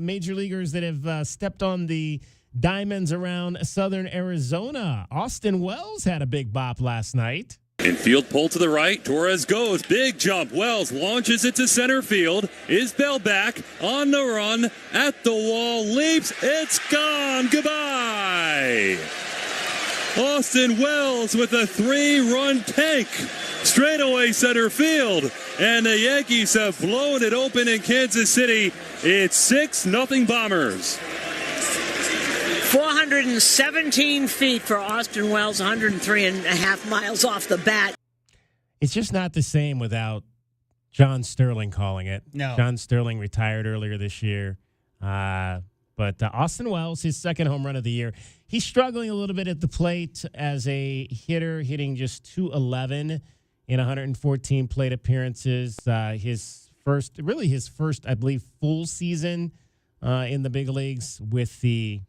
major leaguers that have stepped on the diamonds around southern Arizona? Austin Wells had a big bop last night. Infield pull to the right. Torres goes. Big jump. Wells launches it to center field. Isbell back on the run. At the wall. Leaps. It's gone. Goodbye. Austin Wells with a 3-run tank. Straightaway center field. And the Yankees have blown it open in Kansas City. It's 6-0 Bombers. 417 feet for Austin Wells, 103.5 miles off the bat. It's just not the same without John Sterling calling it. No. John Sterling retired earlier this year. But Austin Wells, his second home run of the year. He's struggling a little bit at the plate as a hitter, hitting just .211 in 114 plate appearances. His first, I believe, full season in the big leagues with the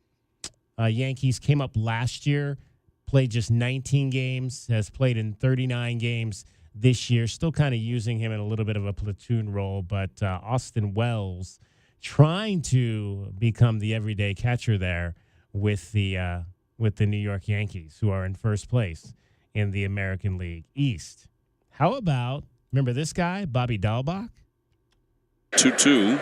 Yankees came up last year, played just 19 games, has played in 39 games this year. Still kind of using him in a little bit of a platoon role, but Austin Wells trying to become the everyday catcher there with the New York Yankees, who are in first place in the American League East. How about, remember this guy, Bobby Dahlbach? 2-2.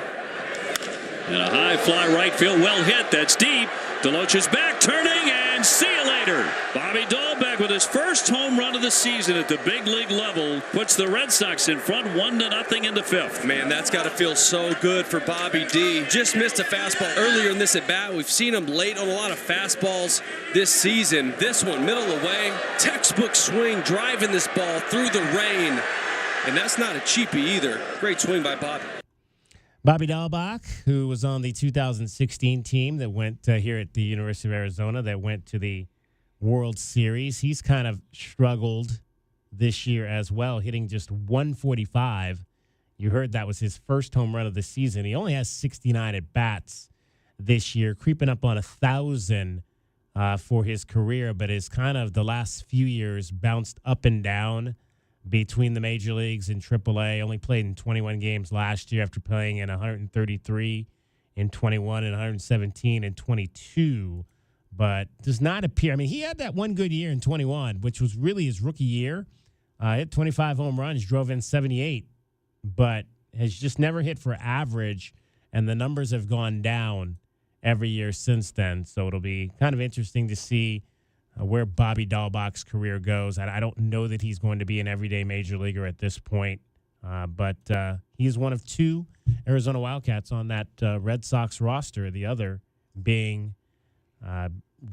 And a high fly right field, well hit. That's deep. Deloach is back, turning, and see you later. Bobby Dahlbach with his first home run of the season at the big league level puts the Red Sox in front 1-0 in the fifth. Man, that's got to feel so good for Bobby D. Just missed a fastball earlier in this at bat. We've seen him late on a lot of fastballs this season. This one, middle of the way, textbook swing, driving this ball through the rain. And that's not a cheapie either. Great swing by Bobby. Bobby Dahlbach, who was on the 2016 team that went here at the University of Arizona, that went to the World Series. He's kind of struggled this year as well, hitting just 145. You heard that was his first home run of the season. He only has 69 at-bats this year, creeping up on 1,000 for his career, but is kind of the last few years bounced up and down between the major leagues and AAA. Only played in 21 games last year after playing in 133 in 21 and 117 in 22, but does not appear. I mean, he had that one good year in 21, which was really his rookie year. Hit 25 home runs, drove in 78, but has just never hit for average, and the numbers have gone down every year since then. So it'll be kind of interesting to see where Bobby Dahlbach's career goes. I don't know that he's going to be an everyday major leaguer at this point, but he's one of two Arizona Wildcats on that Red Sox roster, the other being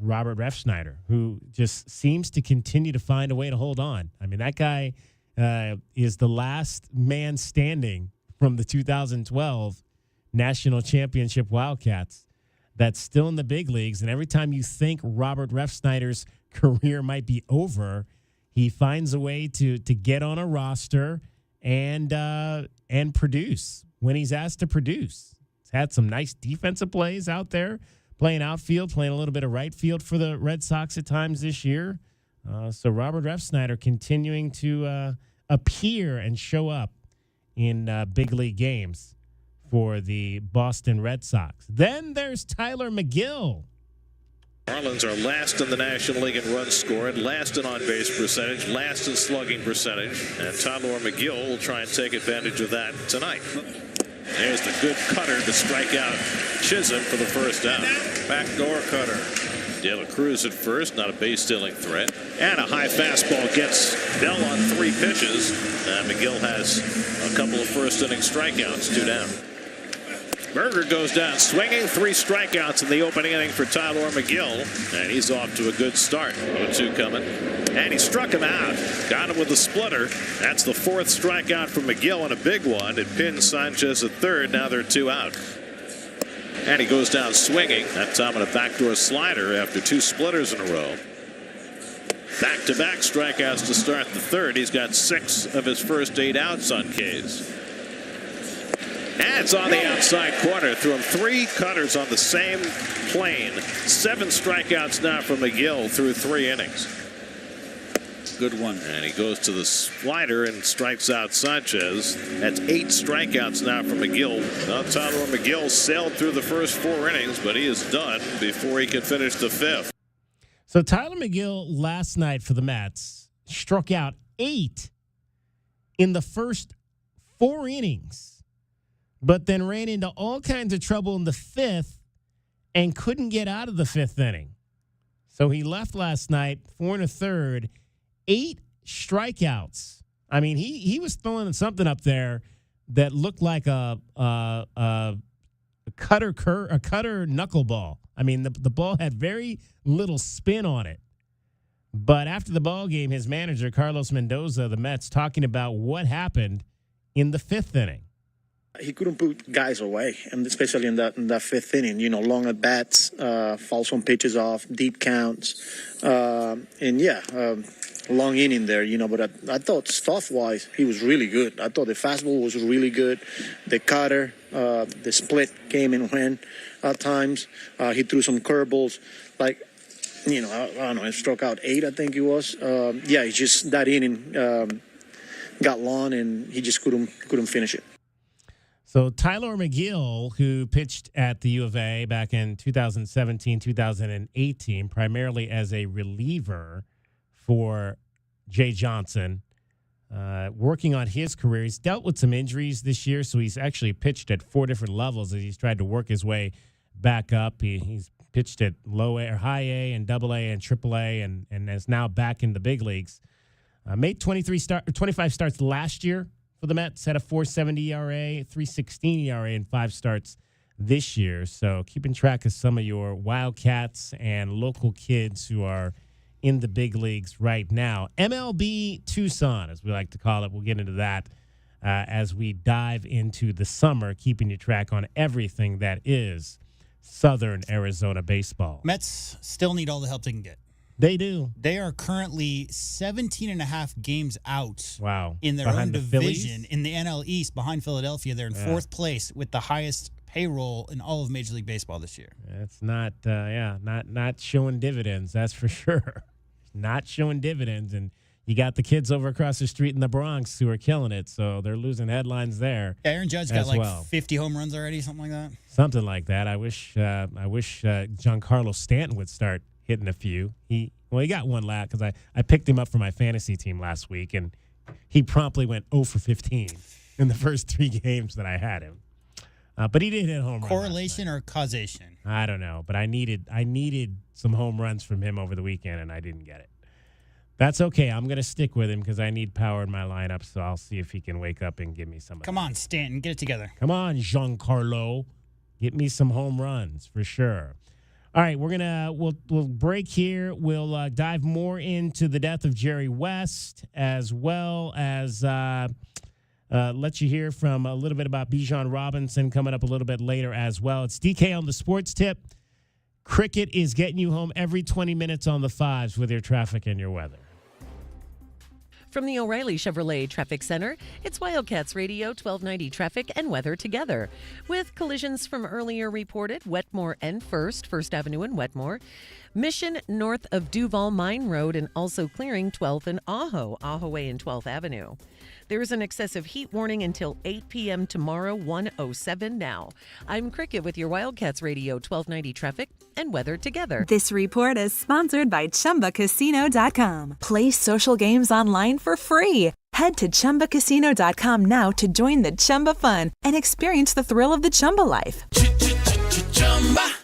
Robert Refsnyder, who just seems to continue to find a way to hold on. I mean, that guy is the last man standing from the 2012 National Championship Wildcats that's still in the big leagues, and every time you think Robert Refsnyder's career might be over, he finds a way to get on a roster and produce when he's asked to produce. He's had some nice defensive plays out there, playing outfield, playing a little bit of right field for the Red Sox at times this year. So Robert Refsnyder continuing to appear and show up in big league games for the Boston Red Sox. Then there's Tyler McGill. Marlins are last in the National League in runs scored, last in on-base percentage, last in slugging percentage, and Tyler McGill will try and take advantage of that tonight. There's the good cutter to strike out Chisholm for the first out. Backdoor cutter. De La Cruz at first, not a base-stealing threat. And a high fastball gets Bell on 3 pitches. And McGill has a couple of first-inning strikeouts, 2 down. Berger goes down swinging. 3 strikeouts in the opening inning for Tyler McGill, and he's off to a good start. 0-2 coming, and he struck him out. Got him with a splitter. That's the 4th strikeout from McGill, and a big one. It pins Sanchez at third. Now they're 2 out. And he goes down swinging. That time on a backdoor slider after 2 splitters in a row. Back-to-back strikeouts to start the third. He's got 6 of his first 8 outs on K's. And it's on the outside corner. Threw him 3 cutters on the same plane. 7 strikeouts now from McGill through 3 innings. Good one. And he goes to the slider and strikes out Sanchez. That's 8 strikeouts now from McGill. Now Tyler McGill sailed through the first 4 innings, but he is done before he can finish the 5th. So Tyler McGill last night for the Mets struck out 8 in the first 4 innings, but then ran into all kinds of trouble in the 5th and couldn't get out of the 5th inning. So he left last night, 4 1/3, 8 strikeouts. I mean, he was throwing something up there that looked like a cutter knuckleball. I mean, the ball had very little spin on it. But after the ball game, his manager, Carlos Mendoza, the Mets, talking about what happened in the 5th inning. He couldn't put guys away, and especially in that 5th inning. Long at bats, fouls on pitches off, deep counts, long inning there. But I thought stuff-wise, he was really good. I thought the fastball was really good. The cutter, the split came and went at times. He threw some curveballs, I don't know. He struck out 8, I think it was. It's just that inning got long, and he just couldn't finish it. So Tyler McGill, who pitched at the U of A back in 2017, 2018, primarily as a reliever for Jay Johnson, working on his career. He's dealt with some injuries this year, so he's actually pitched at 4 different levels as he's tried to work his way back up. He's pitched at low A or high A and double A and triple A and is now back in the big leagues. Made 25 starts last year for the Mets, had a 4.70 ERA, 3.16 ERA, and 5 starts this year. So keeping track of some of your Wildcats and local kids who are in the big leagues right now. MLB Tucson, as we like to call it. We'll get into that as we dive into the summer, keeping you track on everything that is Southern Arizona baseball. Mets still need all the help they can get. They do. They are currently 17.5 games out. Wow. In their Behind own the division Phillies? in the NL East behind Philadelphia. They're in 4th place with the highest payroll in all of Major League Baseball this year. It's not showing dividends, that's for sure. Not showing dividends, and you got the kids over across the street in the Bronx who are killing it, so they're losing headlines there. Aaron Judge got 50 home runs already, something like that. Something like that. I wish Giancarlo Stanton would start hitting a few. He got one last because I picked him up for my fantasy team last week, and he promptly went 0 for 15 in the first 3 games that I had him. But he did hit a home run. Correlation or causation? I don't know, but I needed some home runs from him over the weekend, and I didn't get it. That's okay. I'm going to stick with him because I need power in my lineup, so I'll see if he can wake up and give me some. Come on, Stanton, get it together. Come on, Giancarlo. Get me some home runs for sure. All right, we'll break here. We'll dive more into the death of Jerry West, as well as let you hear from a little bit about Bijan Robinson coming up a little bit later as well. It's DK on the Sports Tip. Cricket is getting you home every 20 minutes on the 5s with your traffic and your weather. From the O'Reilly Chevrolet Traffic Center, it's Wildcats Radio 1290 traffic and weather together. With collisions from earlier reported, Wetmore and First Avenue in Wetmore, Mission north of Duval Mine Road, and also clearing 12th and Ajo Way and 12th Avenue. There is an excessive heat warning until 8 p.m. tomorrow, 1:07 now. I'm Cricket with your Wildcats Radio 1290 traffic and weather together. This report is sponsored by ChumbaCasino.com. Play social games online for free. Head to ChumbaCasino.com now to join the Chumba fun and experience the thrill of the Chumba life.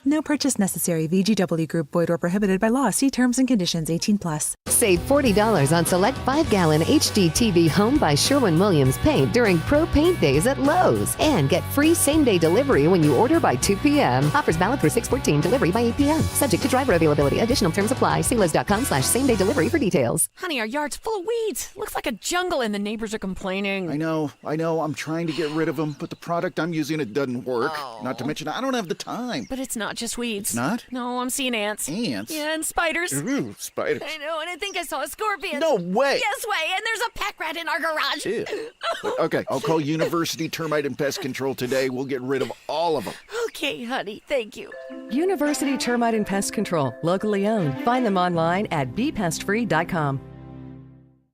No purchase necessary. VGW Group. Void or prohibited by law. See terms and conditions. 18+. Save $40 on select 5-gallon HDTV Home by Sherwin-Williams Paint during Pro Paint Days at Lowe's. And get free same-day delivery when you order by 2 p.m. Offers valid through 6/14. Delivery by 8 p.m. Subject to driver availability. Additional terms apply. See Lowe's.com/same-day delivery for details. Honey, our yard's full of weeds. Looks like a jungle and the neighbors are complaining. I know. I'm trying to get rid of them, but the product I'm using, it doesn't work. Oh. Not to mention, I don't have the time. But it's not just weeds. Not? No, I'm seeing ants. Ants? Yeah, and spiders. Ooh, spiders. I know, and I think I saw a scorpion. No way. Yes way, and there's a pack rat in our garage. Ew. Okay, I'll call University Termite and Pest Control today. We'll get rid of all of them. Okay, honey, thank you. University Termite and Pest Control, locally owned. Find them online at bepestfree.com.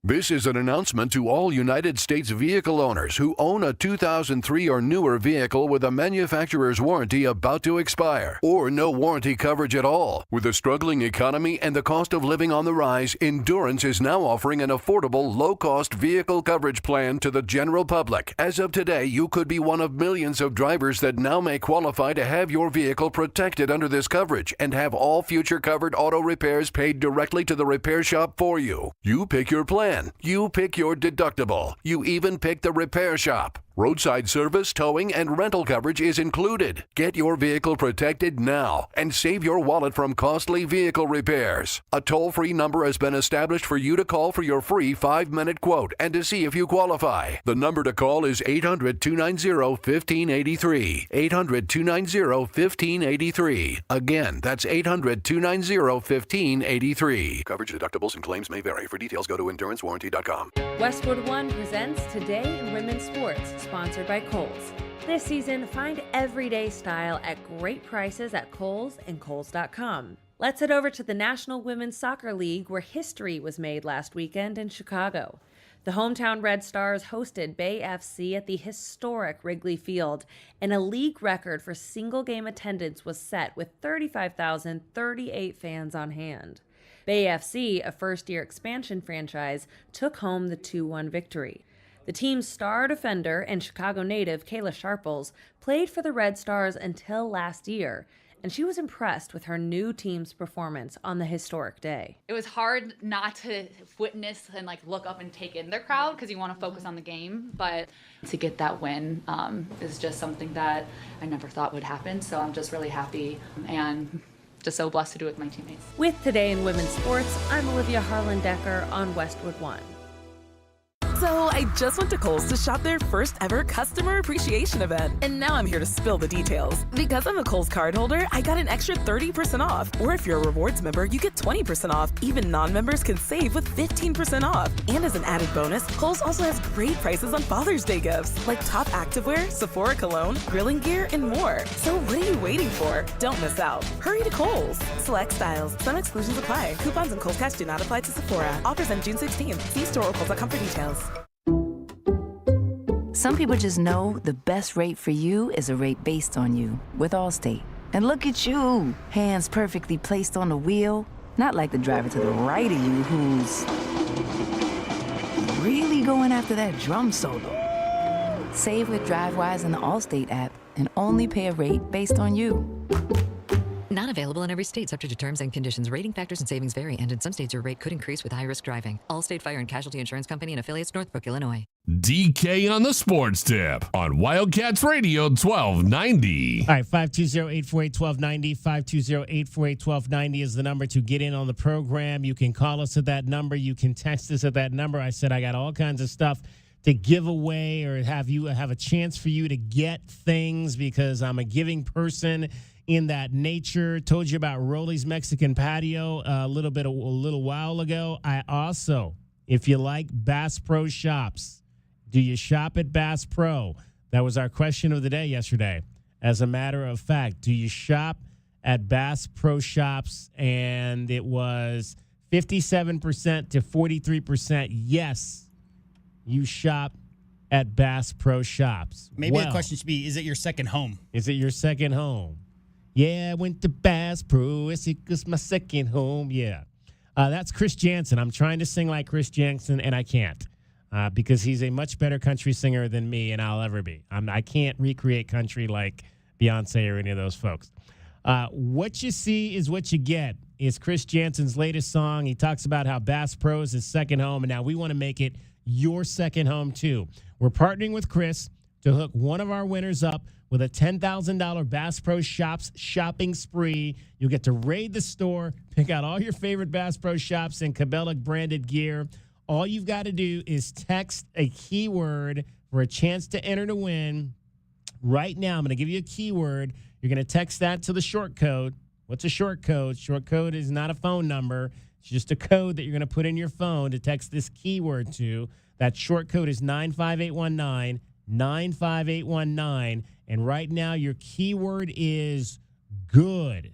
This is an announcement to all United States vehicle owners who own a 2003 or newer vehicle with a manufacturer's warranty about to expire or no warranty coverage at all. With a struggling economy and the cost of living on the rise, Endurance is now offering an affordable, low-cost vehicle coverage plan to the general public. As of today, you could be one of millions of drivers that now may qualify to have your vehicle protected under this coverage and have all future covered auto repairs paid directly to the repair shop for you. You pick your plan. You pick your deductible. You even pick the repair shop. Roadside service, towing, and rental coverage is included. Get your vehicle protected now and save your wallet from costly vehicle repairs. A toll-free number has been established for you to call for your free 5-minute quote and to see if you qualify. The number to call is 800-290-1583. 800-290-1583. Again, that's 800-290-1583. Coverage, deductibles, and claims may vary. For details, go to endurancewarranty.com. Westwood One presents Today in Women's Sports, sponsored by Kohl's. This season, find everyday style at great prices at Kohl's and Kohl's.com. Let's head over to the National Women's Soccer League, where history was made last weekend in Chicago. The hometown Red Stars hosted Bay FC at the historic Wrigley Field, and a league record for single-game attendance was set with 35,038 fans on hand. Bay FC, a first-year expansion franchise, took home the 2-1 victory. The team's star defender and Chicago native Kayla Sharples played for the Red Stars until last year, and she was impressed with her new team's performance on the historic day. It was hard not to witness and look up and take in their crowd because you want to focus on the game, but to get that win is just something that I never thought would happen, so I'm just really happy and just so blessed to do it with my teammates. With Today in Women's Sports, I'm Olivia Harlan-Decker on Westwood One. So I just went to Kohl's to shop their first ever customer appreciation event. And now I'm here to spill the details. Because I'm a Kohl's card holder, I got an extra 30% off. Or if you're a rewards member, you get 20% off. Even non-members can save with 15% off. And as an added bonus, Kohl's also has great prices on Father's Day gifts, like top activewear, Sephora cologne, grilling gear, and more. So what are you waiting for? Don't miss out. Hurry to Kohl's. Select styles. Some exclusions apply. Coupons and Kohl's Cash do not apply to Sephora. Offers end June 16th. See store or Kohl's.com for details. Some people just know the best rate for you is a rate based on you with Allstate. And look at you, hands perfectly placed on the wheel, not like the driver to the right of you who's really going after that drum solo. Save with DriveWise in the Allstate app and only pay a rate based on you. Not available in every state, subject to terms and conditions. Rating factors and savings vary, and in some states your rate could increase with high-risk driving. Allstate Fire and Casualty Insurance Company and affiliates, Northbrook, Illinois. DK on the Sports Tip on Wildcats Radio 1290. All right, 520-848-1290, 520-848-1290 is the number to get in on the program. You can call us at that number. You can text us at that number. I said I got all kinds of stuff to give away or have a chance for you to get things because I'm a giving person in that nature. Told you about Rolly's Mexican Patio a little while ago. I also, if you like Bass Pro Shops, do you shop at Bass Pro? That was our question of the day yesterday. As a matter of fact, do you shop at Bass Pro Shops? And it was 57% to 43%. Yes, you shop at Bass Pro Shops. Maybe the question should be, is it your second home? Is it your second home? Yeah, I went to Bass Pro. It's my second home. Yeah. That's Chris Jansen. I'm trying to sing like Chris Jansen, and I can't because he's a much better country singer than me and I'll ever be. I can't recreate country like Beyonce or any of those folks. What you see is what you get is Chris Jansen's latest song. He talks about how Bass Pro is his second home, and now we want to make it your second home, too. We're partnering with Chris to hook one of our winners up with a $10,000 Bass Pro Shops shopping spree. You'll get to raid the store, pick out all your favorite Bass Pro Shops and Cabela branded gear. All you've got to do is text a keyword for a chance to enter to win. Right now, I'm going to give you a keyword. You're going to text that to the short code. What's a short code? Short code is not a phone number. It's just a code that you're going to put in your phone to text this keyword to. That short code is 95819, 95819. And right now, your keyword is good.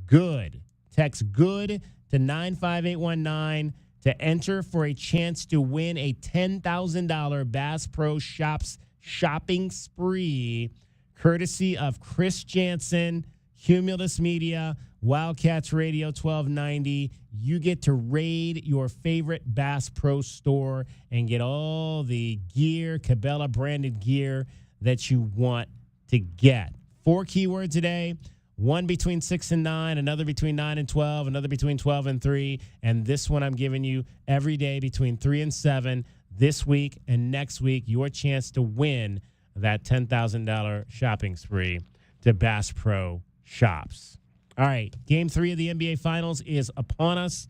Good. Text good to 95819 to enter for a chance to win a $10,000 Bass Pro Shops shopping spree, courtesy of Chris Jansen, Cumulus Media, Wildcats Radio 1290. You get to raid your favorite Bass Pro store and get all the gear, Cabela branded gear that you want to get. 4 keywords a day. One between 6 and 9, another between 9 and 12, another between 12 and 3, and this one I'm giving you every day between 3 and 7. This week and next week, your chance to win that $10,000 shopping spree to Bass Pro Shops. All right, Game 3 of the NBA Finals is upon us.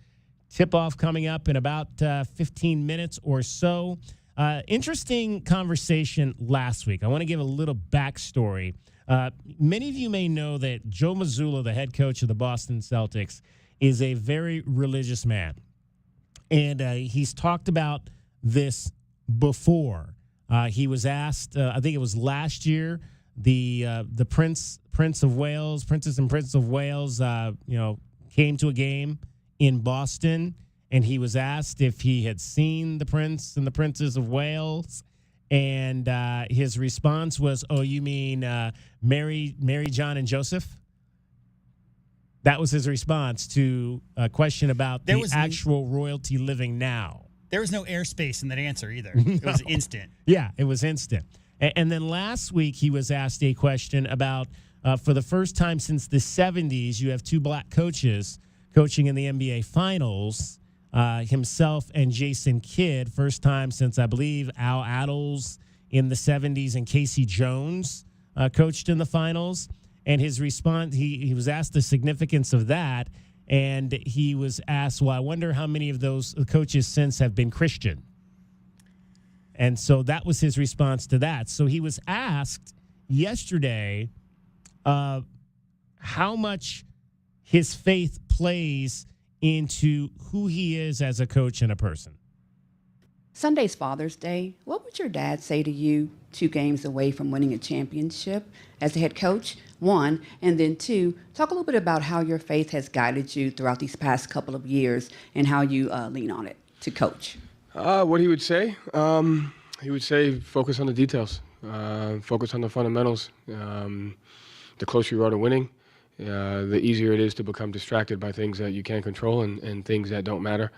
Tip-off coming up in about 15 minutes or so. Interesting conversation last week. I want to give a little backstory. Many of you may know that Joe Mazzulla, the head coach of the Boston Celtics, is a very religious man. And he's talked about this before. He was asked, I think it was last year, the Princess and Prince of Wales, came to a game in Boston, and he was asked if he had seen the Prince and the Princess of Wales. And his response was, "Oh, you mean Mary, John, and Joseph?" That was his response to a question about the actual royalty living now. There was no airspace in that answer either. It was instant. Yeah, it was instant. And then last week he was asked a question about, for the first time since the 70s, you have 2 black coaches coaching in the NBA Finals. Himself and Jason Kidd, first time since, I believe, Al Attles in the 70s and Casey Jones coached in the finals. And his response, he was asked the significance of that, and he was asked, well, I wonder how many of those coaches since have been Christian. And so that was his response to that. So he was asked yesterday how much his faith plays into who he is as a coach and a person. Sunday's Father's Day. What would your dad say to you 2 games away from winning a championship as a head coach? 1, and then 2, talk a little bit about how your faith has guided you throughout these past couple of years and how you lean on it to coach. What he would say? He would say focus on the details, focus on the fundamentals. The closer you are to winning, the easier it is to become distracted by things that you can't control and things that don't matter.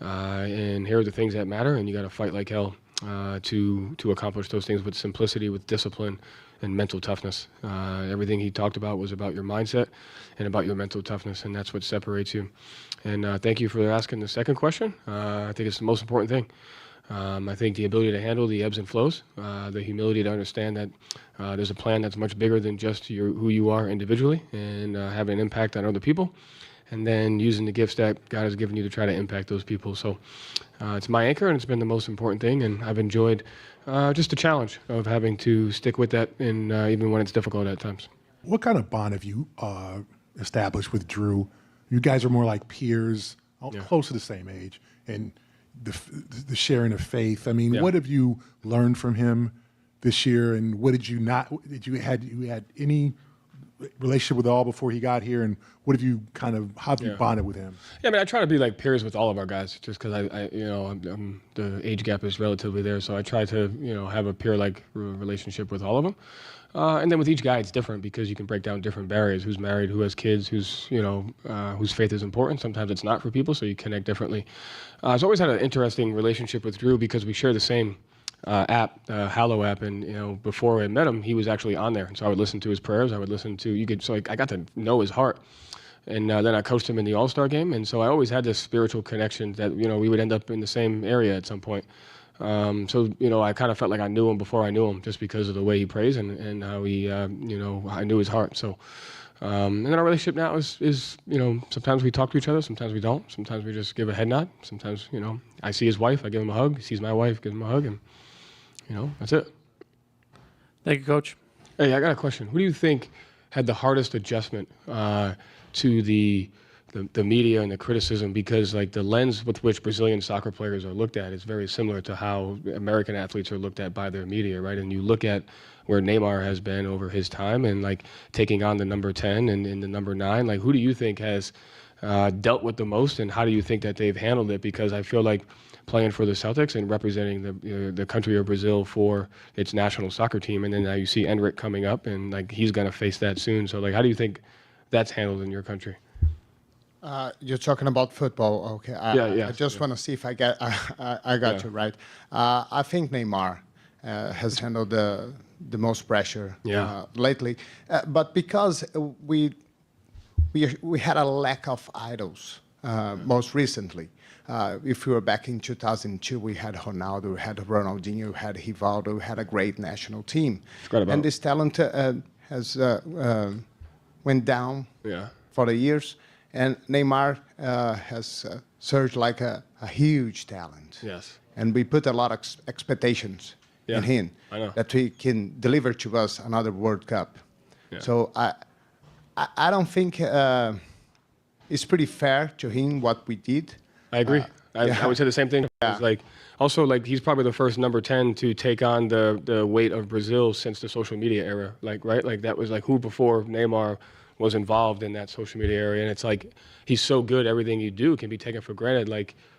And here are the things that matter, and you got to fight like hell to accomplish those things with simplicity, with discipline, and mental toughness. Everything he talked about was about your mindset and about your mental toughness, and that's what separates you. And thank you for asking the second question. I think it's the most important thing. I think the ability to handle the ebbs and flows, the humility to understand that there's a plan that's much bigger than just who you are individually, and having an impact on other people, and then using the gifts that God has given you to try to impact those people. So it's my anchor, and it's been the most important thing, and I've enjoyed just the challenge of having to stick with that, and even when it's difficult at times. What kind of bond have you established with Drew? You guys are more like peers, close to the same age, and the sharing of faith. I mean, what have you learned from him this year, and what did you not? You had any relationship with all before he got here, and what have you how have you bonded with him? Yeah, I mean, I try to be like peers with all of our guys, just because the age gap is relatively there, so I try to have a peer-like relationship with all of them. And then with each guy, it's different because you can break down different barriers. Who's married, who has kids, whose faith is important. Sometimes it's not for people, so you connect differently. I've always had an interesting relationship with Drew because we share the same app, Hallow app, and before I met him, he was actually on there, and so I would listen to his prayers. I would listen to I got to know his heart, and then I coached him in the All-Star game, and so I always had this spiritual connection that we would end up in the same area at some point. I kind of felt like I knew him before I knew him, just because of the way he prays and how he, I knew his heart. So. And then our relationship now is sometimes we talk to each other, sometimes we don't. Sometimes we just give a head nod. Sometimes, I see his wife, I give him a hug. He sees my wife, give him a hug, and, that's it. Thank you, Coach. Hey, I got a question. Who do you think had the hardest adjustment to the media and the criticism? Because, the lens with which Brazilian soccer players are looked at is very similar to how American athletes are looked at by their media, right? And you look at where Neymar has been over his time and, taking on the number 10 and the number 9. Who do you think has dealt with the most, and how do you think that they've handled it? Because I feel like playing for the Celtics and representing the country of Brazil for its national soccer team, and then now you see Enric coming up, and, he's going to face that soon. So, how do you think that's handled in your country? You're talking about football, okay? I just want to see if I got you right. I think Neymar has handled the most pressure lately, but because we had a lack of idols most recently. If we were back in 2002, we had Ronaldo, we had Ronaldinho, we had Rivaldo, we had a great national team, and this talent has went down for the years. And Neymar has surged like a huge talent. Yes. And we put a lot of expectations in him that he can deliver to us another World Cup. Yeah. So I don't think it's pretty fair to him what we did. I agree. I would say the same thing. Yeah. It's he's probably the first number 10 to take on the weight of Brazil since the social media era. That was who before Neymar was involved in that social media area, and it's he's so good, everything you do can be taken for granted.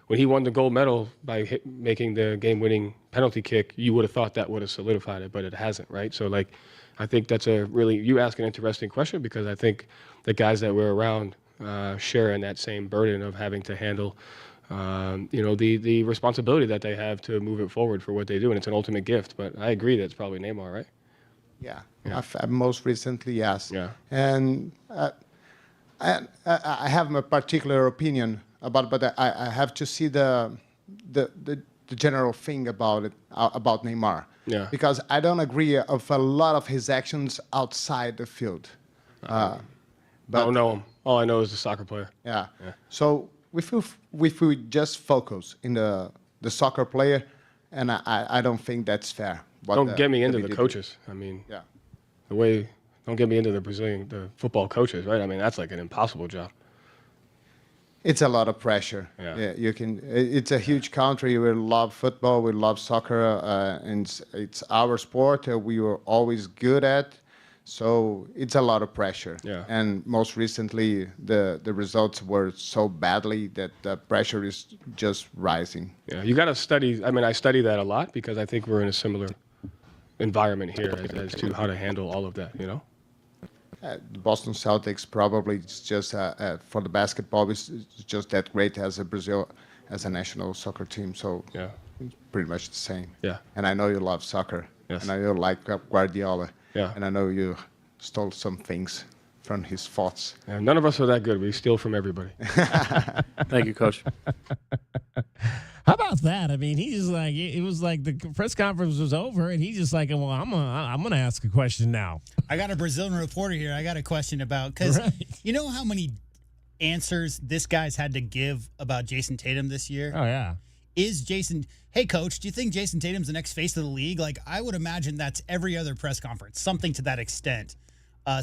When he won the gold medal by making the game-winning penalty kick, you would have thought that would have solidified it, but it hasn't, right? So I think that's you ask an interesting question, because I think the guys that we're around share in that same burden of having to handle the responsibility that they have to move it forward for what they do, and it's an ultimate gift. But I agree that it's probably Neymar, right? Yeah. Most recently, yes. Yeah. And I have a particular opinion about, but I have to see the general thing about it, about Neymar. Yeah. Because I don't agree of a lot of his actions outside the field. But I don't know him. All I know is the soccer player. Yeah. So if we just focus in the soccer player, and I don't think that's fair. Don't get me into the coaches. I mean, don't get me into the football coaches, right? I mean, that's an impossible job. It's a lot of pressure. Yeah. It's a huge country. We love football. We love soccer, and it's our sport. We were always good at. So it's a lot of pressure. Yeah. And most recently, the results were so badly that the pressure is just rising. Yeah, you got to study. I mean, I study that a lot because I think we're in a similar environment here as to how to handle all of that, The Boston Celtics probably just for the basketball is just that great as Brazil as a national soccer team. So it's pretty much the same. Yeah. And I know you love soccer. Yes. And I know you like Guardiola. Yeah. And I know you stole some things from his thoughts. Yeah, none of us are that good. We steal from everybody. Thank you, Coach. How about that? I mean, he just it was the press conference was over, and he just well, I'm gonna ask a question now. I got a Brazilian reporter here. I got a question about, because you know how many answers this guy's had to give about Jason Tatum this year? Oh yeah. Hey coach, do you think Jason Tatum's the next face of the league? I would imagine that's every other press conference, something to that extent.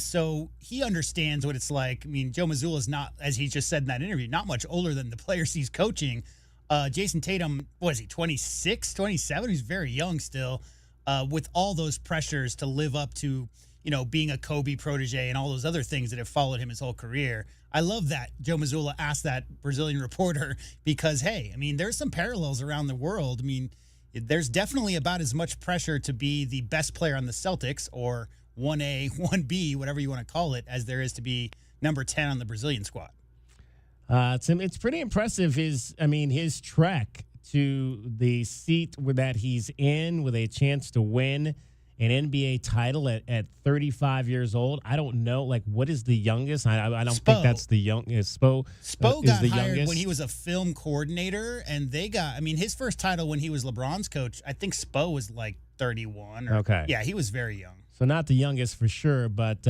So he understands what it's like. I mean, Joe Mazzulla's not, as he just said in that interview, not much older than the players he's coaching. Jason Tatum, what is he, 26, 27? He's very young still, with all those pressures to live up to, being a Kobe protege and all those other things that have followed him his whole career. I love that Joe Mazzulla asked that Brazilian reporter because, hey, I mean, there's some parallels around the world. I mean, there's definitely about as much pressure to be the best player on the Celtics, or 1A, 1B, whatever you want to call it, as there is to be number 10 on the Brazilian squad. It's pretty impressive. His trek to the seat that he's in with a chance to win an NBA title at 35 years old. I don't know, like, what is the youngest? I don't think that's the youngest. Spo got hired when he was a film coordinator, and his first title when he was LeBron's coach, I think Spo was like 31. Okay. Yeah, he was very young. So not the youngest for sure, but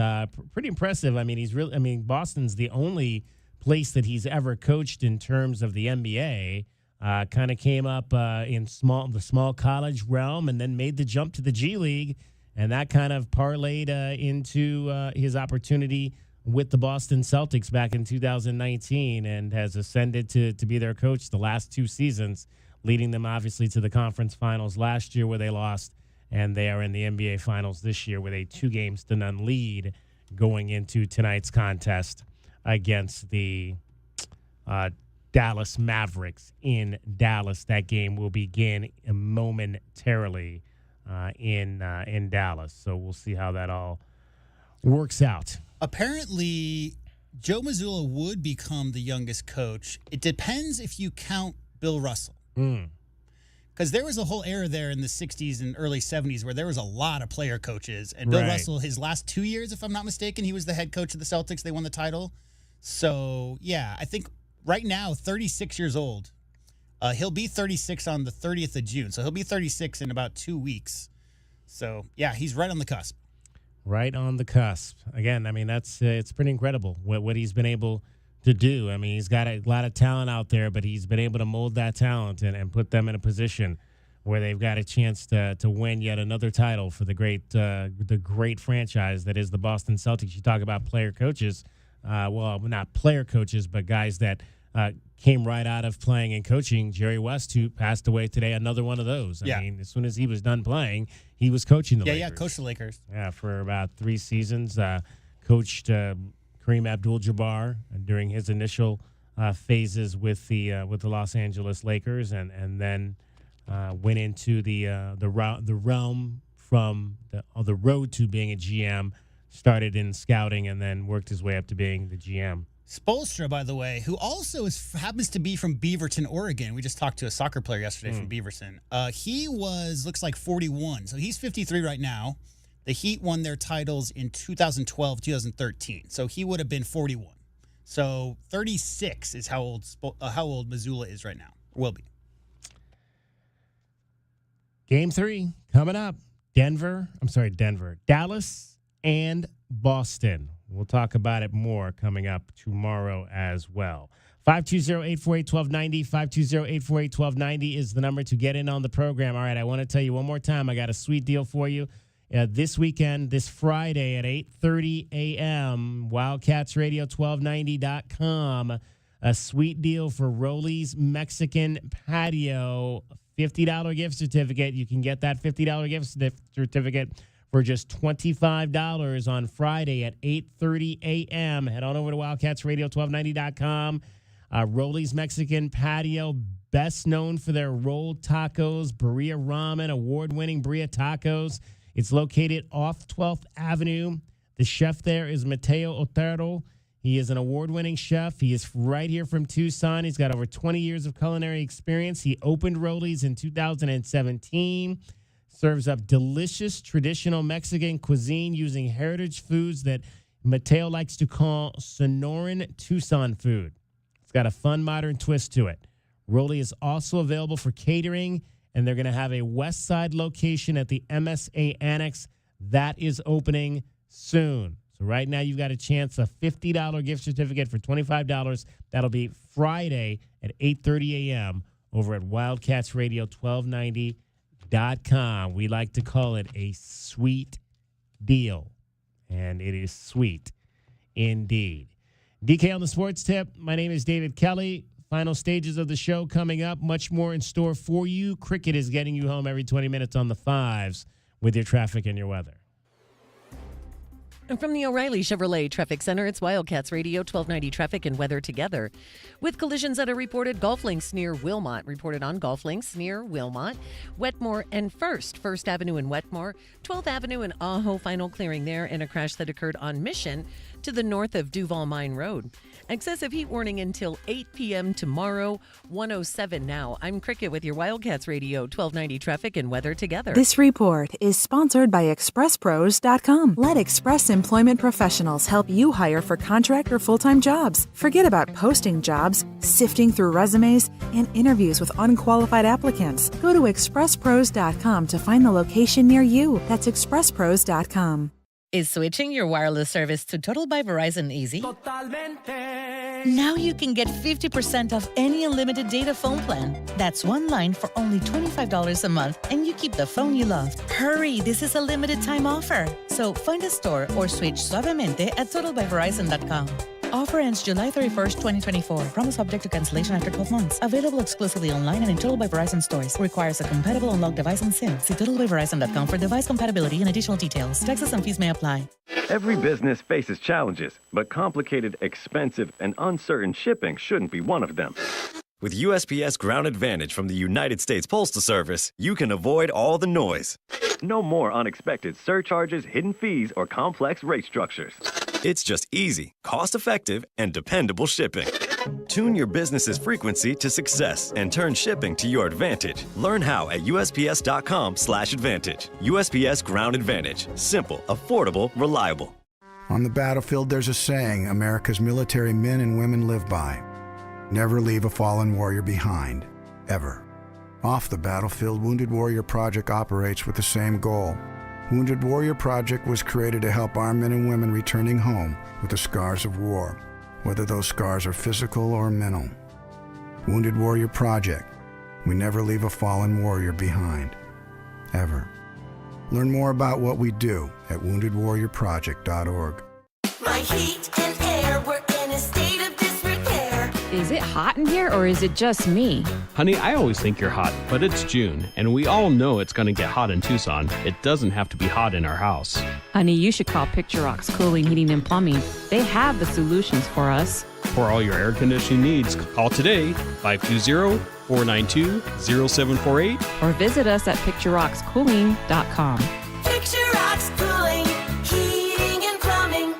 pretty impressive. I mean, Boston's the only place that he's ever coached in terms of the NBA. Kind of came up in the small college realm and then made the jump to the G League, and that kind of parlayed into his opportunity with the Boston Celtics back in 2019, and has ascended to be their coach the last 2 seasons, leading them obviously to the conference finals last year where they lost, and they are in the NBA finals this year with a 2-0 lead going into tonight's contest against the Dallas Mavericks in Dallas. That game will begin momentarily in Dallas. So we'll see how that all works out. Apparently, Joe Mazzulla would become the youngest coach. It depends if you count Bill Russell. Because there was a whole era there in the 60s and early 70s where there was a lot of player coaches. And Bill Russell, his last 2 years, if I'm not mistaken, he was the head coach of the Celtics. They won the title. So, yeah, I think right now, 36 years old. He'll be 36 on the 30th of June. So he'll be 36 in about 2 weeks. So, yeah, he's right on the cusp. Right on the cusp. Again, I mean, that's it's pretty incredible what he's been able to do. I mean, he's got a lot of talent out there, but he's been able to mold that talent and put them in a position where they've got a chance to win yet another title for the great franchise that is the Boston Celtics. You talk about player coaches. Well, not player coaches, but guys that came right out of playing and coaching. Jerry West, who passed away today, another one of those. I mean, as soon as he was done playing, he was coaching the Lakers. Yeah, coached the Lakers. Yeah, for about 3 seasons. Coached Kareem Abdul-Jabbar during his initial phases with the Los Angeles Lakers, and then went into the realm from the road to being a GM. Started in scouting and then worked his way up to being the GM. Spoelstra, by the way, who also happens to be from Beaverton, Oregon. We just talked to a soccer player yesterday from Beaverton. He looks like 41. So he's 53 right now. The Heat won their titles in 2012, 2013. So he would have been 41. So 36 is how old Mazzulla is right now. Will be. Game 3 coming up. Dallas and Boston. We'll talk about it more coming up tomorrow as well. 520-848-1290. 520-848-1290 is the number to get in on the program. All right, I want to tell you one more time, I got a sweet deal for you. This weekend, this Friday at 8:30 a.m., WildcatsRadio1290.com. A sweet deal for Rolly's Mexican Patio. $50 gift certificate. You can get that $50 gift certificate for just $25 on Friday at 8:30 a.m. Head on over to WildcatsRadio1290.com. Rolly's Mexican Patio, best known for their rolled tacos, birria ramen, award-winning birria tacos. It's located off 12th Avenue. The chef there is Mateo Otero. He is an award-winning chef. He is right here from Tucson. He's got over 20 years of culinary experience. He opened Rolly's in 2017. Serves up delicious traditional Mexican cuisine using heritage foods that Mateo likes to call Sonoran Tucson food. It's got a fun, modern twist to it. Rolly is also available for catering, and they're going to have a West Side location at the MSA Annex. That is opening soon. So right now you've got a chance, a $50 gift certificate for $25. That'll be Friday at 8:30 a.m. over at WildcatsRadio1290.com. We like to call it a sweet deal, and it is sweet indeed. DK on the Sports Tip. My name is David Kelly. Final stages of the show coming up. Much more in store for you. Cricket is getting you home every 20 minutes on the 5s with your traffic and your weather. And from the O'Reilly Chevrolet Traffic Center, it's Wildcats Radio 1290 traffic and weather together. With collisions that are reported, golf links near Wilmot. Reported on golf links near Wilmot. Wetmore and First Avenue in Wetmore. 12th Avenue in Ajo, final clearing there, and a crash that occurred on Mission to the north of Duval Mine Road. Excessive heat warning until 8 p.m. tomorrow, 107 now. I'm Cricket with your Wildcats Radio 1290 traffic and weather together. This report is sponsored by ExpressPros.com. Let Express Employment Professionals help you hire for contract or full-time jobs. Forget about posting jobs, sifting through resumes, and interviews with unqualified applicants. Go to ExpressPros.com to find the location near you. That's ExpressPros.com. Is switching your wireless service to Total by Verizon easy? Totalmente. Now you can get 50% off any unlimited data phone plan. That's one line for only $25 a month, and you keep the phone you love. Hurry, this is a limited time offer. So find a store or switch suavemente at totalbyverizon.com. Offer ends July 31st, 2024. Promo subject to cancellation after 12 months. Available exclusively online and in Total by Verizon stores. Requires a compatible unlocked device and SIM. See totalbyverizon.com for device compatibility and additional details. Taxes and fees may apply. Every business faces challenges, but complicated, expensive, and uncertain shipping shouldn't be one of them. With USPS Ground Advantage from the United States Postal Service, you can avoid all the noise. No more unexpected surcharges, hidden fees, or complex rate structures. It's just easy, cost-effective, and dependable shipping. Tune your business's frequency to success and turn shipping to your advantage. Learn how at USPS.com/advantage. USPS Ground Advantage. Simple, affordable, reliable. On the battlefield, there's a saying America's military men and women live by. Never leave a fallen warrior behind, ever. Off the battlefield, Wounded Warrior Project operates with the same goal. Wounded Warrior Project was created to help our men and women returning home with the scars of war, whether those scars are physical or mental. Wounded Warrior Project. We never leave a fallen warrior behind, ever. Learn more about what we do at woundedwarriorproject.org. My heat and air were in a state of disrepair. Is it hot in here or is it just me? Honey, I always think you're hot, but it's June, and we all know it's going to get hot in Tucson. It doesn't have to be hot in our house. Honey, you should call Picture Rocks Cooling, Heating, and Plumbing. They have the solutions for us. For all your air conditioning needs, call today, 520-492-0748. Or visit us at picturerockscooling.com. Picture Rocks Cooling, Heating, and Plumbing.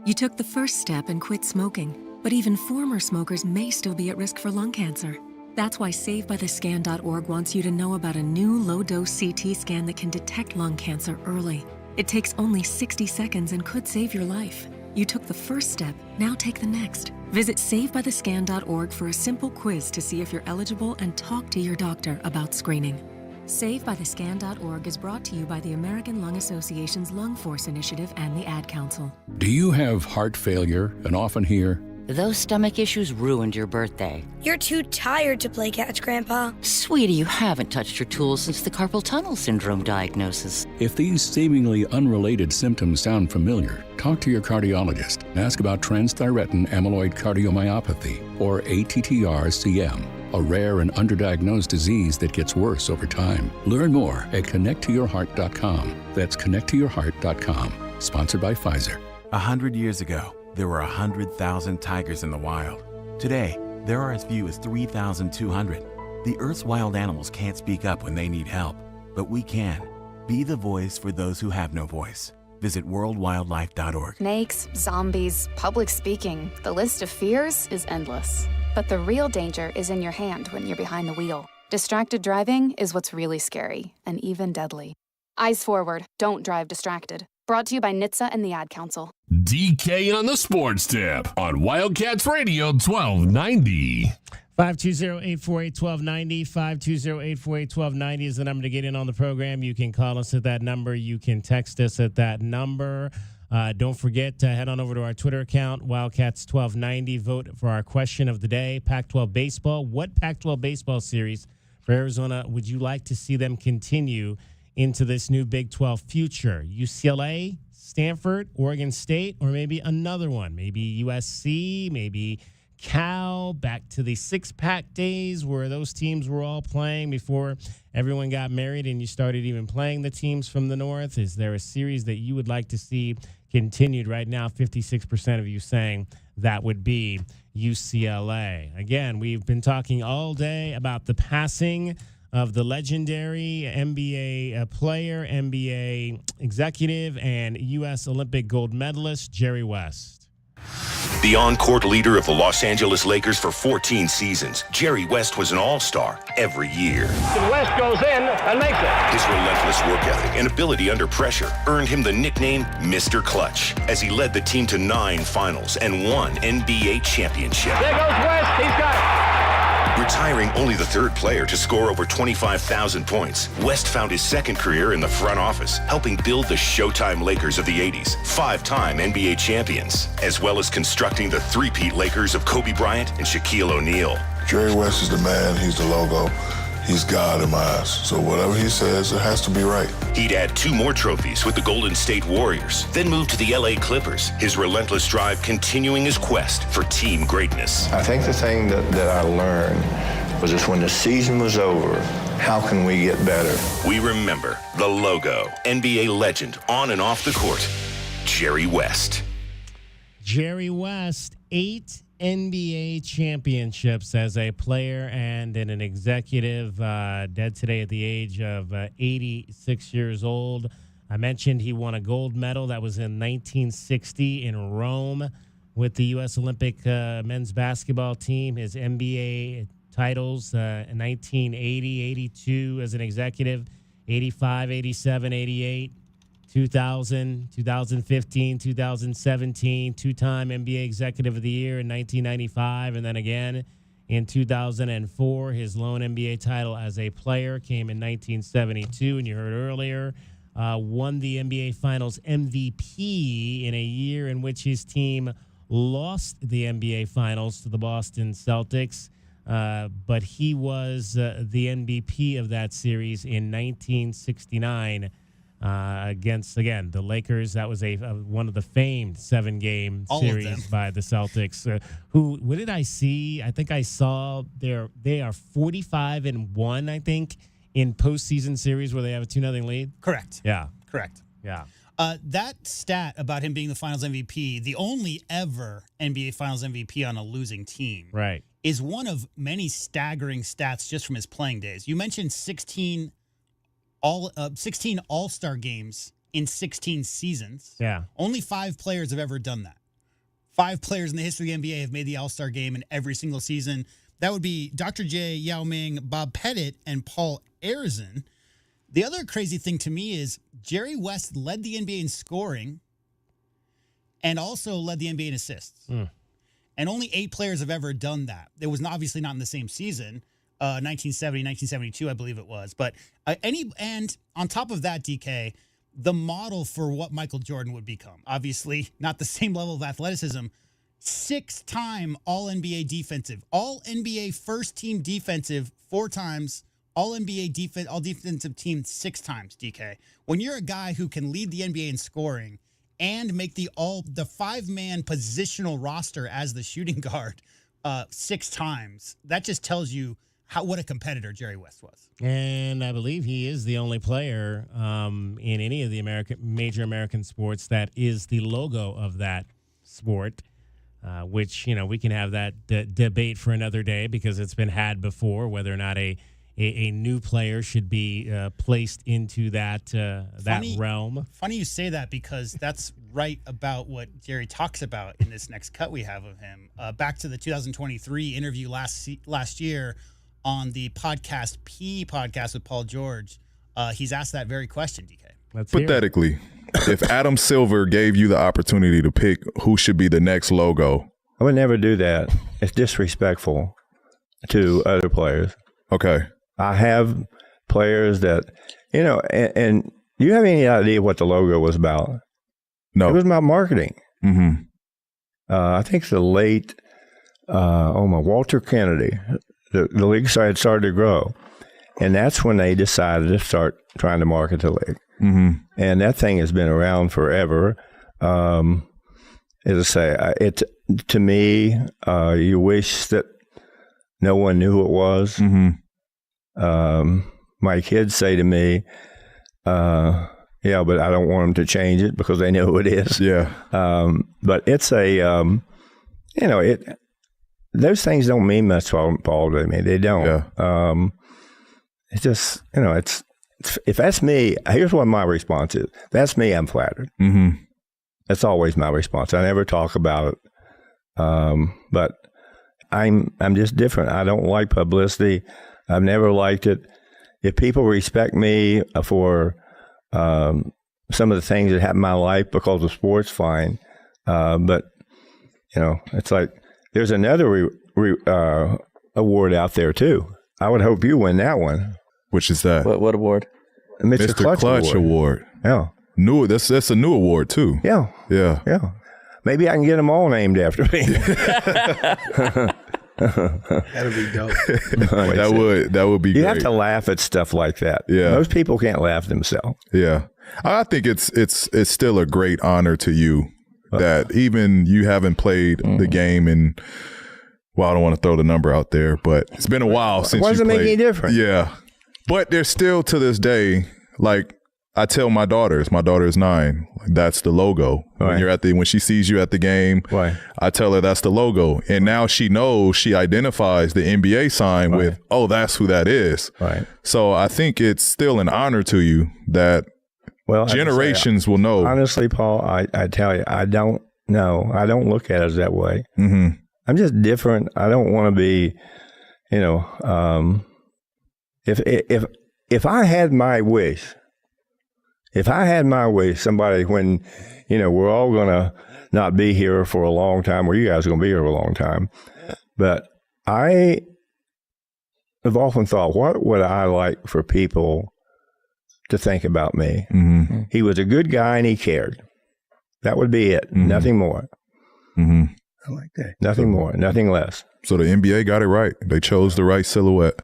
You took the first step and quit smoking. But even former smokers may still be at risk for lung cancer. That's why SaveByTheScan.org wants you to know about a new low-dose CT scan that can detect lung cancer early. It takes only 60 seconds and could save your life. You took the first step, now take the next. Visit SaveByTheScan.org for a simple quiz to see if you're eligible and talk to your doctor about screening. SaveByTheScan.org is brought to you by the American Lung Association's Lung Force Initiative and the Ad Council. Do you have heart failure and often hear, "Those stomach issues ruined your birthday"? "You're too tired to play catch, Grandpa." Sweetie, you haven't touched your tools since the carpal tunnel syndrome diagnosis. If these seemingly unrelated symptoms sound familiar, talk to your cardiologist. Ask about transthyretin amyloid cardiomyopathy, or ATTR-CM, a rare and underdiagnosed disease that gets worse over time. Learn more at connecttoyourheart.com. That's connecttoyourheart.com. Sponsored by Pfizer. 100 years ago, there were 100,000 tigers in the wild. Today, there are as few as 3,200. The Earth's wild animals can't speak up when they need help, but we can. Be the voice for those who have no voice. Visit worldwildlife.org. Snakes, zombies, public speaking. The list of fears is endless. But the real danger is in your hand when you're behind the wheel. Distracted driving is what's really scary and even deadly. Eyes forward, don't drive distracted. Brought to you by NHTSA and the Ad Council. DK on the Sports Tip on Wildcats Radio 1290. 520-848-1290. 520-848-1290 is the number to get in on the program. You can call us at that number. You can text us at that number. Don't forget to head on over to our Twitter account, Wildcats1290. Vote for our question of the day, Pac-12 baseball. What Pac-12 baseball series for Arizona would you like to see them continue into this new Big 12 future? UCLA, Stanford, Oregon State, or maybe another one? Maybe USC, maybe Cal, back to the six-pack days where those teams were all playing before everyone got married and you started even playing the teams from the North. Is there a series that you would like to see continued? Right now, 56% of you saying that would be UCLA. Again, we've been talking all day about the passing of the legendary NBA player, NBA executive, and U.S. Olympic gold medalist, Jerry West. The on-court leader of the Los Angeles Lakers for 14 seasons, Jerry West was an all-star every year. And West goes in and makes it. His relentless work ethic and ability under pressure earned him the nickname Mr. Clutch as he led the team to 9 finals and 1 NBA championship. There goes West. He's got it. Retiring only the third player to score over 25,000 points, West found his second career in the front office, helping build the Showtime Lakers of the 80s, 5-time NBA champions, as well as constructing the three-peat Lakers of Kobe Bryant and Shaquille O'Neal. Jerry West is the man. He's the logo. He's God in my eyes. So whatever he says, it has to be right. He'd add 2 more trophies with the Golden State Warriors, then moved to the LA Clippers, his relentless drive continuing his quest for team greatness. I think the thing that I learned was just when the season was over, how can we get better? We remember the logo, NBA legend on and off the court, Jerry West. Jerry West, 8 NBA championships as a player and an executive, dead today at the age of 86 years old. I mentioned he won a gold medal. That was in 1960 in Rome with the U.S. Olympic men's basketball team. His NBA titles in 1980, 82 as an executive, 85, 87, 88. 2000, 2015, 2017, 2-time NBA Executive of the Year in 1995, and then again in 2004. His lone NBA title as a player came in 1972, and you heard earlier, won the NBA Finals MVP in a year in which his team lost the NBA Finals to the Boston Celtics, but he was the MVP of that series in 1969. Against, again, the Lakers. That was one of the famed 7-game series by the Celtics. What did I see? I think I saw they are 45-1, I think, in postseason series where they have a 2-0 lead. Correct. Yeah. Correct. Yeah. That stat about him being the Finals MVP, the only ever NBA Finals MVP on a losing team, right, is one of many staggering stats just from his playing days. You mentioned 16 All-Star games in 16 seasons. Yeah. Only 5 players have ever done that. 5 players in the history of the NBA have made the All-Star game in every single season. That would be Dr. J, Yao Ming, Bob Pettit, and Paul Arizin. The other crazy thing to me is Jerry West led the NBA in scoring and also led the NBA in assists. And only 8 players have ever done that. It was obviously not in the same season. 1970, 1972, I believe it was. But and on top of that, DK, the model for what Michael Jordan would become. Obviously, not the same level of athleticism. 6-time All-NBA defensive, All-NBA first-team defensive 4 times, All-NBA defense, all-defensive team 6 times, DK. When you're a guy who can lead the NBA in scoring and make the 5-man positional roster as the shooting guard 6 times, that just tells you what a competitor Jerry West was. And I believe he is the only player in any of the major American sports that is the logo of that sport, which, we can have that debate for another day because it's been had before, whether or not a new player should be placed into that realm. Funny you say that because that's right about what Jerry talks about in this next cut we have of him. Back to the 2023 interview last year on the podcast with Paul George, he's asked that very question, DK. Hypothetically, if Adam Silver gave you the opportunity to pick who should be the next logo. I would never do that. It's disrespectful to other players. Okay. I have players that, and you have any idea what the logo was about? No. It was about marketing. Mm-hmm. I think the late, Walter Kennedy, the league had started to grow. And that's when they decided to start trying to market the league. Mm-hmm. And that thing has been around forever. as I say, to me, you wish that no one knew who it was. My kids say to me, yeah, but I don't want them to change it because they know who it is. Yeah. But it's those things don't mean much, Paul, to me. They don't. Yeah. It's just, if that's me, here's what my response is. If that's me, I'm flattered. Mm-hmm. That's always my response. I never talk about it. But I'm just different. I don't like publicity. I've never liked it. If people respect me for some of the things that happen in my life because of sports, fine. But, it's like there's another award out there, too. I would hope you win that one. Which is that? What award? Mr. Clutch Award. Yeah. New. That's a new award, too. Yeah. Yeah. Yeah. Maybe I can get them all named after me. That'd be dope. That would be great. You have to laugh at stuff like that. Yeah. Most people can't laugh themselves. Yeah. I think it's still a great honor to you that even you haven't played the game in, well, I don't want to throw the number out there, but it's been a while since you played. Why does it make any difference? Yeah. But there's still to this day, like I tell my daughter is 9, that's the logo. Right. When she sees you at the game, right. I tell her that's the logo. And now she knows, she identifies the NBA sign with, oh, that's who that is. Right. So I think it's still an honor to you that generations will know. Honestly, Paul, I tell you, I don't know. I don't look at it that way. Mm-hmm. I'm just different. I don't want to be, if I had my wish, somebody, when, we're all going to not be here for a long time, or you guys are going to be here for a long time. But I have often thought, what would I like for people to think about me? Mm-hmm. He was a good guy and he cared. That would be it. Mm-hmm. Nothing more. Mm-hmm. I like that. Nothing more. Nothing less. So the NBA got it right. They chose the right silhouette.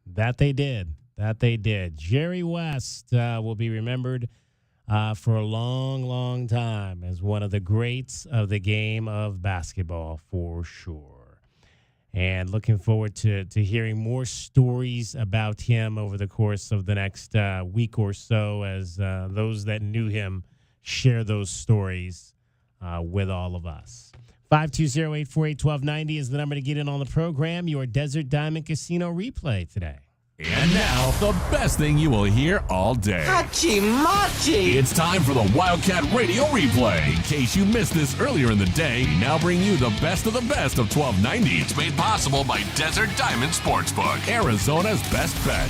That they did. Jerry West will be remembered for a long, long time as one of the greats of the game of basketball, for sure. And looking forward to hearing more stories about him over the course of the next week or so, as those that knew him share those stories with all of us. 520-848-1290 is the number to get in on the program. Your Desert Diamond Casino replay today. And now, the best thing you will hear all day. Hachi-machi! It's time for the Wildcat Radio Replay. In case you missed this earlier in the day, we now bring you the best of 1290. It's made possible by Desert Diamond Sportsbook, Arizona's best bet.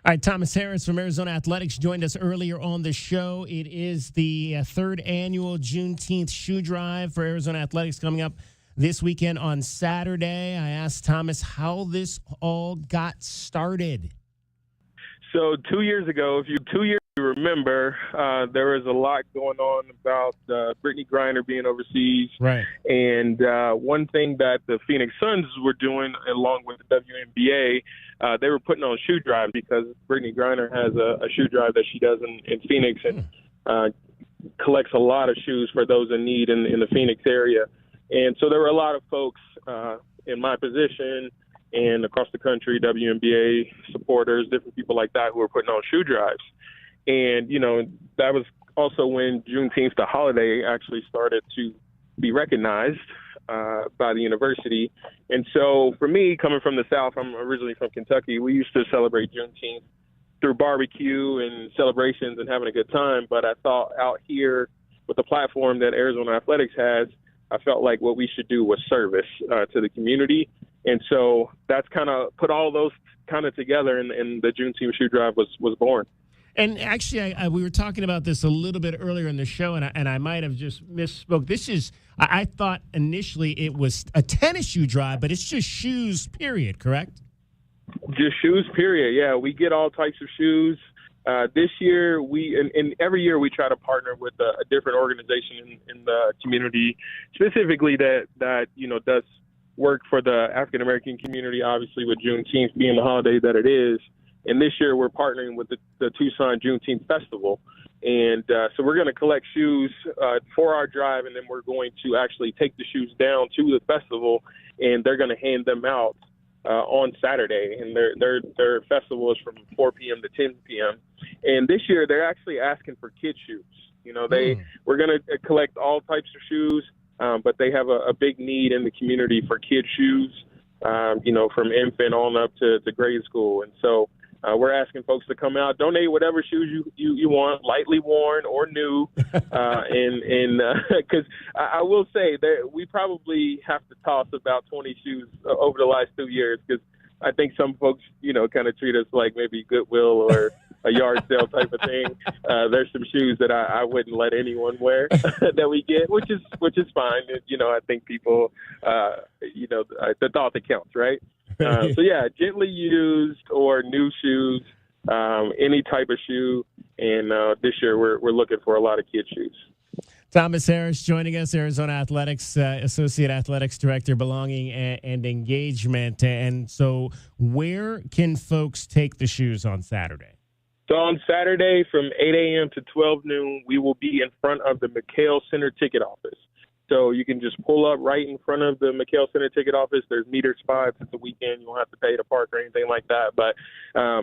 All right, Thomas Harris from Arizona Athletics joined us earlier on the show. It is the third annual Juneteenth shoe drive for Arizona Athletics coming up this weekend on Saturday. I asked Thomas how this all got started. So 2 years ago, if you remember, there was a lot going on about Brittany Griner being overseas. Right. And one thing that the Phoenix Suns were doing, along with the WNBA, they were putting on shoe drive because Brittany Griner has a shoe drive that she does in Phoenix and collects a lot of shoes for those in need in the Phoenix area. And so there were a lot of folks in my position and across the country, WNBA supporters, different people like that who were putting on shoe drives. And, that was also when Juneteenth, the holiday, actually started to be recognized by the university. And so for me, coming from the South, I'm originally from Kentucky, we used to celebrate Juneteenth through barbecue and celebrations and having a good time. But I thought out here with the platform that Arizona Athletics has, I felt like what we should do was service to the community. And so that's kind of put all those kind of together, and the Juneteenth shoe drive was born. And actually, we were talking about this a little bit earlier in the show, and I might have just misspoke. This is, I thought initially it was a tennis shoe drive, but it's just shoes, period, correct? Just shoes, period. Yeah, we get all types of shoes. This year, and every year we try to partner with a different organization in the community, specifically that does work for the African American community. Obviously, with Juneteenth being the holiday that it is, And this year we're partnering with the Tucson Juneteenth Festival. And so we're going to collect shoes for our drive, and then we're going to actually take the shoes down to the festival, and they're going to hand them out on Saturday. And their festival is from 4 p.m. to 10 p.m. And this year they're actually asking for kid shoes. You know, we're going to collect all types of shoes, but they have a big need in the community for kid shoes, you know, from infant on up to grade school. And so we're asking folks to come out, donate whatever shoes you want, lightly worn or new. And because I will say that we probably have to toss about 20 shoes over the last 2 years, because I think some folks, you know, kind of treat us like maybe Goodwill or a yard sale type of thing. There's some shoes that I wouldn't let anyone wear that we get, which is fine. You know, I think people, you know, the thought that counts, right? So yeah, gently used or new shoes, any type of shoe. And this year we're looking for a lot of kid shoes. Thomas Harris joining us, Arizona Athletics, Associate Athletics Director, Belonging and Engagement. And so where can folks take the shoes on Saturday? So on Saturday from 8 a.m. to 12 noon, we will be in front of the McHale Center ticket office. So you can just pull up right in front of the McHale Center ticket office. There's meter spots. It's the weekend. You won't have to pay to park or anything like that. But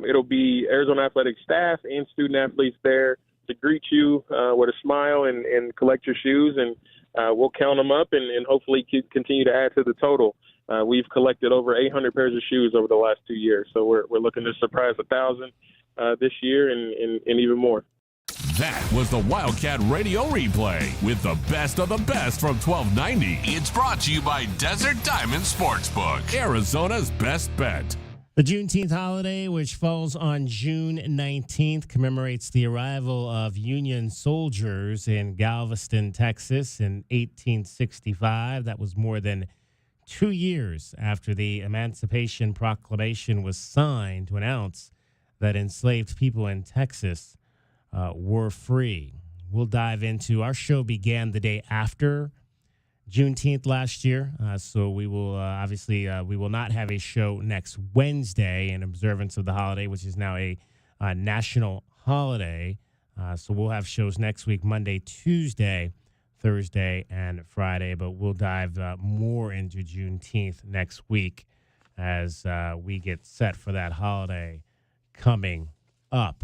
it'll be Arizona Athletics staff and student athletes there to greet you with a smile and collect your shoes. And we'll count them up and hopefully continue to add to the total. We've collected over 800 pairs of shoes over the last 2 years. So we're looking to surprise 1,000 this year and even more. That was the Wildcat Radio Replay with the best of the best from 1290. It's brought to you by Desert Diamond Sportsbook, Arizona's best bet. The Juneteenth holiday, which falls on June 19th, commemorates the arrival of Union soldiers in Galveston, Texas in 1865. That was more than 2 years after the Emancipation Proclamation was signed to announce that enslaved people in Texas were free. We'll dive into our show began the day after Juneteenth last year. So we will obviously we will not have a show next Wednesday in observance of the holiday, which is now a national holiday. So we'll have shows next week, Monday, Tuesday, Thursday, and Friday. But we'll dive more into Juneteenth next week as we get set for that holiday coming up.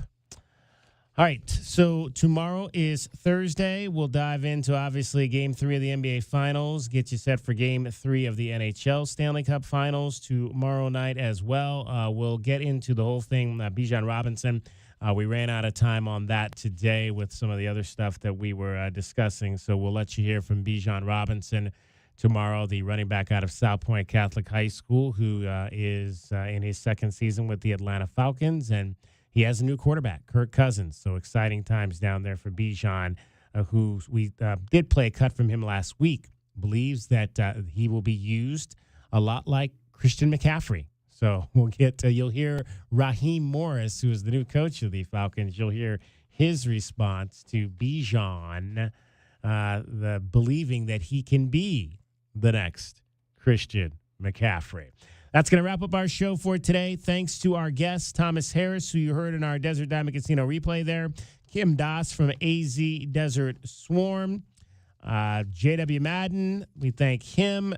All right, so tomorrow is Thursday. We'll dive into, obviously, Game 3 of the NBA Finals, get you set for Game 3 of the NHL Stanley Cup Finals tomorrow night as well. We'll get into the whole thing, Bijan Robinson. We ran out of time on that today with some of the other stuff that we were discussing, so we'll let you hear from Bijan Robinson tomorrow, the running back out of South Point Catholic High School, who is in his second season with the Atlanta Falcons, and he has a new quarterback, Kirk Cousins. So exciting times down there for Bijan, who we did play a cut from him last week. Believes that he will be used a lot like Christian McCaffrey. So we'll get you'll hear Raheem Morris, who is the new coach of the Falcons. You'll hear his response to Bijan, the believing that he can be the next Christian McCaffrey. That's going to wrap up our show for today. Thanks to our guest, Thomas Harris, who you heard in our Desert Diamond Casino replay there. Kim Doss from AZ Desert Swarm. J.W. Madden, we thank him.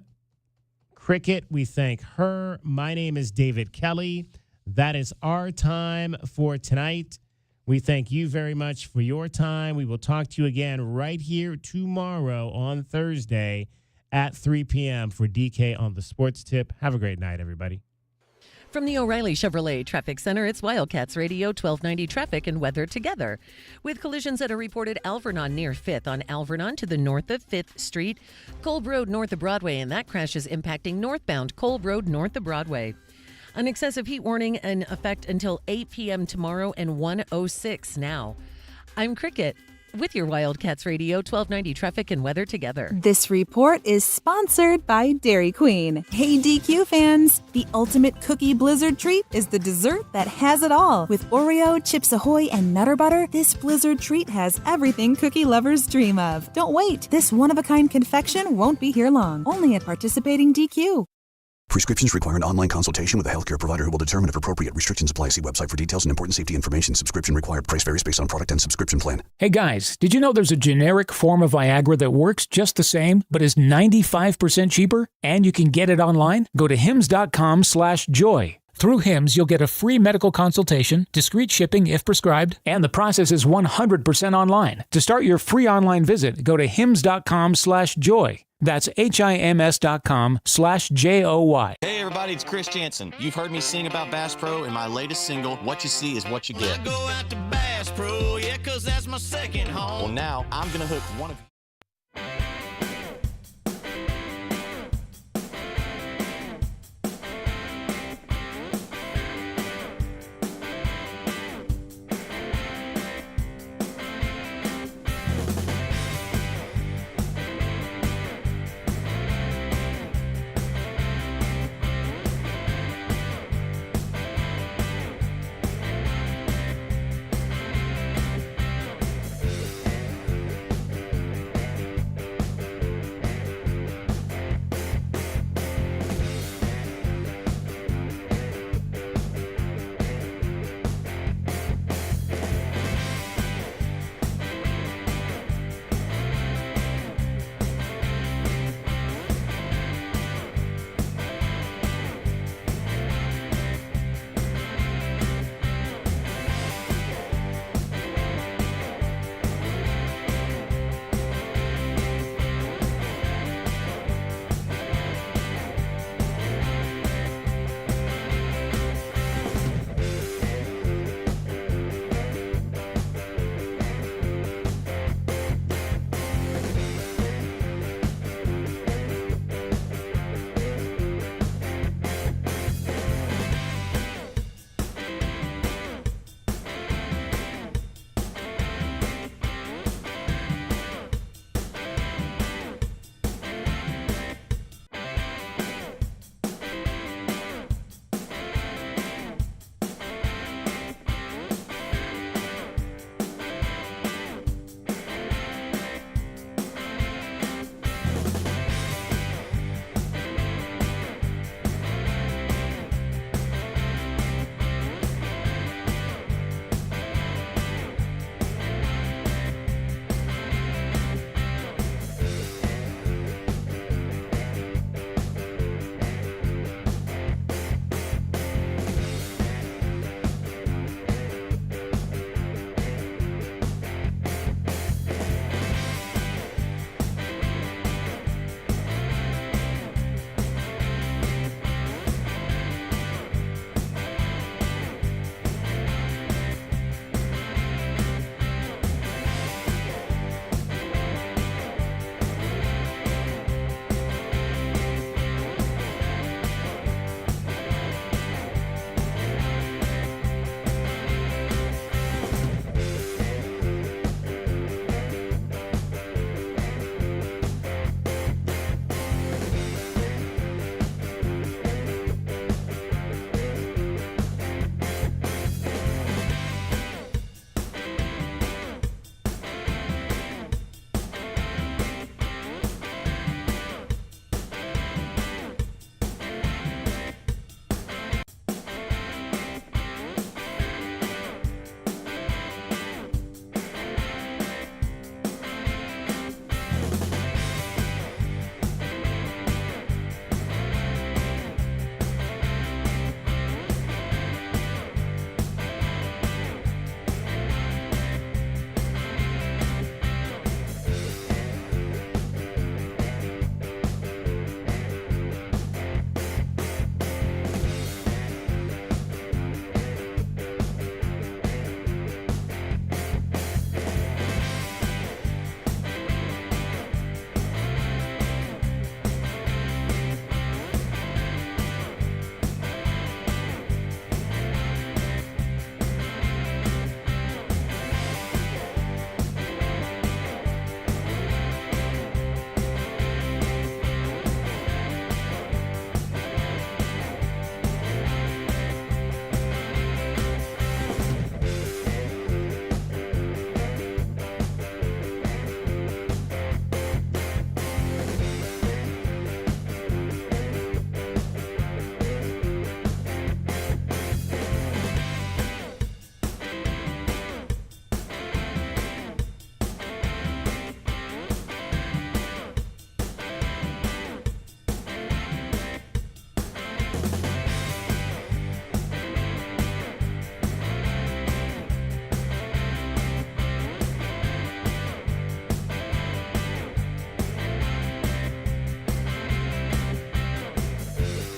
Cricket, we thank her. My name is David Kelly. That is our time for tonight. We thank you very much for your time. We will talk to you again right here tomorrow on Thursday at 3 p.m. for DK on the Sports Tip. Have a great night, everybody. From the O'Reilly Chevrolet Traffic Center, it's Wildcats Radio 1290 traffic and weather together. With collisions that are reported Alvernon near 5th on Alvernon to the north of 5th Street, Kolb Road north of Broadway, and that crash is impacting northbound Kolb Road north of Broadway. An excessive heat warning in effect until 8 p.m. tomorrow and 1:06 now. I'm Cricket with your Wildcats Radio 1290 traffic and weather together. This report is sponsored by Dairy Queen. Hey DQ fans, the ultimate cookie blizzard treat is the dessert that has it all. With Oreo, Chips Ahoy, and Nutter Butter, this blizzard treat has everything cookie lovers dream of. Don't wait, this one-of-a-kind confection won't be here long, only at participating DQ. Prescriptions require an online consultation with a healthcare provider who will determine if appropriate. Restrictions apply. See website for details and important safety information. Subscription required. Price varies based on product and subscription plan. Hey guys, did you know there's a generic form of Viagra that works just the same, but is 95% cheaper? And you can get it online? Go to hims.com/joy. Through Hims, you'll get a free medical consultation, discreet shipping if prescribed, and the process is 100% online. To start your free online visit, go to hims.com/joy. That's HIMS.com/JOY. Hey everybody, it's Chris Jansen. You've heard me sing about Bass Pro in my latest single, What You See Is What You Get. Go out to Bass Pro, yeah, 'cause that's my second home. Well, now I'm going to hook one of